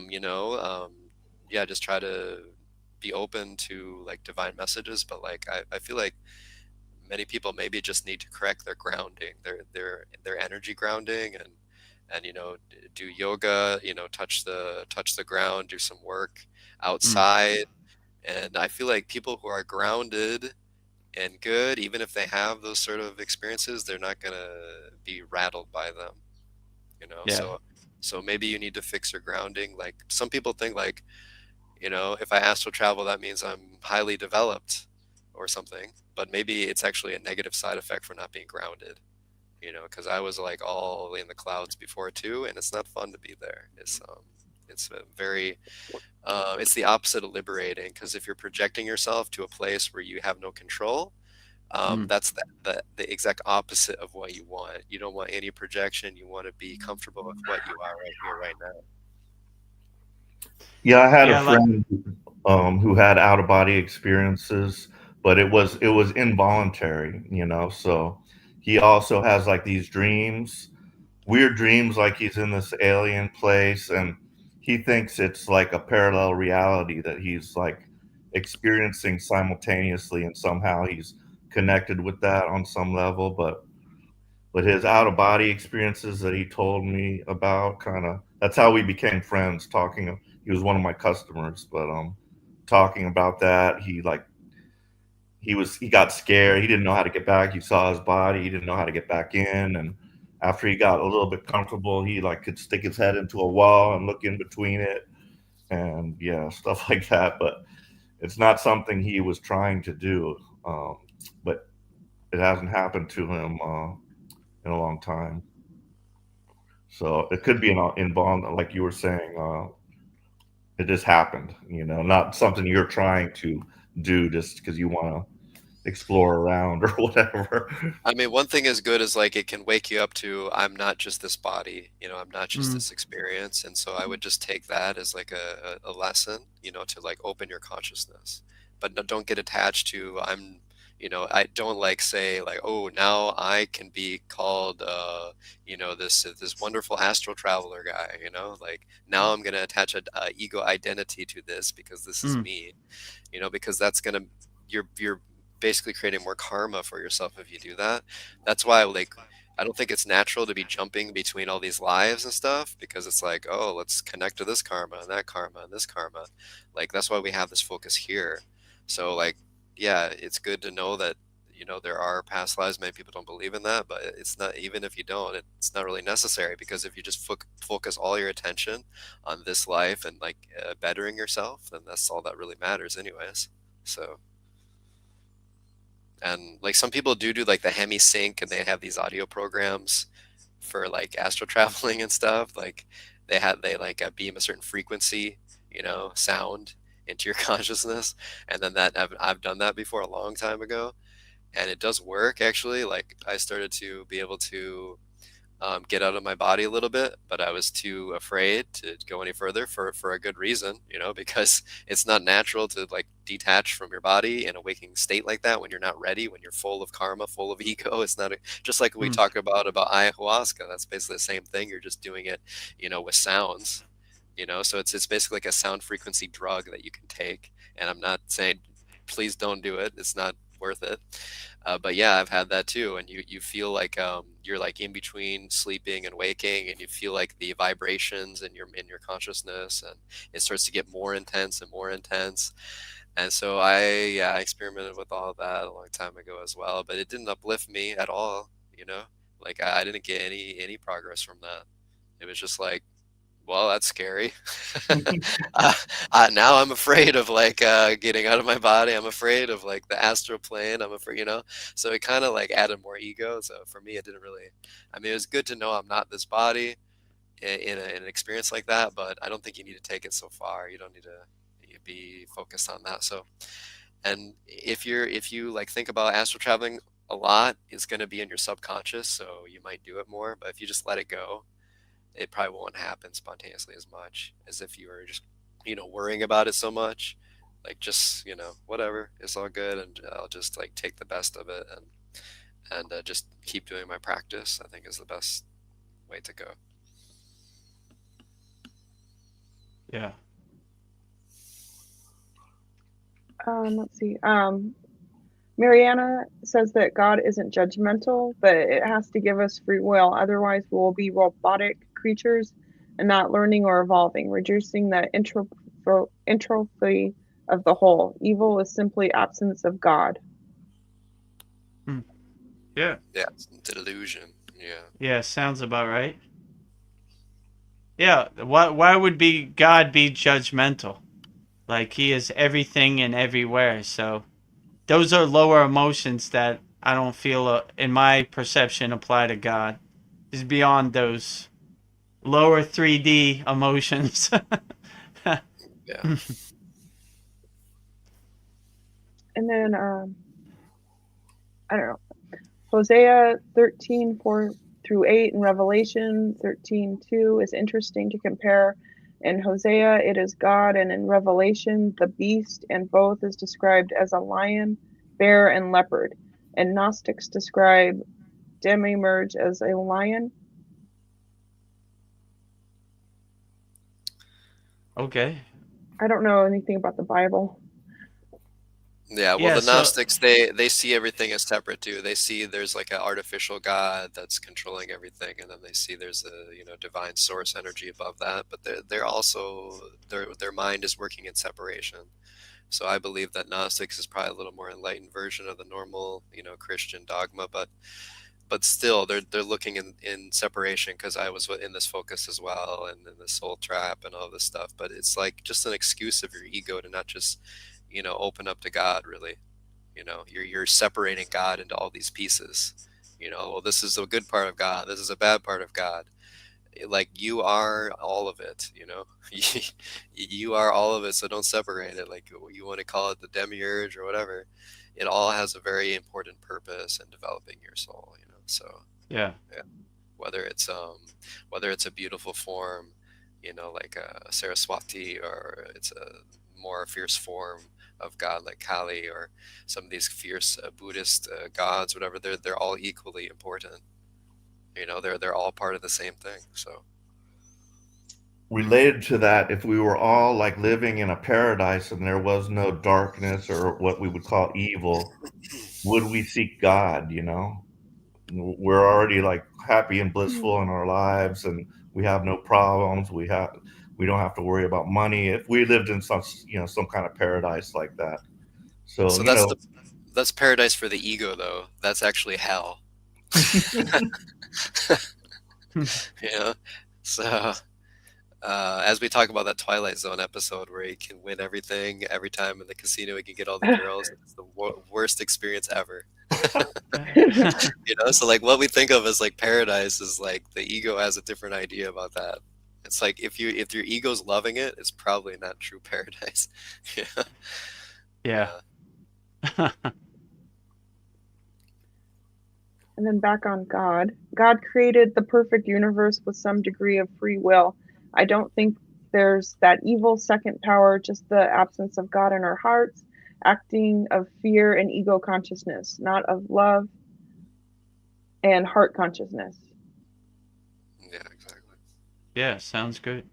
you know, yeah, just try to be open to like divine messages. But like I feel like many people maybe just need to correct their grounding, their energy grounding, and you know, do yoga, you know, touch the ground, do some work mm, outside. And I feel like people who are grounded and good, even if they have those sort of experiences, they're not gonna be rattled by them, you know. yeah. So maybe you need to fix your grounding. Like some people think like, you know, if I astral travel, that means I'm highly developed or something. But maybe it's actually a negative side effect for not being grounded, you know, because I was like all in the clouds before too, and it's not fun to be there. It's a very, it's the opposite of liberating, because if you're projecting yourself to a place where you have no control, that's the exact opposite of what you want. You don't want any projection. You want to be comfortable with what you are right here, right now. Yeah, I had a Yeah, like friend who had out of body experiences, but it was involuntary, you know. So he also has like these dreams, weird dreams, like he's in this alien place, and he thinks it's like a parallel reality that he's like experiencing simultaneously, and somehow he's connected with that on some level. But his out of body experiences that he told me about, kind of, that's how we became friends. Talking, he was one of my customers, but talking about that, he got scared. He didn't know how to get back. He saw his body. He didn't know how to get back in. And after he got a little bit comfortable, he like could stick his head into a wall and look in between it, and yeah, stuff like that. But it's not something he was trying to do. But it hasn't happened to him in a long time. So it could be an involved, like you were saying. It just happened, you know, not something you're trying to do just because you want to explore around or whatever. I mean, one thing is good is like it can wake you up to, I'm not just this body, you know, I'm not just this experience. And so I would just take that as like a lesson, you know, to like open your consciousness. But don't get attached to, I'm, you know, I don't like say like, oh, now I can be called, you know, this wonderful astral traveler guy, you know, like now I'm going to attach a ego identity to this because this is me, you know, because that's going to, you're basically creating more karma for yourself if you do that. That's why like I don't think it's natural to be jumping between all these lives and stuff, because it's like, oh, let's connect to this karma and that karma and this karma. Like that's why we have this focus here. So like, yeah, it's good to know that, you know, there are past lives. Many people don't believe in that, but it's not, even if you don't, it's not really necessary, because if you just focus all your attention on this life and like bettering yourself, then that's all that really matters anyways. So, and like some people do like the hemi sync, and they have these audio programs for like astral traveling and stuff. Like they like beam a certain frequency, you know, sound into your consciousness. And then that I've done that before a long time ago, and it does work actually. Like I started to be able to get out of my body a little bit, but I was too afraid to go any further for a good reason, you know, because it's not natural to like detach from your body in a waking state like that when you're not ready, when you're full of karma, full of ego. It's not just like we talk about ayahuasca. That's basically the same thing. You're just doing it, you know, with sounds, you know, so it's basically like a sound frequency drug that you can take. And I'm not saying please don't do it. It's not worth it. But yeah, I've had that too. And you feel like you're like in between sleeping and waking, and you feel like the vibrations in your consciousness, and it starts to get more intense and more intense. And so I experimented with all of that a long time ago as well, but it didn't uplift me at all, you know? Like I didn't get any progress from that. It was just like, well, that's scary. Now I'm afraid of like getting out of my body. I'm afraid of like the astral plane. I'm afraid, you know. So it kind of like added more ego. So for me, it didn't really. I mean, it was good to know I'm not this body in an experience like that, but I don't think you need to take it so far. You don't need to be focused on that. So, and if you like think about astral traveling a lot, it's going to be in your subconscious, so you might do it more. But if you just let it go, it probably won't happen spontaneously as much as if you were just, you know, worrying about it so much. Like just, you know, whatever, it's all good, and I'll just like take the best of it and just keep doing my practice, I think is the best way to go. Yeah. Let's see. Mariana says that God isn't judgmental, but it has to give us free will. Otherwise, we'll be robotic creatures and not learning or evolving, reducing the entropy of the whole. Evil is simply absence of God. Yeah. Yeah, it's delusion. Yeah. Yeah, sounds about right. Yeah, why would be God be judgmental? Like he is everything and everywhere. So those are lower emotions that I don't feel, in my perception, apply to God. Is beyond those lower 3D emotions. Yeah. And then I don't know. Hosea 13:4-8 and Revelation 13:2 is interesting to compare. In Hosea, it is God, and in Revelation, the beast, and both is described as a lion, bear, and leopard. And Gnostics describe Demiurge as a lion. Okay. I don't know anything about the Bible. Yeah, well, Yeah, the so Gnostics, they see everything as separate too. They see there's like an artificial God that's controlling everything, and then they see there's a, you know, divine source energy above that. But they're also their mind is working in separation. So I believe that Gnostics is probably a little more enlightened version of the normal, you know, Christian dogma, but still they're looking in separation, because I was in this focus as well, and in the soul trap and all this stuff. But it's like just an excuse of your ego to not just, you know, open up to God, really. You know, you're separating God into all these pieces. You know, well, this is a good part of God, this is a bad part of God. Like, you are all of it, you know. You are all of it, so don't separate it. Like, you want to call it the demiurge or whatever, it all has a very important purpose in developing your soul, you know. So yeah. yeah, whether it's a beautiful form, you know, like a Saraswati, or it's a more fierce form of God like Kali, or some of these fierce Buddhist gods, whatever, they're all equally important. You know, they're all part of the same thing. So Related to that, if we were all like living in a paradise and there was no darkness or what we would call evil, would we seek God? You know, we're already like happy and blissful in our lives, and we have no problems. We don't have to worry about money. If we lived in some, you know, some kind of paradise like that. So, so you know, that's paradise for the ego, though. That's actually hell. You know, so as we talk about that Twilight Zone episode where he can win everything every time in the casino, he can get all the girls. It's the worst experience ever. You know, so like what we think of as like paradise is like the ego has a different idea about that. It's like if your ego's loving it, it's probably not true paradise. Yeah. Yeah. And then back on God. God created the perfect universe with some degree of free will. I don't think there's that evil second power, just the absence of God in our hearts, acting of fear and ego consciousness, not of love and heart consciousness. Yeah, exactly. Yeah, sounds good.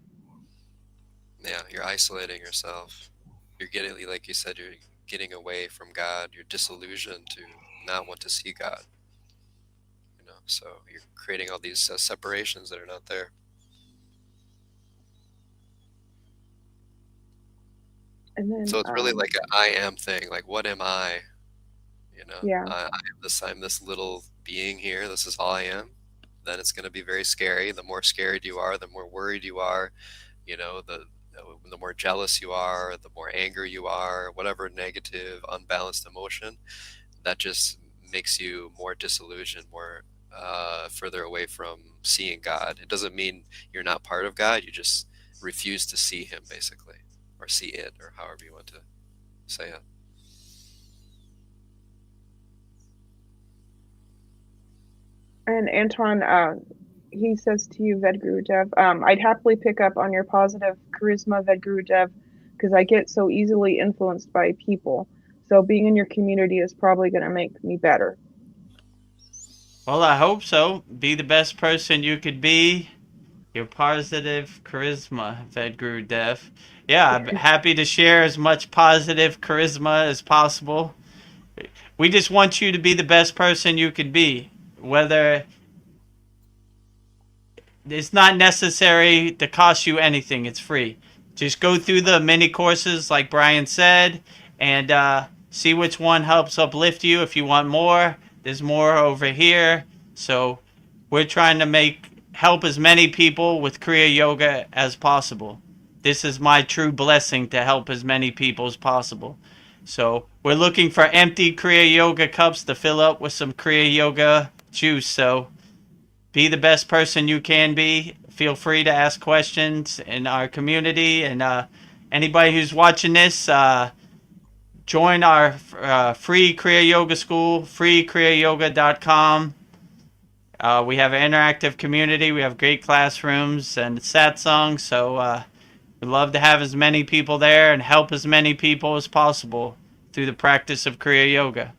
Yeah, you're isolating yourself. You're getting, like you said, you're getting away from God. You're disillusioned to not want to see God. You know, so you're creating all these separations that are not there. And then So it's really like an I am thing. Like, what am I? You know, yeah. I'm this little being here. This is all I am. Then it's going to be very scary. The more scared you are, the more worried you are. You know, the more jealous you are, the more anger you are, whatever negative, unbalanced emotion, that just makes you more disillusioned, more further away from seeing God. It doesn't mean you're not part of God. You just refuse to see Him, basically, or see it, or however you want to say it. And Anton, he says to you, Vedguru Dev, I'd happily pick up on your positive charisma, Vedguru Dev, because I get so easily influenced by people. So being in your community is probably going to make me better. Well, I hope so. Be the best person you could be. Your positive charisma, Vedguru Dev. Yeah, I'm happy to share as much positive charisma as possible. We just want you to be the best person you could be. Whether it's not necessary to cost you anything, it's free. Just go through the mini courses, like Brian said, and see which one helps uplift you. If you want more, there's more over here. So we're trying to make help as many people with Kriya Yoga as possible. This is my true blessing to help as many people as possible. So we're looking for empty Kriya Yoga cups to fill up with some Kriya Yoga juice. So be the best person you can be. Feel free to ask questions in our community. And anybody who's watching this, join our free Kriya Yoga school, freekriyayogashop.com. We have an interactive community. We have great classrooms and Satsang. So we'd love to have as many people there and help as many people as possible through the practice of Kriya Yoga.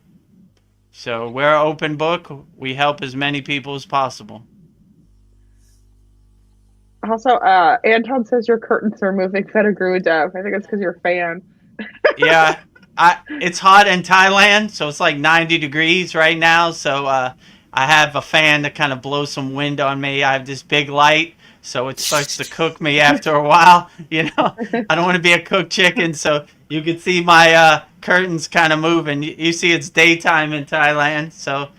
So we're an open book. We help as many people as possible. Also, Anton says your curtains are moving. Fedagru Dev. I think it's because you're a fan. Yeah, it's hot in Thailand, so it's like 90 degrees right now. So I have a fan to kind of blow some wind on me. I have this big light, so it starts to cook me after a while. You know, I don't want to be a cooked chicken, so you can see my curtains kind of moving. You see, it's daytime in Thailand, so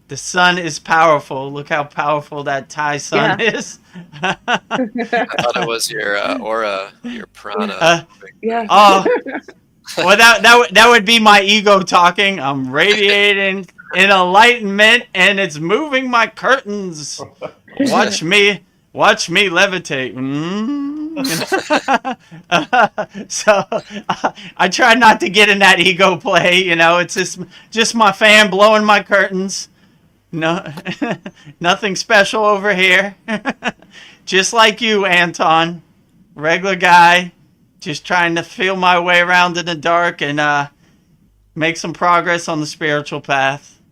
the sun is powerful. Look how powerful that Thai sun is. I thought it was your aura, your prana. Yeah. Oh, well, that would be my ego talking. I'm radiating enlightenment, and it's moving my curtains. Watch me levitate. So I try not to get in that ego play. You know, it's just my fan blowing my curtains. No, nothing special over here. Just like you, Anton, regular guy, just trying to feel my way around in the dark and make some progress on the spiritual path.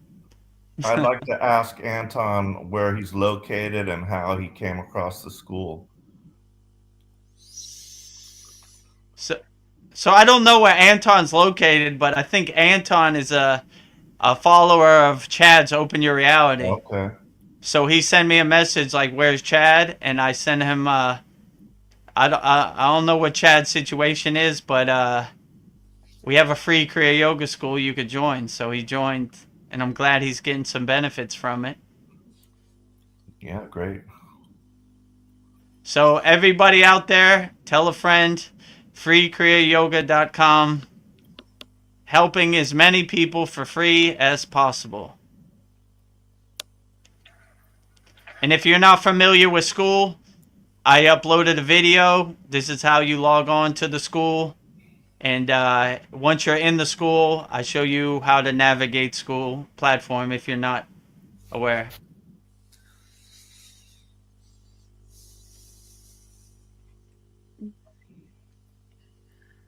I'd like to ask Anton where he's located and how he came across the school. So I don't know where Anton's located, but I think Anton is a follower of Chad's Open Your Reality. Okay. So he sent me a message like, "Where's Chad?" And I sent him. I don't know what Chad's situation is, but we have a free Kriya Yoga school you could join. So he joined, and I'm glad he's getting some benefits from it. Yeah, great. So everybody out there, tell a friend. freekriyayogashop.com. Helping as many people for free as possible. And if you're not familiar with SKOOL, I uploaded a video. This is how you log on to the SKOOL. And once you're in the SKOOL, I show you how to navigate SKOOL platform if you're not aware.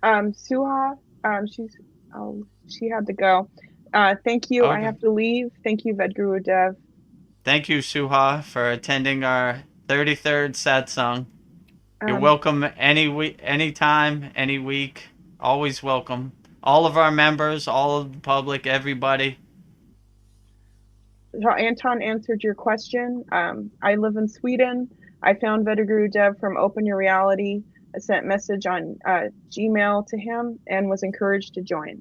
Suha, she had to go. Thank you. Okay. I have to leave. Thank you, Vedguru Dev. Thank you, Suha, for attending our 33rd satsang. You're welcome anytime, any week. Always welcome. All of our members, all of the public, everybody. So Anton answered your question. I live in Sweden. I found Vedguru Dev from Open Your Reality. I sent a message on Gmail to him and was encouraged to join.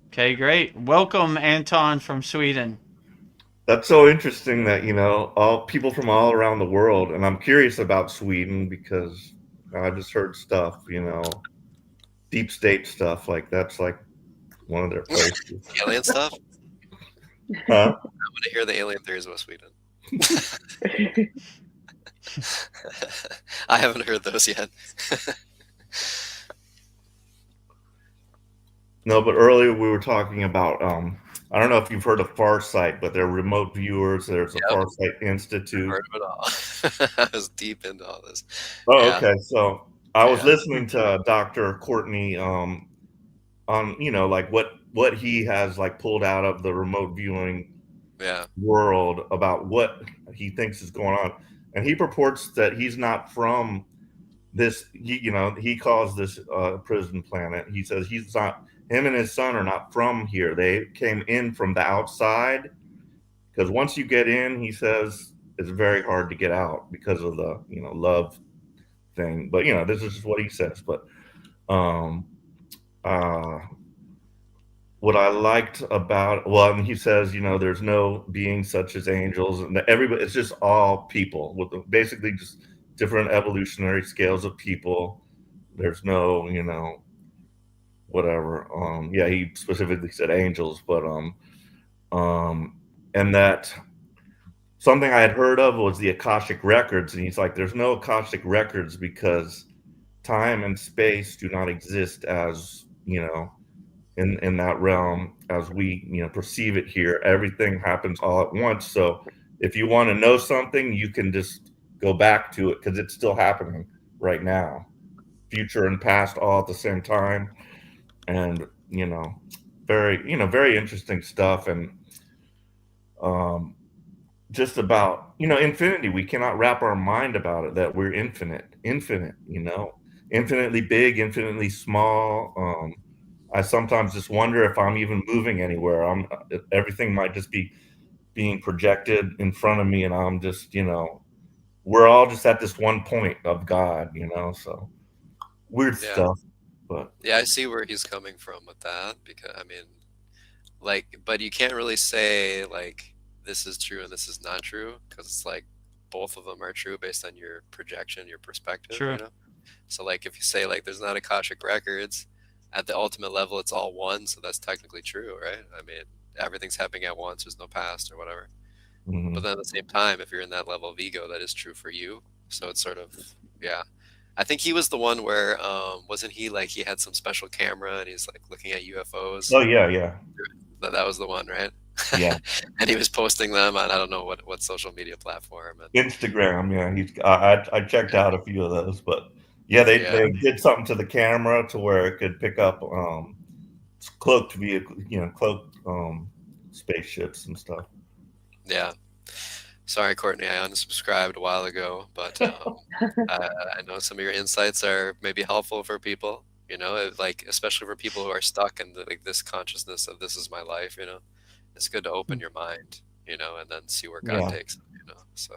Okay, great. Welcome, Anton from Sweden. That's so interesting that, you know, all people from all around the world, and I'm curious about Sweden because I just heard stuff, you know, deep state stuff, like that's like one of their places. Alien stuff? Huh? I want to hear the alien theories about Sweden. I haven't heard those yet. No, but earlier we were talking about, I don't know if you've heard of Farsight, but they're remote viewers. There's a Farsight Institute. I've heard of it all. I was deep into all this. Oh, Yeah. okay. So I was listening to Dr. Courtney on, you know, like what he has like pulled out of the remote viewing world about what he thinks is going on. And he purports that he's not from this, you know, he calls this prison planet. He says he's not, him and his son are not from here. They came in from the outside, because once you get in, he says it's very hard to get out because of the, you know, love thing. But, you know, this is just what he says. But what I liked about, well, and he says, you know, there's no beings such as angels, and everybody, it's just all people with basically just different evolutionary scales of people. There's no, you know, whatever. Yeah, he specifically said angels, but and that something I had heard of was the Akashic records, and he's like, there's no Akashic records because time and space do not exist as, you know, in that realm as we, you know, perceive it here. Everything happens all at once. So if you want to know something, you can just go back to it because it's still happening right now, future and past all at the same time. And, you know, very interesting stuff. And just about, you know, infinity. We cannot wrap our mind about it, that we're infinite, you know, infinitely big, infinitely small. I sometimes just wonder if I'm even moving anywhere. Everything might just be being projected in front of me, and I'm just, you know, we're all just at this one point of God, you know. So weird stuff, but yeah, I see where he's coming from with that, because I mean, like, but you can't really say like this is true and this is not true, because it's like both of them are true based on your projection, your perspective. True. You know, so like if you say like there's not Akashic records, at the ultimate level it's all one, so that's technically true, right? I mean, everything's happening at once, there's no past or whatever. But then at the same time, if you're in that level of ego, that is true for you. So it's sort of, yeah. I think he was the one where wasn't he like he had some special camera and he's like looking at UFOs. Oh yeah. That was the one, right? Yeah. And he was posting them on I don't know what social media platform. And Instagram, yeah. I checked out a few of those, but yeah, they did something to the camera to where it could pick up cloaked vehicle, you know, cloaked spaceships and stuff. Yeah. Sorry, Courtney, I unsubscribed a while ago, but I know some of your insights are maybe helpful for people, you know, like especially for people who are stuck in like this consciousness of this is my life, you know. It's good to open your mind, you know, and then see where God takes it, you know. So,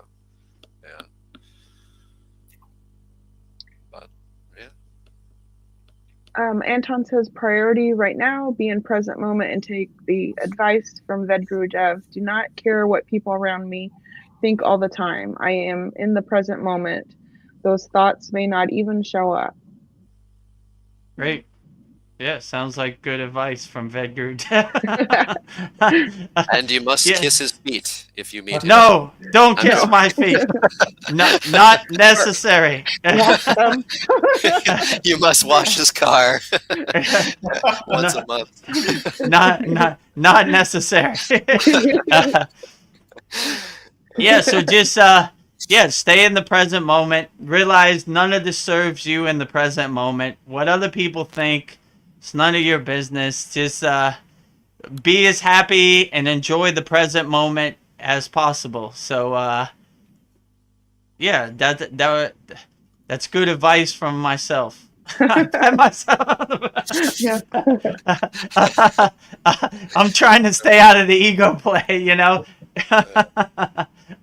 yeah. But yeah. Anton says priority right now, be in present moment and take the advice from Vedguru Dev. Do not care what people around me think all the time. I am in the present moment. Those thoughts may not even show up. Great. Yeah, sounds like good advice from Vedguru. And you must kiss his feet if you meet him. No, don't kiss my feet. Not necessary. You must wash his car once a month. Not necessary. Yeah, so just stay in the present moment. Realize none of this serves you in the present moment. What other people think, it's none of your business. Just be as happy and enjoy the present moment as possible. So yeah, that's good advice from myself. Yeah. I'm trying to stay out of the ego play, you know.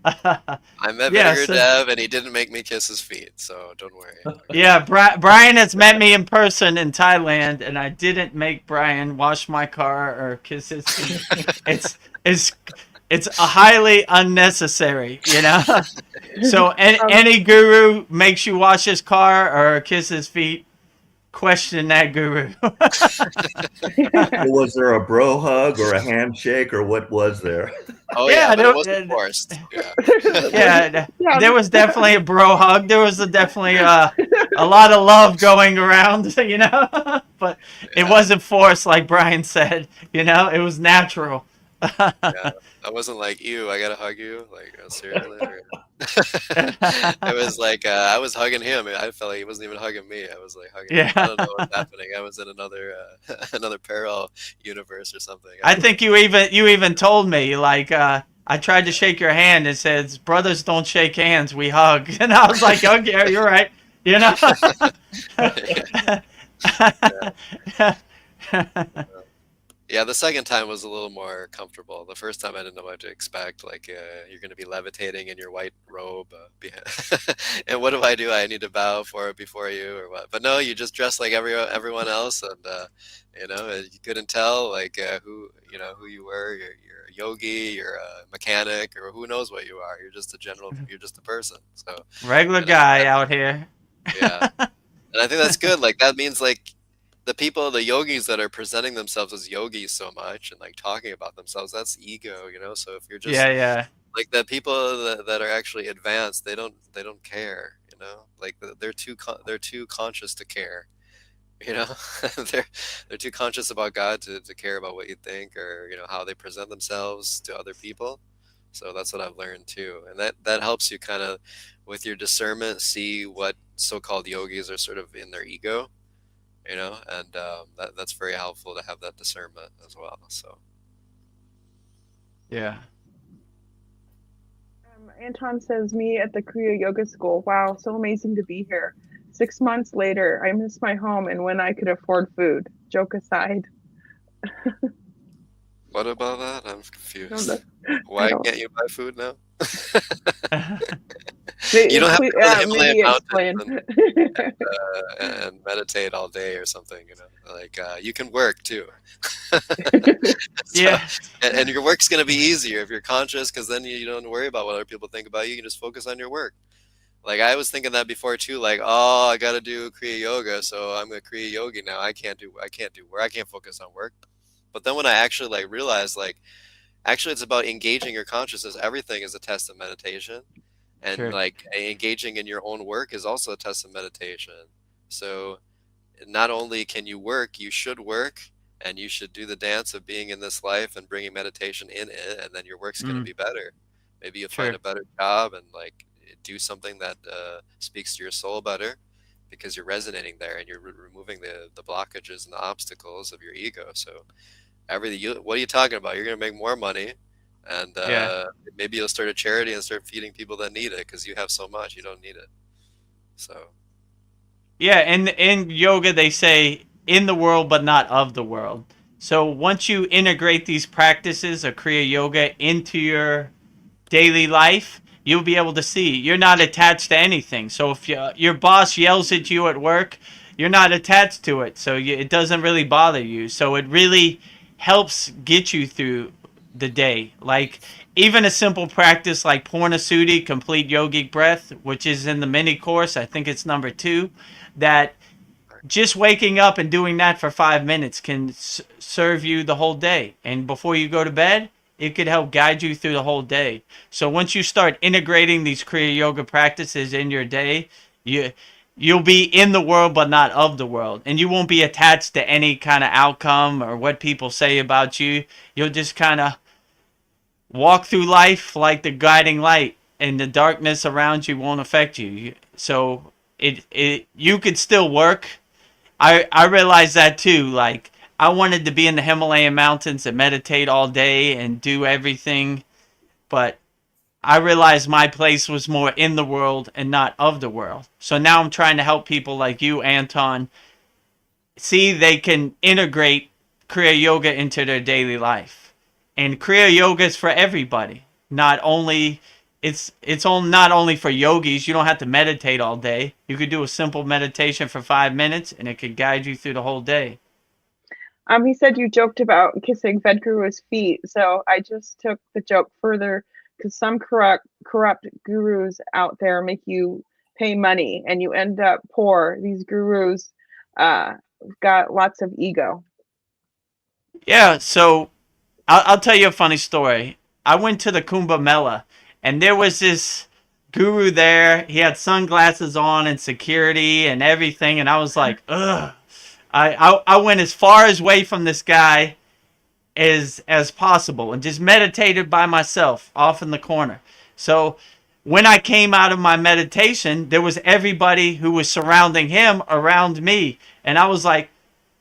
I met Vinegar Dev and he didn't make me kiss his feet, so don't worry. Yeah, Brian has met me in person in Thailand, and I didn't make Brian wash my car or kiss his feet. It's a highly unnecessary, you know. So any guru makes you wash his car or kiss his feet, question that guru. Was there a bro hug or a handshake or what was there? Oh yeah, but it wasn't forced. Yeah, there was definitely a bro hug. There was definitely a lot of love going around, you know. But it wasn't forced, like Brian said. You know, it was natural. Yeah, I wasn't like, ew, I gotta hug you, like seriously. It was like I was hugging him. I felt like he wasn't even hugging me. I was like hugging him. I don't know what's happening. I was in another another parallel universe or something. I think you even told me, like, I tried to shake your hand and said, brothers don't shake hands, we hug. And I was like, okay, you're right. You know. Yeah, the second time was a little more comfortable. The first time I didn't know what to expect. Like you're going to be levitating in your white robe, and what do? I need to bow for before you, or what? But no, you just dress like everyone else, and you couldn't tell like who you were. You're a yogi, you're a mechanic, or who knows what you are. You're just a person. So, Regular and I think guy that's, out here. yeah, and I think that's good. Like that means like the yogis that are presenting themselves as yogis so much and like talking about themselves, that's ego, So if you're just Yeah, yeah. like the people that are actually advanced, they don't care, Like they're too conscious to care, you know. They're too conscious about God to care about what you think or how they present themselves to other people. So that's what I've learned too, and that helps you kind of with your discernment see what so-called yogis are sort of in their ego, and that's very helpful to have that discernment as well. So Yeah. Anton says, me at the Kriya Yoga School. Wow, so amazing to be here. 6 months later, I miss my home and when I could afford food. Joke aside. what about that? I'm I don't confused. know. Why don't- can't you buy food now? May- You don't have to go to the Himalayan maybe explain. mountains and meditate all day or something, like you can work too. So, Yeah. and your work's going to be easier if you're conscious, because then you don't worry about what other people think about you. You can just focus on your work. Like I was thinking that before too, like, oh, I got to do Kriya yoga, so I'm a Kriya yogi now. I can't do work. I can't focus on work. But then when I actually like realized, like, actually it's about engaging your consciousness. Everything is a test of meditation, and Sure. like engaging in your own work is also a test of meditation. So not only can you work, you should work, and you should do the dance of being in this life and bringing meditation in it, and then your work's going to be better. Maybe you'll find Sure. a better job and like do something that speaks to your soul better, because you're resonating there and you're removing the blockages and the obstacles of your ego. So what are you talking about? You're going to make more money, and Yeah. maybe you'll start a charity and start feeding people that need it, because you have so much, you don't need it. So Yeah, and in yoga they say in the world but not of the world. So once you integrate these practices of Kriya Yoga into your daily life, you'll be able to see you're not attached to anything. So if your boss yells at you at work, you're not attached to it. So it doesn't really bother you. So it really helps get you through the day. Like even a simple practice like Purnasudhi, complete yogic breath, which is in the mini course, I think it's number 2, that just waking up and doing that for 5 minutes can serve you the whole day. And before you go to bed, it could help guide you through the whole day. So once you start integrating these Kriya Yoga practices in your day, you'll be in the world but not of the world. And you won't be attached to any kind of outcome or what people say about you. You'll just kind of walk through life like the guiding light, and the darkness around you won't affect you. So you could still work. I realized that too. Like I wanted to be in the Himalayan mountains and meditate all day and do everything, but I realized my place was more in the world and not of the world. So now I'm trying to help people like you, Anton, see they can integrate Kriya Yoga into their daily life. And Kriya Yoga is for everybody. Not only not only for yogis. You don't have to meditate all day. You could do a simple meditation for 5 minutes and it could guide you through the whole day. He said you joked about kissing Vedguru's feet, so I just took the joke further, because some corrupt gurus out there make you pay money and you end up poor. These gurus got lots of ego. Yeah, so I'll tell you a funny story. I went to the Kumbh Mela, and there was this guru there. He had sunglasses on and security and everything, and I was like, ugh. I went as far away from this guy as possible and just meditated by myself off in the corner. So when I came out of my meditation, there was everybody who was surrounding him around me, and I was like,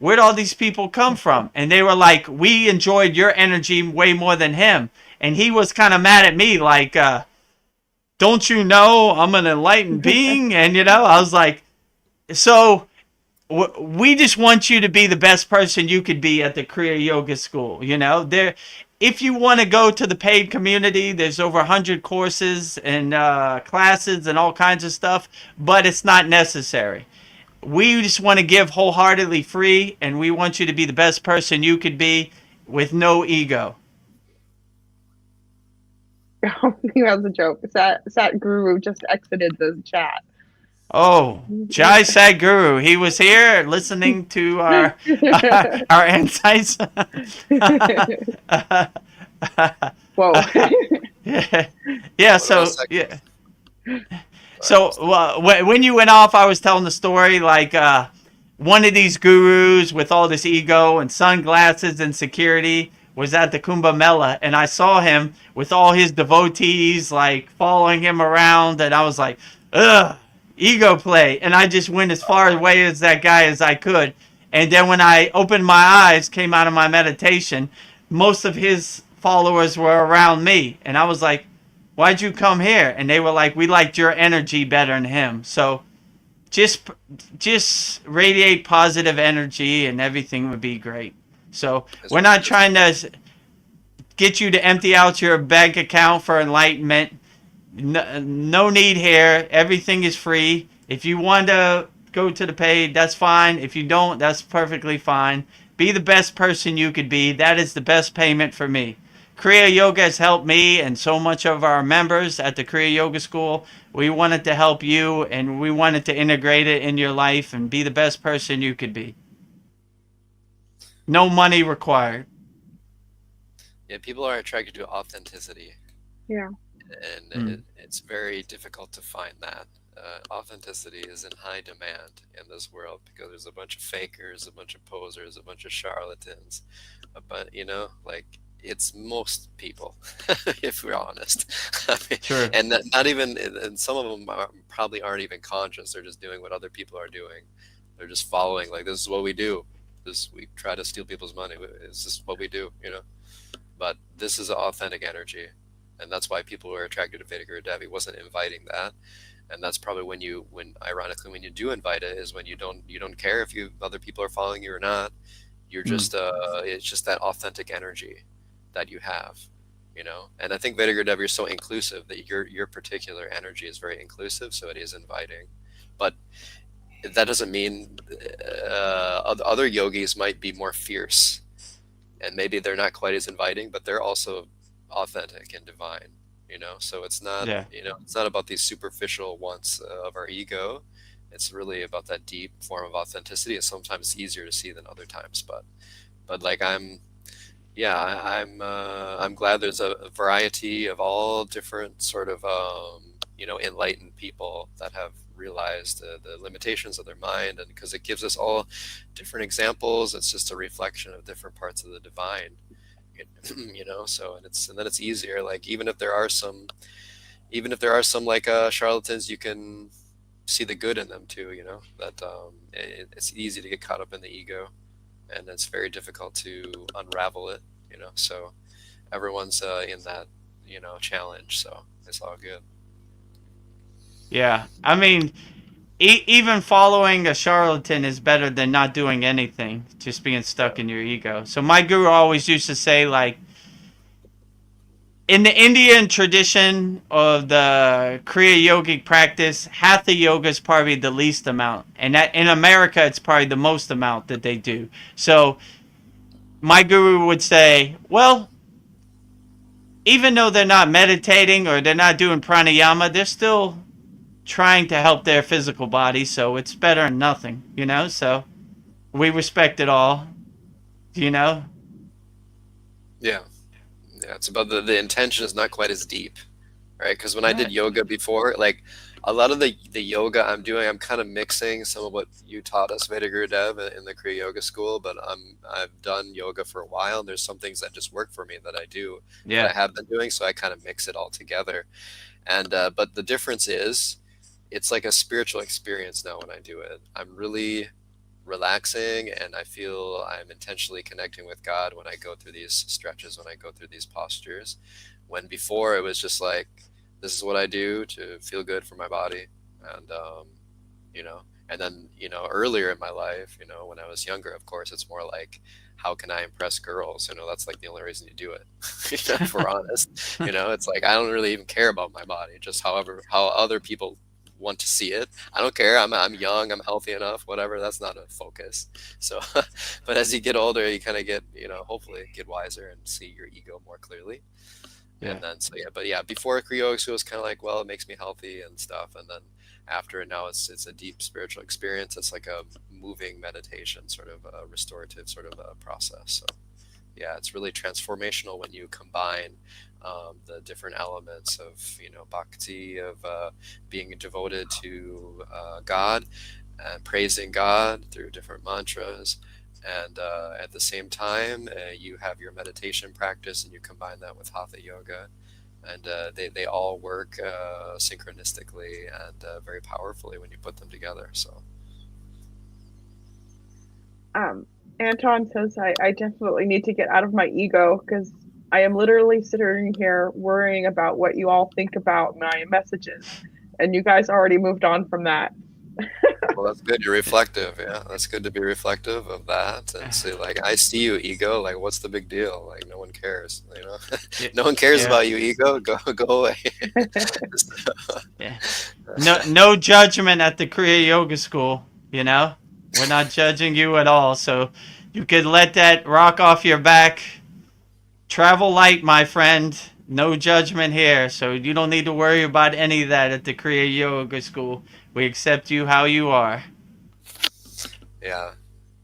where'd all these people come from? And they were like, we enjoyed your energy way more than him. And he was kind of mad at me, like, don't you know I'm an enlightened being? And I was like, so we just want you to be the best person you could be at the Kriya Yoga School. You know, if you want to go to the paid community, there's over 100 courses and classes and all kinds of stuff, but it's not necessary. We just want to give wholeheartedly free, and we want you to be the best person you could be with no ego. He was a joke. Sat Guru just exited the chat. Oh, Jai Sadguru, he was here listening to our insights. Whoa. Yeah. So yeah. So when you went off, I was telling the story like one of these gurus with all this ego and sunglasses and security was at the Kumbh Mela, and I saw him with all his devotees like following him around, and I was like, ugh. Ego play, and I just went as far away as that guy as I could. And then when I opened my eyes, came out of my meditation, most of his followers were around me, and I was like, why'd you come here? And they were like, we liked your energy better than him. So just radiate positive energy and everything would be great. So we're not trying to get you to empty out your bank account for enlightenment. No need here. Everything is free. If you want to go to the paid, that's fine. If you don't, that's perfectly fine. Be the best person you could be. That is the best payment for me. Kriya Yoga has helped me and so much of our members at the Kriya Yoga School. We wanted to help you, and we wanted to integrate it in your life and be the best person you could be. No money required. Yeah, people are attracted to authenticity. Yeah. And it's very difficult to find that. Authenticity is in high demand in this world because there's a bunch of fakers, a bunch of posers, a bunch of charlatans. But like it's most people, if we're honest. I mean, Sure. And not even, and some of them probably aren't even conscious. They're just doing what other people are doing. They're just following. Like, this is what we do. We try to steal people's money. It's just what we do, But this is authentic energy. And that's why people were attracted to Vedic Guru Dev. He wasn't inviting that, and that's probably when ironically when you do invite it is when you don't care if other people are following you or not. You're just it's just that authentic energy that you have, And I think Vedic Guru Dev, you're so inclusive that your particular energy is very inclusive, so it is inviting. But that doesn't mean other yogis might be more fierce, and maybe they're not quite as inviting, but they're also authentic and divine, so it's not it's not about these superficial wants of our ego. It's really about that deep form of authenticity. It's sometimes easier to see than other times, but like I'm glad there's a variety of all different sort of enlightened people that have realized the limitations of their mind, and because it gives us all different examples. It's just a reflection of different parts of the divine. So and then it's easier, like even if there are some like charlatans, you can see the good in them too, that it's easy to get caught up in the ego, and it's very difficult to unravel it, so everyone's in that challenge, so it's all good. Yeah, I mean, even following a charlatan is better than not doing anything, just being stuck in your ego. So my guru always used to say, like, in the Indian tradition of the Kriya yogic practice, Hatha yoga is probably the least amount. And that in America, it's probably the most amount that they do. So my guru would say, well, even though they're not meditating or they're not doing pranayama, they're still trying to help their physical body, so it's better than nothing, so we respect it all, yeah it's about the intention is not quite as deep, right? Because when I did yoga before, like a lot of the yoga I'm doing, I'm kind of mixing some of what you taught us, Vedic Guru Dev, in the Kriya Yoga School, but I've done yoga for a while, and there's some things that just work for me that I do, that I have been doing, so I kind of mix it all together. And but the difference is, it's like a spiritual experience now when I do it. I'm really relaxing, and I feel I'm intentionally connecting with God when I go through these stretches, when I go through these postures. When before it was just like, this is what I do to feel good for my body, and And then, earlier in my life, when I was younger, of course, it's more like, how can I impress girls? That's like the only reason you do it. If we're honest, it's like, I don't really even care about my body, just how other people want to see it. I don't care. I'm young, I'm healthy enough, whatever. That's not a focus. So, but as you get older, you kind of get, hopefully get wiser and see your ego more clearly. Yeah. And then, but before Kriya, it was kind of like, well, it makes me healthy and stuff. And then after, now it's a deep spiritual experience. It's like a moving meditation, sort of a restorative sort of a process. So yeah, it's really transformational when you combine the different elements of, bhakti, of being devoted to God and praising God through different mantras. And at the same time, you have your meditation practice, and you combine that with hatha yoga, and they all work synchronistically and very powerfully when you put them together. So, Anton says I definitely need to get out of my ego, because I am literally sitting here worrying about what you all think about my messages, and you guys already moved on from that. Well, that's good. You're reflective. Yeah, that's good to be reflective of that and say, like, I see you, ego. Like, what's the big deal? Like, no one cares. No one cares about you, ego. Go away. Yeah. No judgment at the Kriya Yoga School. We're not judging you at all. So you could let that rock off your back. Travel light, my friend. No judgment here. So you don't need to worry about any of that at the Kriya Yoga School. We accept you how you are. Yeah.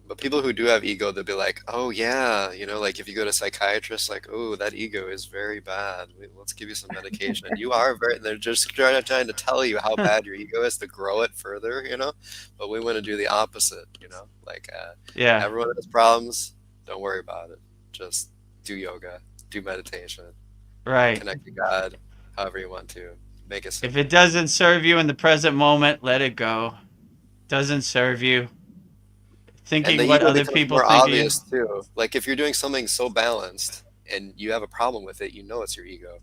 But people who do have ego, they'll be like, oh, yeah, like if you go to a psychiatrist, like, oh, that ego is very bad. Let's give you some medication. You are they're just trying to tell you how bad your ego is to grow it further, But we want to do the opposite, like, Yeah. Everyone has problems. Don't worry about it. Just do yoga, do meditation. Right. Connect to God, however you want to. Make it simple. If it doesn't serve you in the present moment, let it go. Doesn't serve you. Thinking what other people more think obvious of you. too. Like if you're doing something so balanced and you have a problem with it, it's your ego.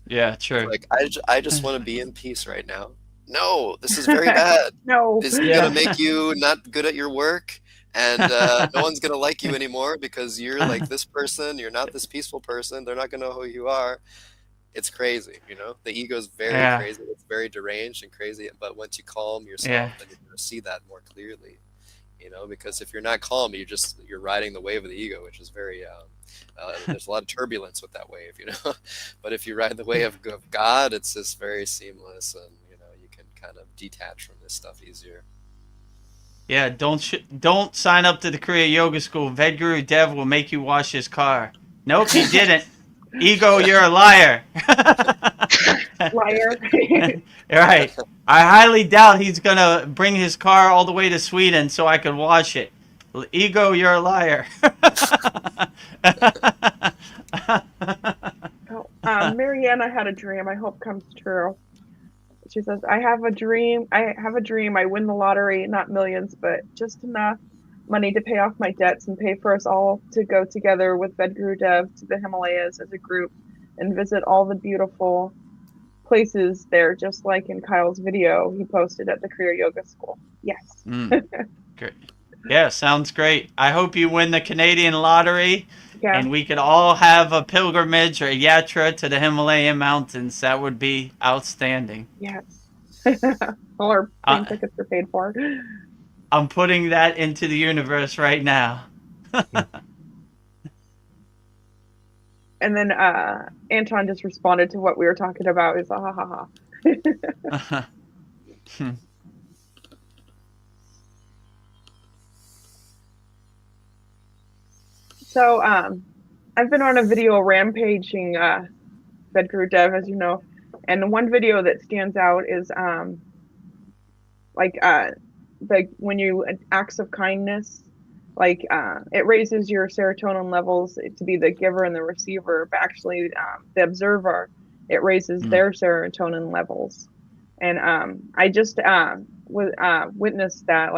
Yeah, true. Like I just want to be in peace right now. No, this is very bad. No. This is gonna make you not good at your work, and no one's gonna like you anymore because you're like this person. You're not this peaceful person. They're not gonna know who you are. It's crazy, The ego is very crazy. It's very deranged and crazy. But once you calm yourself, then you're gonna see that more clearly. Because if you're not calm, you're riding the wave of the ego, which is very there's a lot of turbulence with that wave, But if you ride the wave of God, it's just very seamless, and you can kind of detach from this stuff easier. Yeah, don't sign up to the Kriya Yoga School. Vedguru Dev will make you wash his car. Nope, he didn't. Ego, you're a liar. Liar. Right. I highly doubt he's going to bring his car all the way to Sweden so I could wash it. Ego, you're a liar. Mariana had a dream. I hope comes true. She says, I have a dream. I win the lottery, not millions, but just enough money to pay off my debts and pay for us all to go together with Vedguru Dev to the Himalayas as a group and visit all the beautiful places there, just like in Kyle's video he posted at the Kriya Yoga School. Yes. Great. Yeah, sounds great. I hope you win the Canadian lottery, and we could all have a pilgrimage or a yatra to the Himalayan mountains. That would be outstanding. Yes. All our plane tickets are paid for. I'm putting that into the universe right now. And then Anton just responded to what we were talking about. Is ha ha ha. So I've been on a video rampaging Vedguru Dev, as you know, and the one video that stands out is when you acts of kindness, it raises your serotonin levels to be the giver and the receiver, but actually the observer, it raises their serotonin levels. And I just witnessed that.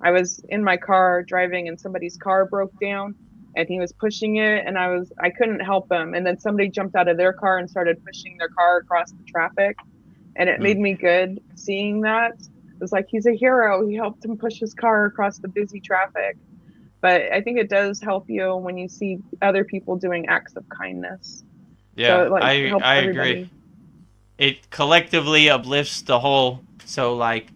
I was in my car driving and somebody's car broke down and he was pushing it and I couldn't help him. And then somebody jumped out of their car and started pushing their car across the traffic. And it made me good seeing that. was like, he's a hero. He helped him push his car across the busy traffic. But I think it does help you when you see other people doing acts of kindness. So Yeah, it like I helps I agree. everybody. It collectively uplifts the whole. So like,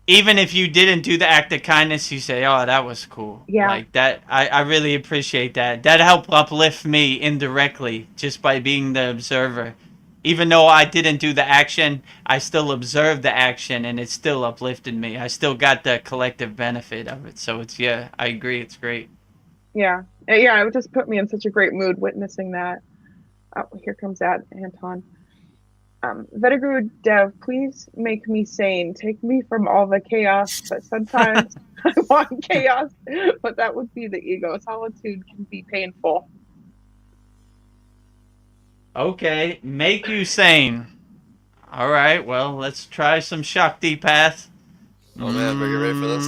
even if you didn't do the act of kindness, you say, "Oh, that was cool." Yeah. Like that, I really appreciate that. That helped uplift me indirectly just by being the observer. Even though I didn't do the action, I still observed the action, and it still uplifted me. I still got the collective benefit of it. So it's, yeah, I agree. It's great. Yeah. Yeah, it would just put me in such a great mood witnessing that. Oh, here comes that Anton. Vetaguru Dev, please make me sane. Take me from all the chaos, but sometimes I want chaos, but that would be the ego. Solitude can be painful. Okay, make you sane. All right, well, let's try some Shakti path. Oh man, are you ready for this?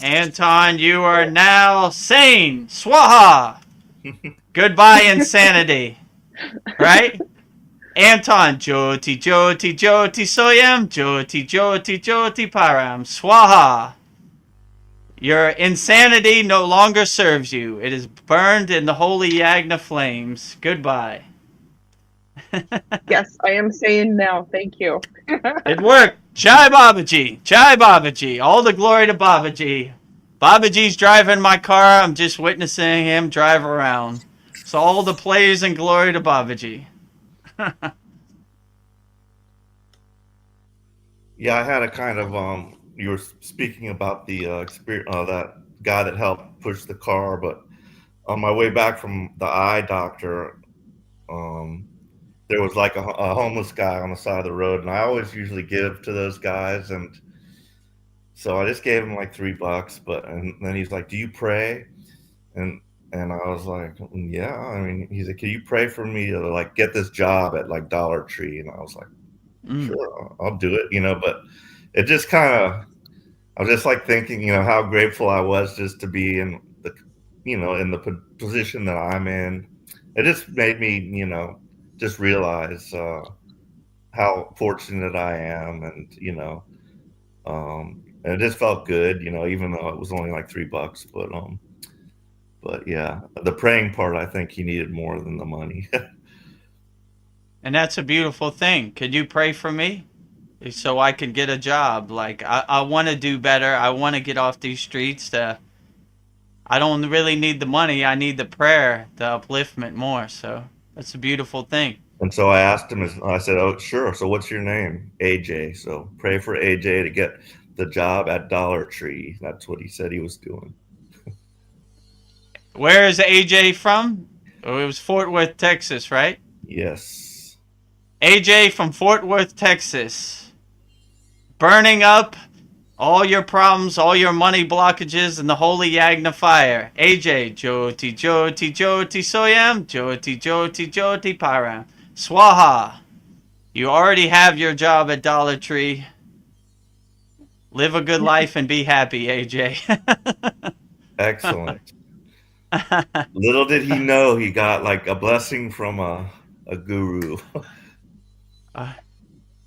Anton, you are now sane. Swaha. Goodbye, insanity. Right? Anton, Jyoti, Jyoti, Jyoti Soyam, Jyoti, Jyoti, Jyoti Param. Swaha. Your insanity no longer serves you. It is burned in the holy yagna flames. Goodbye. Yes, I am sane now. Thank you. It worked. Jai Babaji. Jai Babaji. All the glory to Babaji. Babaji's driving my car. I'm just witnessing him drive around. So all the praise and glory to Babaji. Yeah, I had a kind of you were speaking about the experience that guy that helped push the car, but on my way back from the eye doctor, there was like a homeless guy on the side of the road, and I always usually give to those guys, and so I just gave him like $3, but and then he's like, "Do you pray?" And I was like, "Yeah." I mean, he's like, "Can you pray for me to like get this job at like Dollar Tree?" And I was like, "Sure, I'll do it," but it just kind of, I was just like thinking, how grateful I was just to be in the, in the position that I'm in. It just made me, just realize how fortunate I am, and and it just felt good, even though it was only like $3, but yeah, the praying part, I think he needed more than the money. And that's a beautiful thing. Could you pray for me? So I can get a job. Like, I want to do better. I want to get off these streets. I don't really need the money. I need the prayer, the upliftment more. So that's a beautiful thing. And so I asked him, I said, "Oh, sure. So what's your name?" AJ. So pray for AJ to get the job at Dollar Tree. That's what he said he was doing. Where is AJ from? Oh, it was Fort Worth, Texas, right? Yes. AJ from Fort Worth, Texas. Burning up all your problems, all your money blockages in the holy yagna fire. AJ, Jyoti, Jyoti, Jyoti Soyam, Jyoti, Jyoti, Jyoti Param. Swaha. You already have your job at Dollar Tree. Live a good life and be happy, AJ. Excellent. Little did he know he got like a blessing from a guru.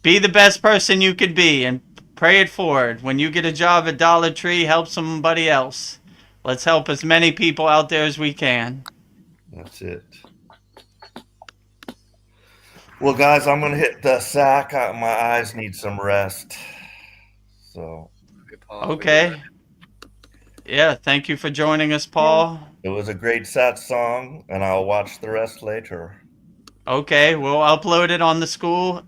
Be the best person you could be and pray it forward. When you get a job at Dollar Tree, help somebody else. Let's help as many people out there as we can. That's it. Well, guys, I'm going to hit the sack. My eyes need some rest. So. Okay. Yeah, thank you for joining us, Paul. It was a great Satsang, and I'll watch the rest later. Okay, we'll upload it on the school.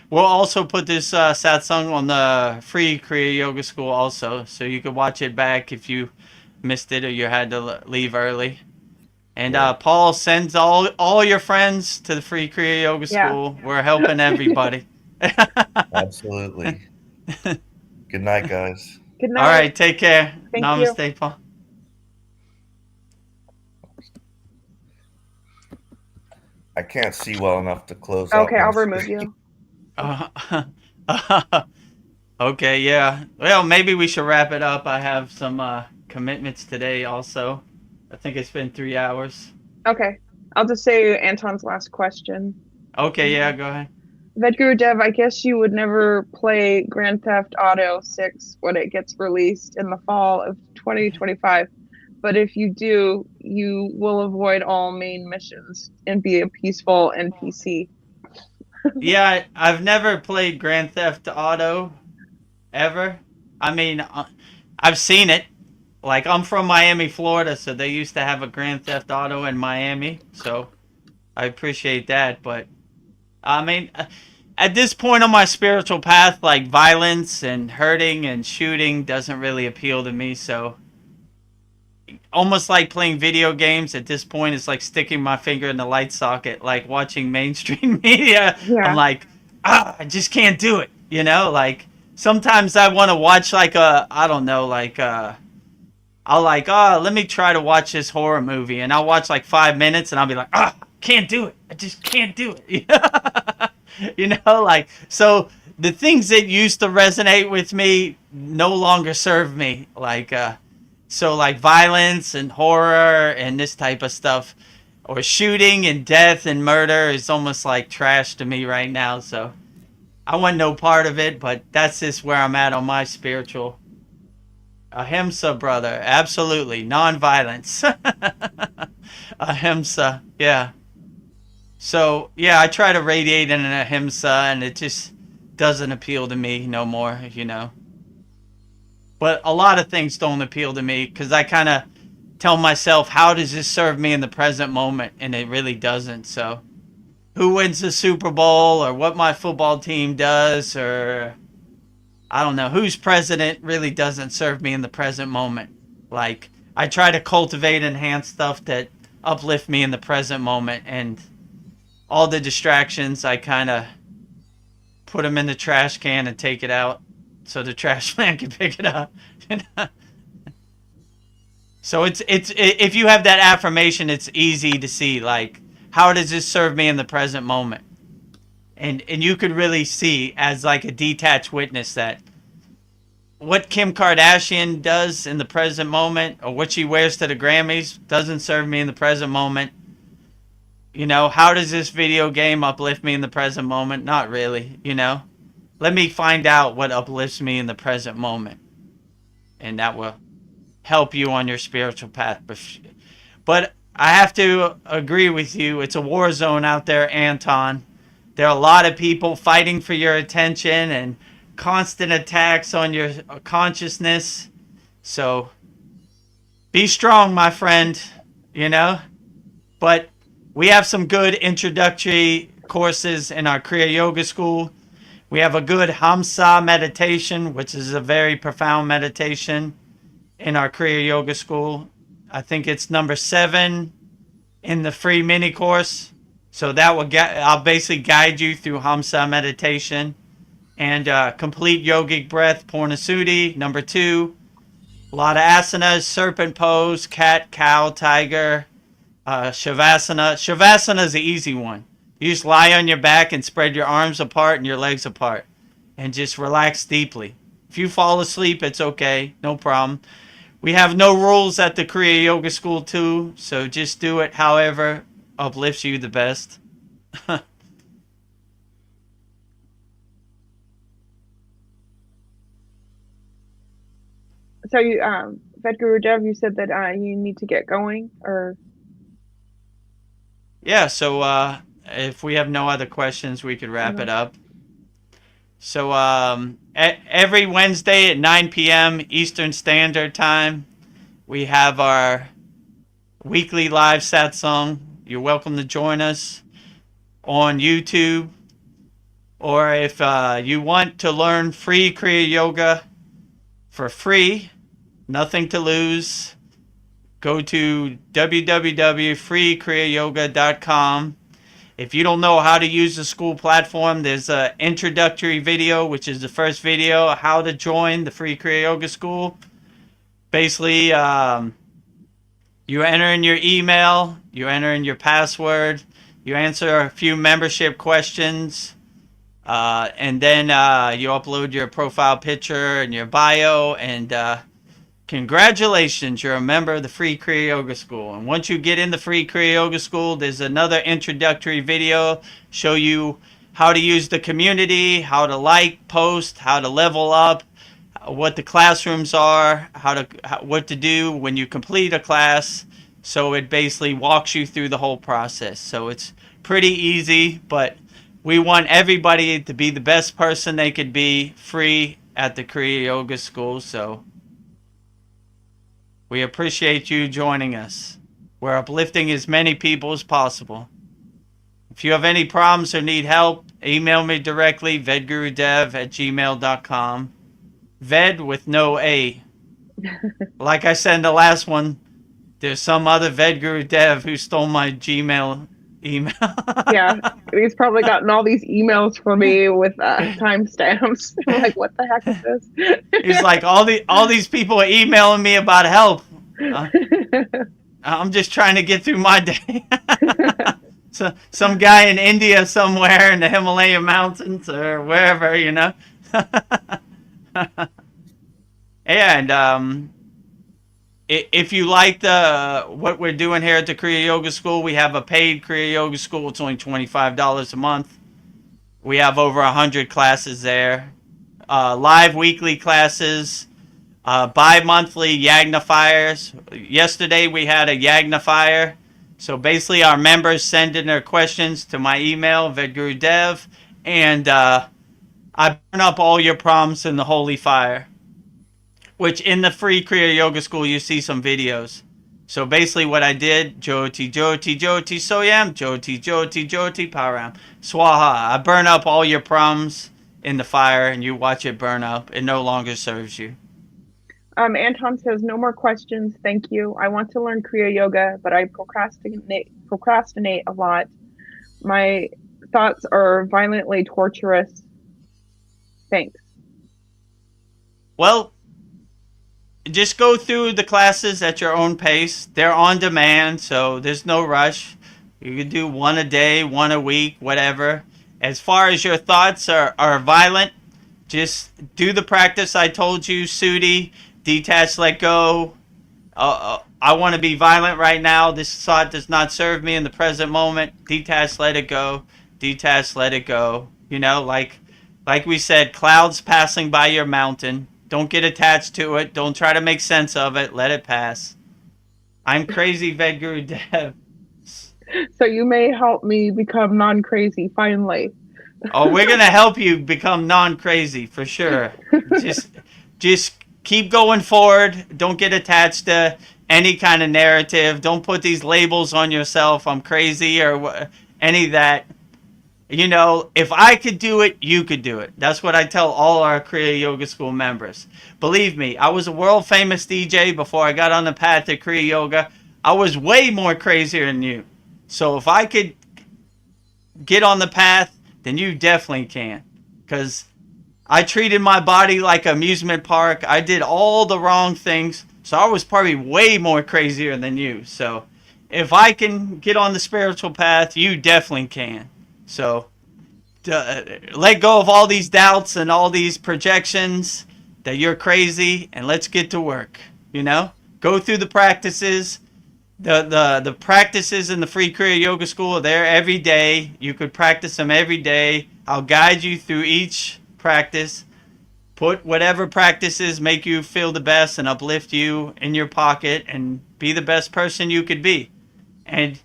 We'll also put this Satsang on the free Kriya Yoga School also, so you could watch it back if you missed it or you had to leave early. And Paul sends all your friends to the free Kriya Yoga School. Yeah. We're helping everybody. Absolutely. Good night, guys. Good night. All right, take care. Thank Namaste, you. Paul. I can't see well enough to close out. Okay, I'll remove you. Okay, yeah. Well, maybe we should wrap it up. I have some commitments today also. I think it's been 3 hours. Okay. I'll just say Anton's last question. Okay, yeah, go ahead. Vedguru Dev, I guess you would never play Grand Theft Auto 6 when it gets released in the fall of 2025. But if you do, you will avoid all main missions and be a peaceful NPC. Yeah, I've never played Grand Theft Auto ever. I mean, I've seen it. Like, I'm from Miami, Florida, so they used to have a Grand Theft Auto in Miami. So I appreciate that. But, I mean, at this point on my spiritual path, like, violence and hurting and shooting doesn't really appeal to me. So, almost like playing video games at this point, it's like sticking my finger in the light socket, like watching mainstream media. I'm Yeah. like, I just can't do it. You know, like, sometimes I want to watch, like, I don't know, like, I'll like, let me try to watch this horror movie, and I'll watch like 5 minutes, and I'll be like, can't do it. I just can't do it. You know, like, so the things that used to resonate with me no longer serve me. Like, so like violence and horror and this type of stuff, or shooting and death and murder is almost like trash to me right now. So I want no part of it, but that's just where I'm at on my spiritual. Ahimsa, brother. Absolutely. Non-violence. Ahimsa. Yeah. So, yeah, I try to radiate in an ahimsa, and it just doesn't appeal to me no more, you know. But a lot of things don't appeal to me because I kind of tell myself, how does this serve me in the present moment? And it really doesn't. So, who wins the Super Bowl, or what my football team does, or I don't know, who's president really doesn't serve me in the present moment. Like, I try to cultivate and enhance stuff that uplift me in the present moment, and all the distractions, I kind of put them in the trash can and take it out so the trash man can pick it up. So it's if you have that affirmation, it's easy to see, like, how does this serve me in the present moment? And you could really see, as like a detached witness, that what Kim Kardashian does in the present moment, or what she wears to the Grammys, doesn't serve me in the present moment. You know, how does this video game uplift me in the present moment? Not really, you know. Let me find out what uplifts me in the present moment, and that will help you on your spiritual path. But I have to agree with you. It's a war zone out there, Anton. There are a lot of people fighting for your attention and constant attacks on your consciousness. So be strong, my friend, you know. But we have some good introductory courses in our Kriya Yoga School. We have a good Hamsa meditation, which is a very profound meditation in our Kriya Yoga School. I think it's number 7 in the free mini course. So that will I'll basically guide you through Hamsa meditation. And complete yogic breath, Purnasuti, number 2. A lot of asanas, serpent pose, cat, cow, tiger, Shavasana. Shavasana is the easy one. You just lie on your back and spread your arms apart and your legs apart. And just relax deeply. If you fall asleep, it's okay. No problem. We have no rules at the Kriya Yoga School too. So just do it however uplifts you the best. So you, Vedguru Dev, you said that you need to get going, or? Yeah, so if we have no other questions, we could wrap it up. So every Wednesday at 9 p.m. Eastern Standard Time, we have our weekly live satsang. You're welcome to join us on YouTube. Or if you want to learn free Kriya Yoga for free, nothing to lose, go to www.freekriyayogashop.com. If you don't know how to use the school platform, there's an introductory video, which is the first video, how to join the free Kriya Yoga School. Basically, you enter in your email, you enter in your password, you answer a few membership questions, and then you upload your profile picture and your bio, and congratulations, you're a member of the free Kriya Yoga School. And once you get in the free Kriya Yoga School, there's another introductory video show you how to use the community, how to like, post, how to level up, what the classrooms are, what to do when you complete a class. So it basically walks you through the whole process. So it's pretty easy, but we want everybody to be the best person they could be, free at the Kriya Yoga School. So we appreciate you joining us. We're uplifting as many people as possible. If you have any problems or need help, email me directly, vedgurudev@gmail.com. Ved with no A. Like I said in the last one, there's some other Vedguru Dev who stole my Gmail email. Yeah, he's probably gotten all these emails for me with timestamps. I'm like, what the heck is this? He's like, all these people are emailing me about help. I'm just trying to get through my day. So some guy in India somewhere in the Himalayan mountains or wherever, you know. And if you like what we're doing here at the Kriya Yoga School, we have a paid Kriya Yoga School. It's only $25 a month. We have over 100 classes there. Live weekly classes, bi-monthly yagna fires. Yesterday we had a yagna fire. So basically our members send in their questions to my email, vedgurudev, and I burn up all your problems in the holy fire. Which in the free Kriya Yoga School, you see some videos. So basically what I did, Jyoti, Jyoti, Jyoti, Soyam, Jyoti, Jyoti, Jyoti, Param, Swaha. I burn up all your problems in the fire and you watch it burn up. It no longer serves you. Anton says, no more questions. Thank you. I want to learn Kriya Yoga, but I procrastinate a lot. My thoughts are violently torturous. Thanks. Well, just go through the classes at your own pace. They're on demand, so there's no rush. You can do one a day, one a week, whatever. As far as your thoughts are violent, just do the practice I told you, Sudi, detach, let go. I want to be violent right now. This thought does not serve me in the present moment. Detach, let it go. Detach, let it go. You know, like we said, clouds passing by your mountain. Don't get attached to it. Don't try to make sense of it. Let it pass. I'm crazy, Vedguru Dev. So you may help me become non-crazy, finally. Oh, we're going to help you become non-crazy, for sure. Just keep going forward. Don't get attached to any kind of narrative. Don't put these labels on yourself. I'm crazy or any of that. You know, if I could do it, you could do it. That's what I tell all our Kriya Yoga School members. Believe me, I was a world famous DJ before I got on the path to Kriya Yoga. I was way more crazier than you. So if I could get on the path, then you definitely can. Because I treated my body like an amusement park. I did all the wrong things. So I was probably way more crazier than you. So if I can get on the spiritual path, you definitely can. So let go of all these doubts and all these projections that you're crazy, and let's get to work. You know, go through the practices. The practices in the free Kriya Yoga School are there every day. You could practice them every day. I'll guide you through each practice. Put whatever practices make you feel the best and uplift you in your pocket and be the best person you could be. And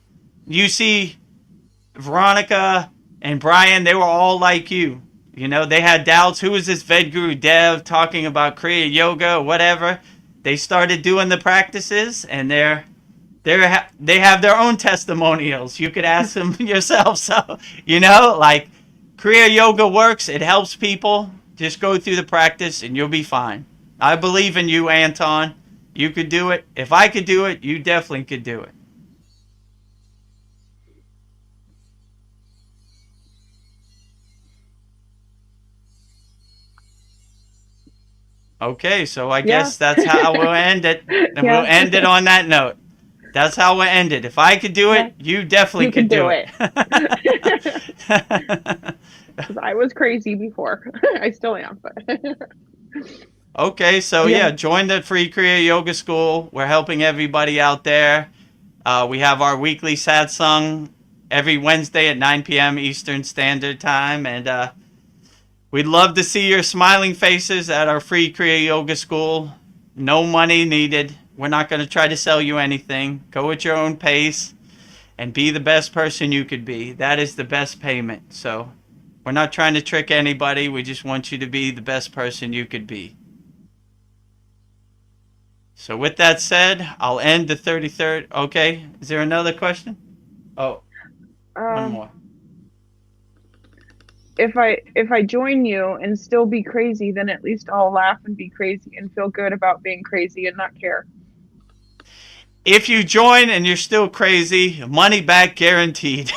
you see Veronica and Brian, they were all like you. You know, they had doubts. Who is this Vedguru Dev talking about Kriya Yoga or whatever? They started doing the practices, and they have their own testimonials. You could ask them yourself. So, you know, like Kriya Yoga works. It helps people. Just go through the practice, and you'll be fine. I believe in you, Anton. You could do it. If I could do it, you definitely could do it. Okay, so I guess that's how we'll end it. And we'll end it on that note. That's how we'll end it. If I could do it, you definitely could do it. Because I was crazy before. I still am. But Okay, so yeah, join the free Kriya Yoga School. We're helping everybody out there. We have our weekly Satsang every Wednesday at 9 p.m. Eastern Standard Time. And we'd love to see your smiling faces at our free Kriya Yoga School. No money needed. We're not going to try to sell you anything. Go at your own pace and be the best person you could be. That is the best payment. So we're not trying to trick anybody. We just want you to be the best person you could be. So with that said, I'll end the 33rd. Okay. Is there another question? Oh, one more. If I join you and still be crazy, then at least I'll laugh and be crazy and feel good about being crazy and not care. If you join and you're still crazy, money back guaranteed.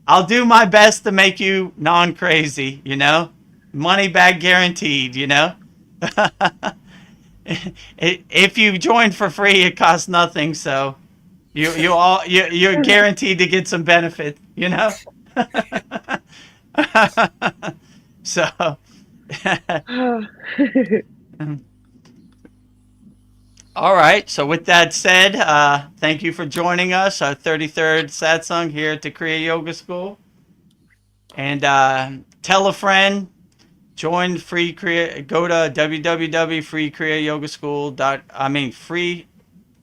I'll do my best to make you non-crazy, money back guaranteed, If you join for free, it costs nothing. So you're guaranteed to get some benefit, So, all right. So with that said, thank you for joining us, our 33rd Satsang here at the Kriya Yoga School. And tell a friend, join free Kriya, go to www.freekriyayogaschool.com.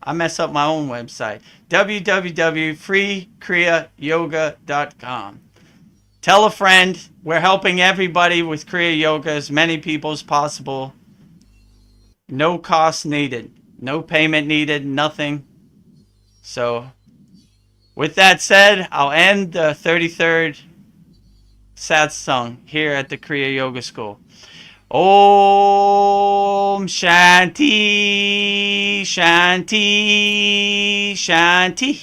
I mess up my own website. www.freekriyayoga.com. Tell a friend. We're helping everybody with Kriya Yoga, as many people as possible. No cost needed. No payment needed. Nothing. So, with that said, I'll end the 33rd Satsang here at the Kriya Yoga School. Om Shanti Shanti Shanti.